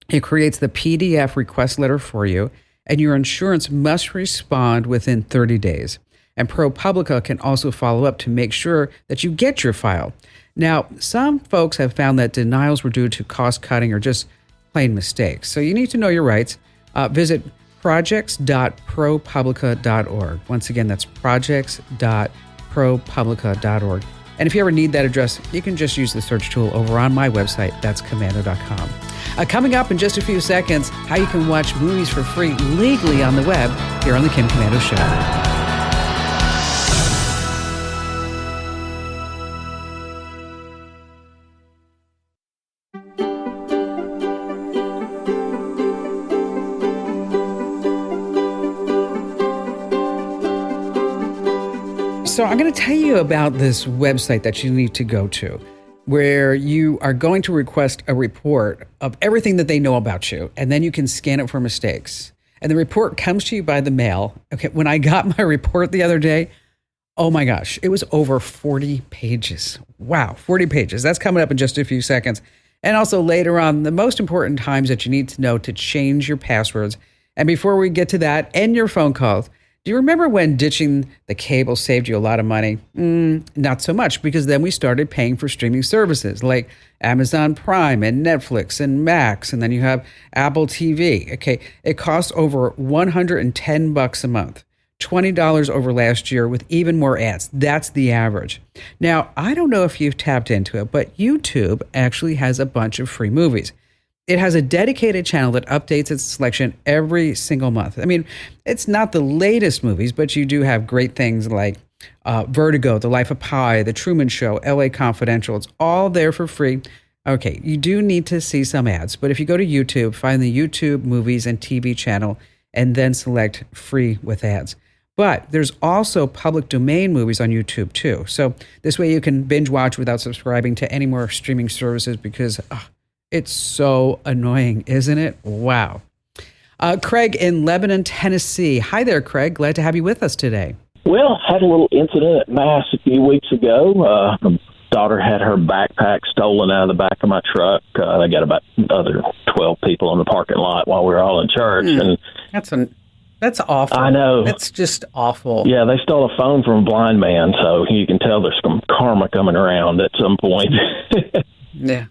It creates the PDF request letter for you, and your insurance must respond within 30 days. And ProPublica can also follow up to make sure that you get your file. Now, some folks have found that denials were due to cost cutting or just plain mistakes. So you need to know your rights. Visit projects.propublica.org. Once again, that's projects.propublica.org. And if you ever need that address, you can just use the search tool over on my website. That's komando.com. Coming up in just a few seconds, how you can watch movies for free legally on the web here on The Kim Komando Show. So I'm going to tell you about this website that you need to go to, where you are going to request a report of everything that they know about you, and then you can scan it for mistakes. And the report comes to you by the mail. Okay, when I got my report the other day, oh my gosh, it was over 40 pages. Wow, 40 pages. That's coming up in just a few seconds. And also later on, the most important times that you need to know to change your passwords. And before we get to that, and your phone calls, do you remember when ditching the cable saved you a lot of money? Not so much, because then we started paying for streaming services like Amazon Prime and Netflix and Max, and then you have Apple TV. Okay, it costs over $110 a month, $20 over last year with even more ads. That's the average. Now, I don't know if you've tapped into it, but YouTube actually has a bunch of free movies. It has a dedicated channel that updates its selection every single month. I mean, it's not the latest movies, but you do have great things like Vertigo, The Life of Pi, The Truman Show, LA Confidential. It's all there for free. Okay, you do need to see some ads, but if you go to YouTube, find the YouTube Movies and TV channel, and then select free with ads. But there's also public domain movies on YouTube too. So this way you can binge watch without subscribing to any more streaming services because it's so annoying, isn't it? Wow. Craig in Lebanon, Tennessee. Hi there, Craig. Glad to have you with us today. Well, had a little incident at Mass a few weeks ago. My daughter had her backpack stolen out of the back of my truck. They got about other 12 people in the parking lot while we were all in church. And That's awful. I know. That's just awful. Yeah, they stole a phone from a blind man, so you can tell there's some karma coming around at some point. Yeah,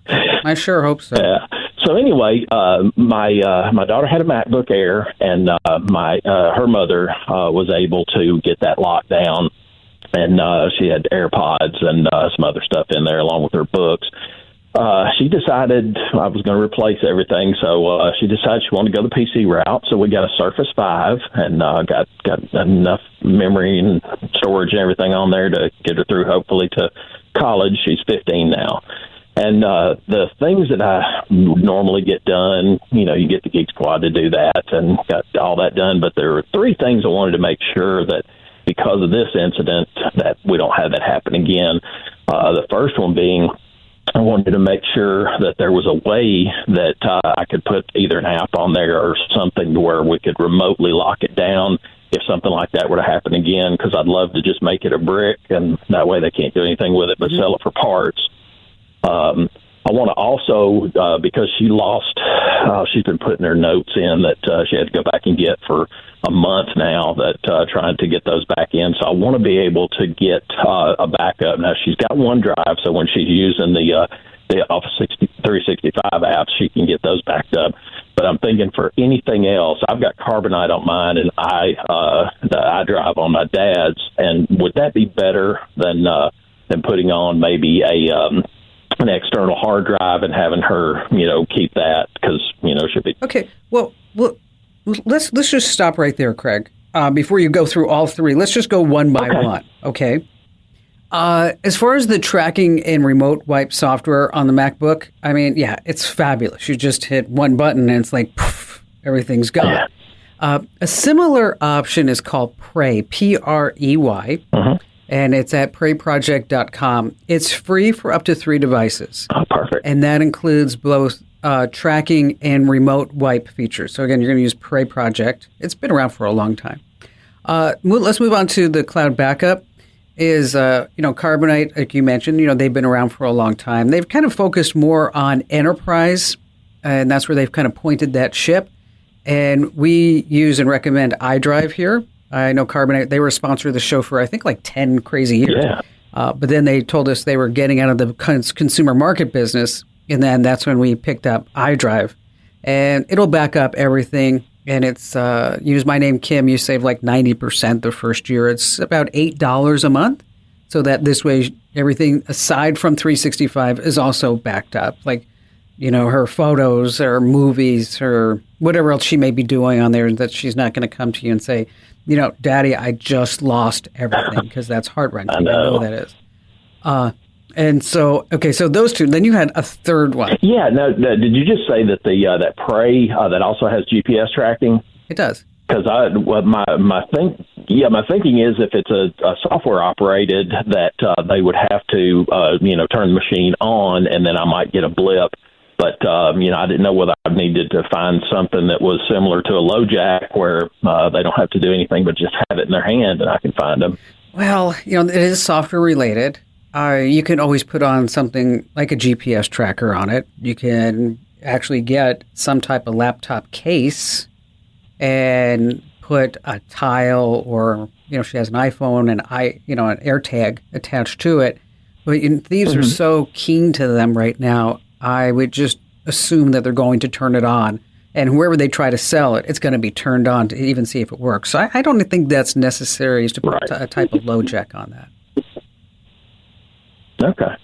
I sure hope so. Yeah. So anyway, my daughter had a MacBook Air, and her mother was able to get that locked down, and she had AirPods and some other stuff in there along with her books. She decided I was going to replace everything, so she decided she wanted to go the PC route. So we got a Surface 5 and got enough memory and storage and everything on there to get her through, hopefully, to college. She's 15 now. And the things that I normally get done, you get the Geek Squad to do that and got all that done. But there were three things I wanted to make sure that because of this incident that we don't have that happen again. The first one being I wanted to make sure that there was a way that I could put either an app on there or something where we could remotely lock it down if something like that were to happen again, because I'd love to just make it a brick, and that way they can't do anything with it but sell it for parts. I want to also, because she lost, she's been putting her notes in that she had to go back and get for a month now, that trying to get those back in. So I want to be able to get a backup. Now, she's got OneDrive, so when she's using the Office 365 apps, she can get those backed up. But I'm thinking for anything else, I've got Carbonite on mine and the iDrive on my dad's. And would that be better than putting on maybe an external hard drive and having her, keep that because, she'll be... Okay, well, let's just stop right there, Craig. Before you go through all three, let's just go one by one, okay? As far as the tracking and remote wipe software on the MacBook, I mean, yeah, it's fabulous. You just hit one button and it's like, poof, everything's gone. A similar option is called Prey, Prey. And it's at preyproject.com. It's free for up to 3 devices. Oh, perfect. And that includes both tracking and remote wipe features. So again, you're going to use Pray Project. It's been around for a long time. Let's move on to the cloud backup. Is Carbonite, like you mentioned, they've been around for a long time. They've kind of focused more on enterprise, and that's where they've kind of pointed that ship. And we use and recommend iDrive here. I know Carbonite, they were a sponsor of the show for, I think, like 10 crazy years. Yeah. But then they told us they were getting out of the consumer market business, and then that's when we picked up iDrive. And it'll back up everything, and it's use my name, Kim, you save like 90% the first year. It's about $8 a month, so that this way everything aside from 365 is also backed up. Like, her photos or movies or whatever else she may be doing on there, that she's not going to come to you and say, Daddy, I just lost everything, because that's heart-wrenching. I know that is. And so, okay, so those two. Then you had a third one. Yeah, no. Did you just say that that Pray that also has GPS tracking? It does. Because my thinking is if it's a software operated, that they would have to turn the machine on, and then I might get a blip. But I didn't know whether I needed to find something that was similar to a LoJack, where they don't have to do anything but just have it in their hand and I can find them. Well, it is software related. You can always put on something like a GPS tracker on it. You can actually get some type of laptop case and put a tile, or she has an iPhone and an AirTag attached to it. But thieves are so keen to them right now. I would just assume that they're going to turn it on, and whoever they try to sell it, it's going to be turned on to even see if it works. So I don't think that's necessary, is to put a type of LoJack on that. Okay.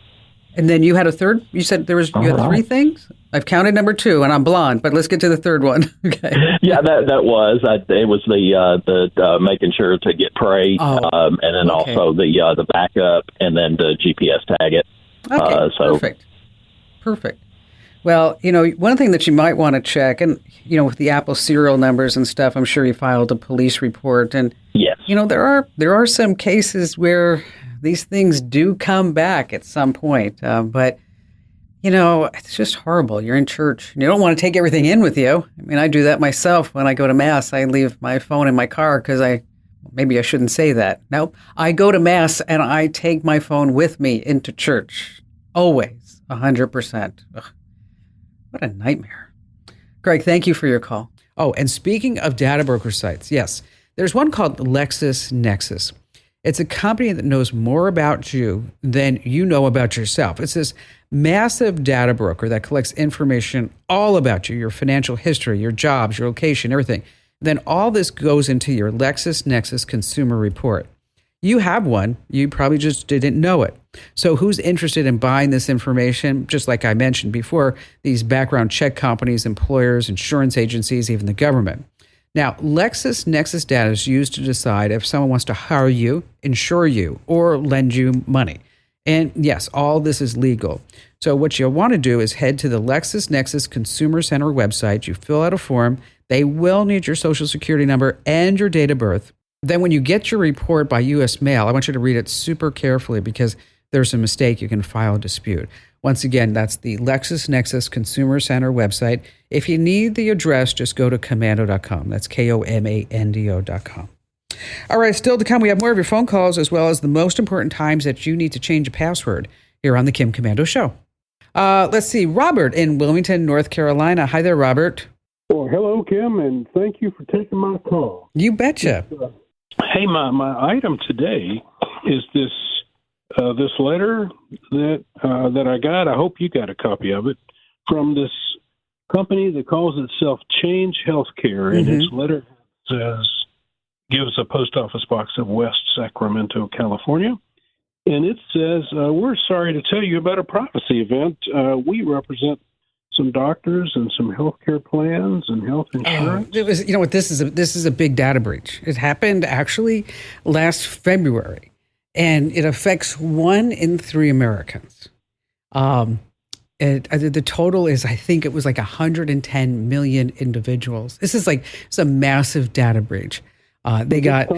And then you had a third? You said you had three things? I've counted number 2, and I'm blonde, but let's get to the third one. Okay. Yeah, that was it was the making sure to get Pray, and then also the backup, and then the GPS tag it. Okay, perfect. Well, one thing that you might want to check, and with the Apple serial numbers and stuff, I'm sure you filed a police report, and yes, there are some cases where these things do come back at some point, but it's just horrible. You're in church, and you don't want to take everything in with you. I mean, I do that myself when I go to Mass. I leave my phone in my car because maybe I shouldn't say that. No, I go to Mass and I take my phone with me into church, always, 100%. Ugh, what a nightmare. Greg, thank you for your call. Oh, and speaking of data broker sites, yes, there's one called LexisNexis. It's a company that knows more about you than you know about yourself. It's this massive data broker that collects information all about you, your financial history, your jobs, your location, everything. Then all this goes into your LexisNexis consumer report. You have one, you probably just didn't know it. So who's interested in buying this information? Just like I mentioned before, these background check companies, employers, insurance agencies, even the government. Now, LexisNexis data is used to decide if someone wants to hire you, insure you, or lend you money. And yes, all this is legal. So what you'll want to do is head to the LexisNexis Consumer Center website. You fill out a form. They will need your social security number and your date of birth. Then when you get your report by U.S. mail, I want you to read it super carefully, because there's a mistake, you can file a dispute. Once again, that's the LexisNexis Consumer Center website. If you need the address, just go to komando.com. That's KOMANDO.com. All right, still to come, we have more of your phone calls, as well as the most important times that you need to change a password here on the Kim Komando Show. Let's see, Robert in Wilmington, North Carolina. Hi there, Robert. Well, hello, Kim, and thank you for taking my call. You betcha. Hey, my item today is this letter that I got. I hope you got a copy of it, from this company that calls itself Change Healthcare, and its letter gives a post office box of West Sacramento, California, and it says, "We're sorry to tell you about a privacy event. We represent some doctors and some healthcare plans and health insurance." It was, this is a big data breach. It happened actually last February, and it affects 1 in 3 Americans. The total is, I think it was like 110 million individuals. It's a massive data breach. They got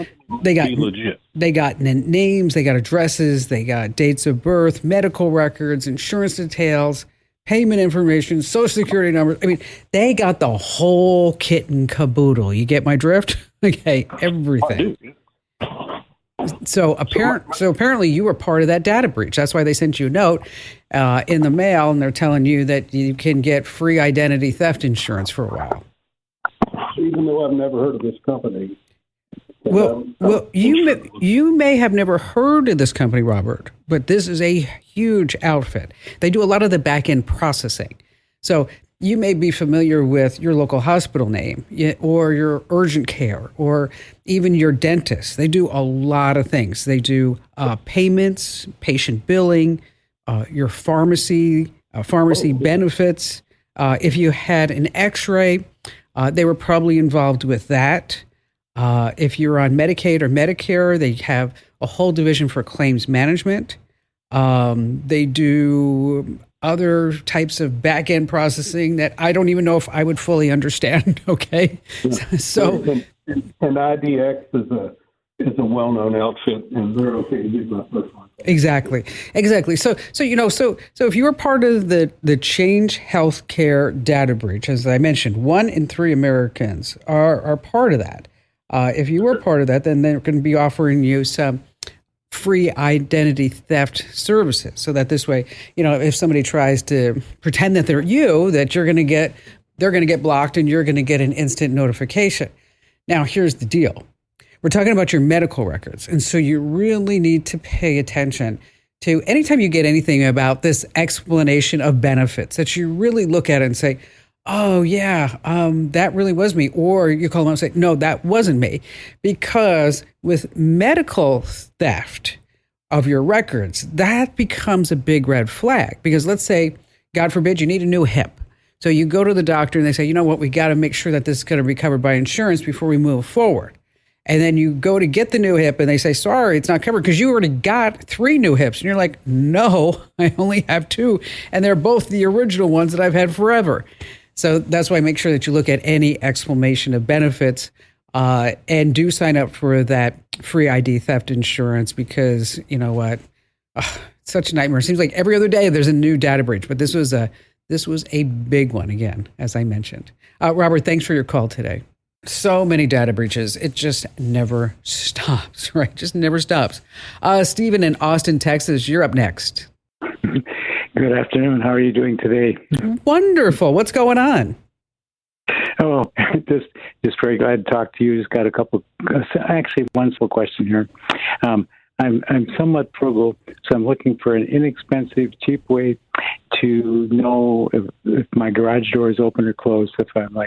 names, they got addresses, they got dates of birth, medical records, insurance details, payment information, social security numbers. I mean, they got the whole kit and caboodle. You get my drift? Okay, everything. So apparently you were part of that data breach. That's why they sent you a note in the mail, and they're telling you that you can get free identity theft insurance for a while. Even though I've never heard of this company. Well, you may have never heard of this company, Robert, but this is a huge outfit. They do a lot of the back end processing. So you may be familiar with your local hospital name or your urgent care or even your dentist. They do a lot of things. They do payments, patient billing, your pharmacy benefits. If you had an x-ray, they were probably involved with that. If you're on Medicaid or Medicare, they have a whole division for claims management. They do other types of back-end processing that I don't even know if I would fully understand. Okay. So and IDX is a well-known outfit, and they're okay to do that. Exactly. So if you were part of the Change Healthcare data breach, as I mentioned, 1 in 3 Americans are part of that. If you were part of that, then they're going to be offering you some free identity theft services, so that this way, if somebody tries to pretend that they're you, that they're going to get blocked and you're going to get an instant notification. Now, here's the deal. We're talking about your medical records. And so you really need to pay attention to anytime you get anything about this explanation of benefits, that you really look at it and say, oh, yeah, that really was me. Or you call them up and say, no, that wasn't me. Because with medical theft of your records, that becomes a big red flag. Because let's say, God forbid, you need a new hip. So you go to the doctor and they say, you know what, we got to make sure that this is going to be covered by insurance before we move forward. And then you go to get the new hip and they say, sorry, it's not covered because you already got 3 new hips. And you're like, no, I only have 2. And they're both the original ones that I've had forever. So that's why I make sure that you look at any explanation of benefits and do sign up for that free ID theft insurance, because you know what? It's such a nightmare. It seems like every other day there's a new data breach, but this was a big one again, as I mentioned. Robert, thanks for your call today. So many data breaches. It just never stops, right? Just never stops. Stephen in Austin, Texas, you're up next. Good afternoon. How are you doing today? Wonderful. What's going on? Oh, just very glad to talk to you. Just got a couple, actually one simple question here. I'm somewhat frugal, so I'm looking for an inexpensive, cheap way to know if my garage door is open or closed. If I'm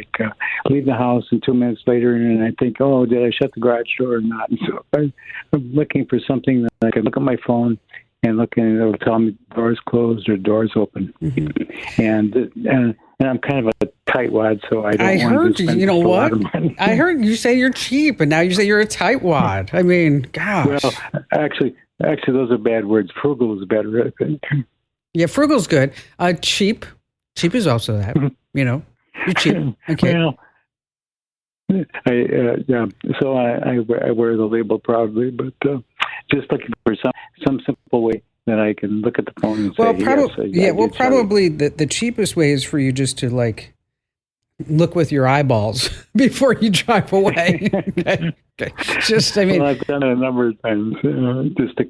leave the house and 2 minutes later and I think, oh, did I shut the garage door or not? And so I'm looking for something that I can look at my phone and it'll tell me doors closed or doors open. Mm-hmm. And I'm kind of a tightwad, so I don't want to spend you know a what? lot of money. I heard you say you're cheap, and now you say you're a tightwad. I mean, gosh. Well, actually, those are bad words. Frugal is better, I think. Yeah, frugal's good. Cheap is also that. You're cheap. Okay. Well, So I wear the label proudly, but just looking for some simple way that I can look at the phone and say, probably the cheapest way is for you just to look with your eyeballs before you drive away. Okay. Well, I've done it a number of times. Just to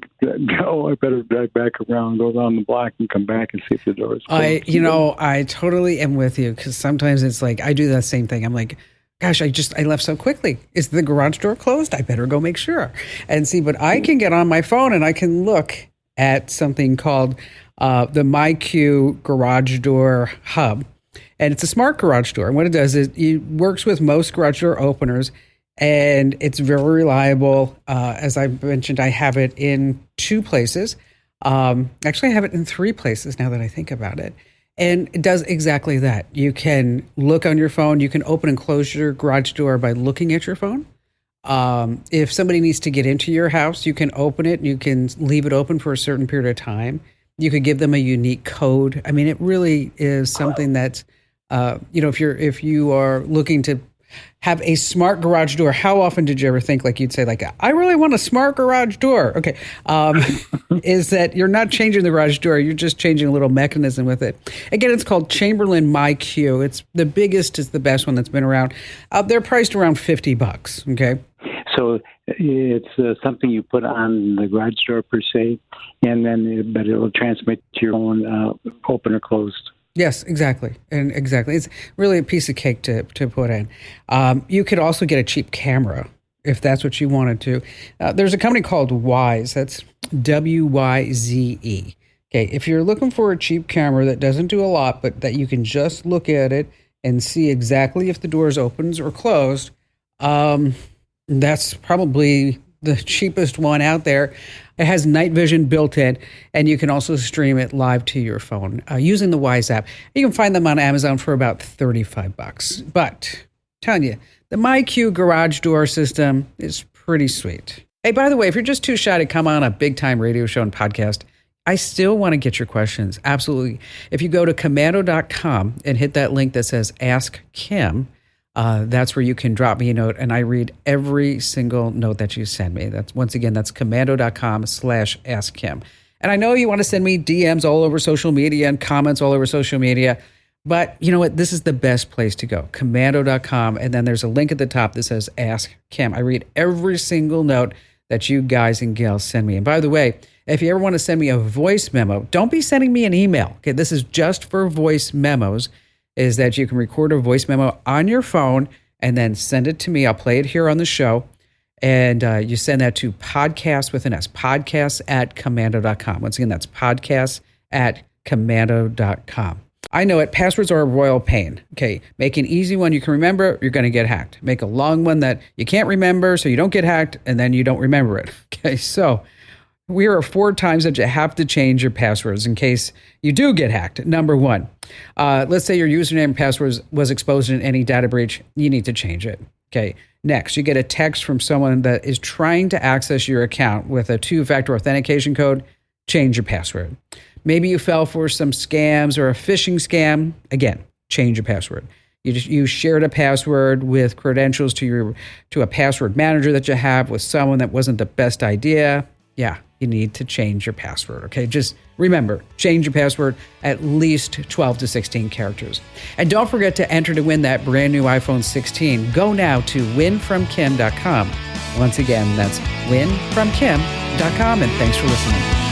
go, I better drive back around, go down the block, and come back and see if the door's closed. I totally am with you, because sometimes it's like I do that same thing. I'm like, gosh, I left so quickly. Is the garage door closed? I better go make sure and see. But I can get on my phone and I can look at something called the MyQ Garage Door Hub. And it's a smart garage door. And what it does is it works with most garage door openers, and it's very reliable. As I mentioned, I have it in 2 places. Actually, I have it in 3 places now that I think about it. And it does exactly that. You can look on your phone. You can open and close your garage door by looking at your phone. If somebody needs to get into your house, you can open it. You can leave it open for a certain period of time. You could give them a unique code. I mean, it really is something that's, if you are looking to have a smart garage door. How often did you ever think, like you'd say, like, I really want a smart garage door? Okay. Is that you're not changing the garage door. You're just changing a little mechanism with it. Again, it's called Chamberlain MyQ. It's the biggest, is the best one that's been around. They're priced around $50. Okay. So it's something you put on the garage door per se, and then but it will transmit to your own open or closed. Yes, exactly. And exactly. It's really a piece of cake to put in. You could also get a cheap camera if that's what you wanted to. There's a company called Wyze. That's WYZE. Okay, if you're looking for a cheap camera that doesn't do a lot, but that you can just look at it and see exactly if the doors opens or closed, that's probably the cheapest one out there. It has night vision built in, and you can also stream it live to your phone using the Wyze app. You can find them on Amazon for about $35. But I'm telling you, the MyQ garage door system is pretty sweet. Hey, by the way, if you're just too shy to come on a big-time radio show and podcast, I still want to get your questions. Absolutely. If you go to komando.com and hit that link that says Ask Kim, that's where you can drop me a note, and I read every single note that you send me. That's komando.com/askkim. And I know you want to send me DMs all over social media and comments all over social media, but you know what? This is the best place to go. Komando.com, and then there's a link at the top that says Ask Kim. I read every single note that you guys and gals send me. And by the way, if you ever want to send me a voice memo, don't be sending me an email. Okay, this is just for voice memos. Is that you can record a voice memo on your phone and then send it to me. I'll play it here on the show. And you send that to podcast with an S, podcasts@komando.com. Once again, that's podcasts@komando.com. I know it. Passwords are a royal pain. Okay, make an easy one you can remember, you're going to get hacked. Make a long one that you can't remember so you don't get hacked, and then you don't remember it. Okay, so here are 4 times that you have to change your passwords in case you do get hacked. Number 1, let's say your username and password was exposed in any data breach. You need to change it. Okay. Next, you get a text from someone that is trying to access your account with a 2-factor authentication code. Change your password. Maybe you fell for some scams or a phishing scam. Again, change your password. You shared a password with credentials to a password manager that you have with someone that wasn't the best idea. Yeah, you need to change your password, okay? Just remember, change your password at least 12 to 16 characters. And don't forget to enter to win that brand new iPhone 16. Go now to winfromkim.com. Once again, that's winfromkim.com, and thanks for listening.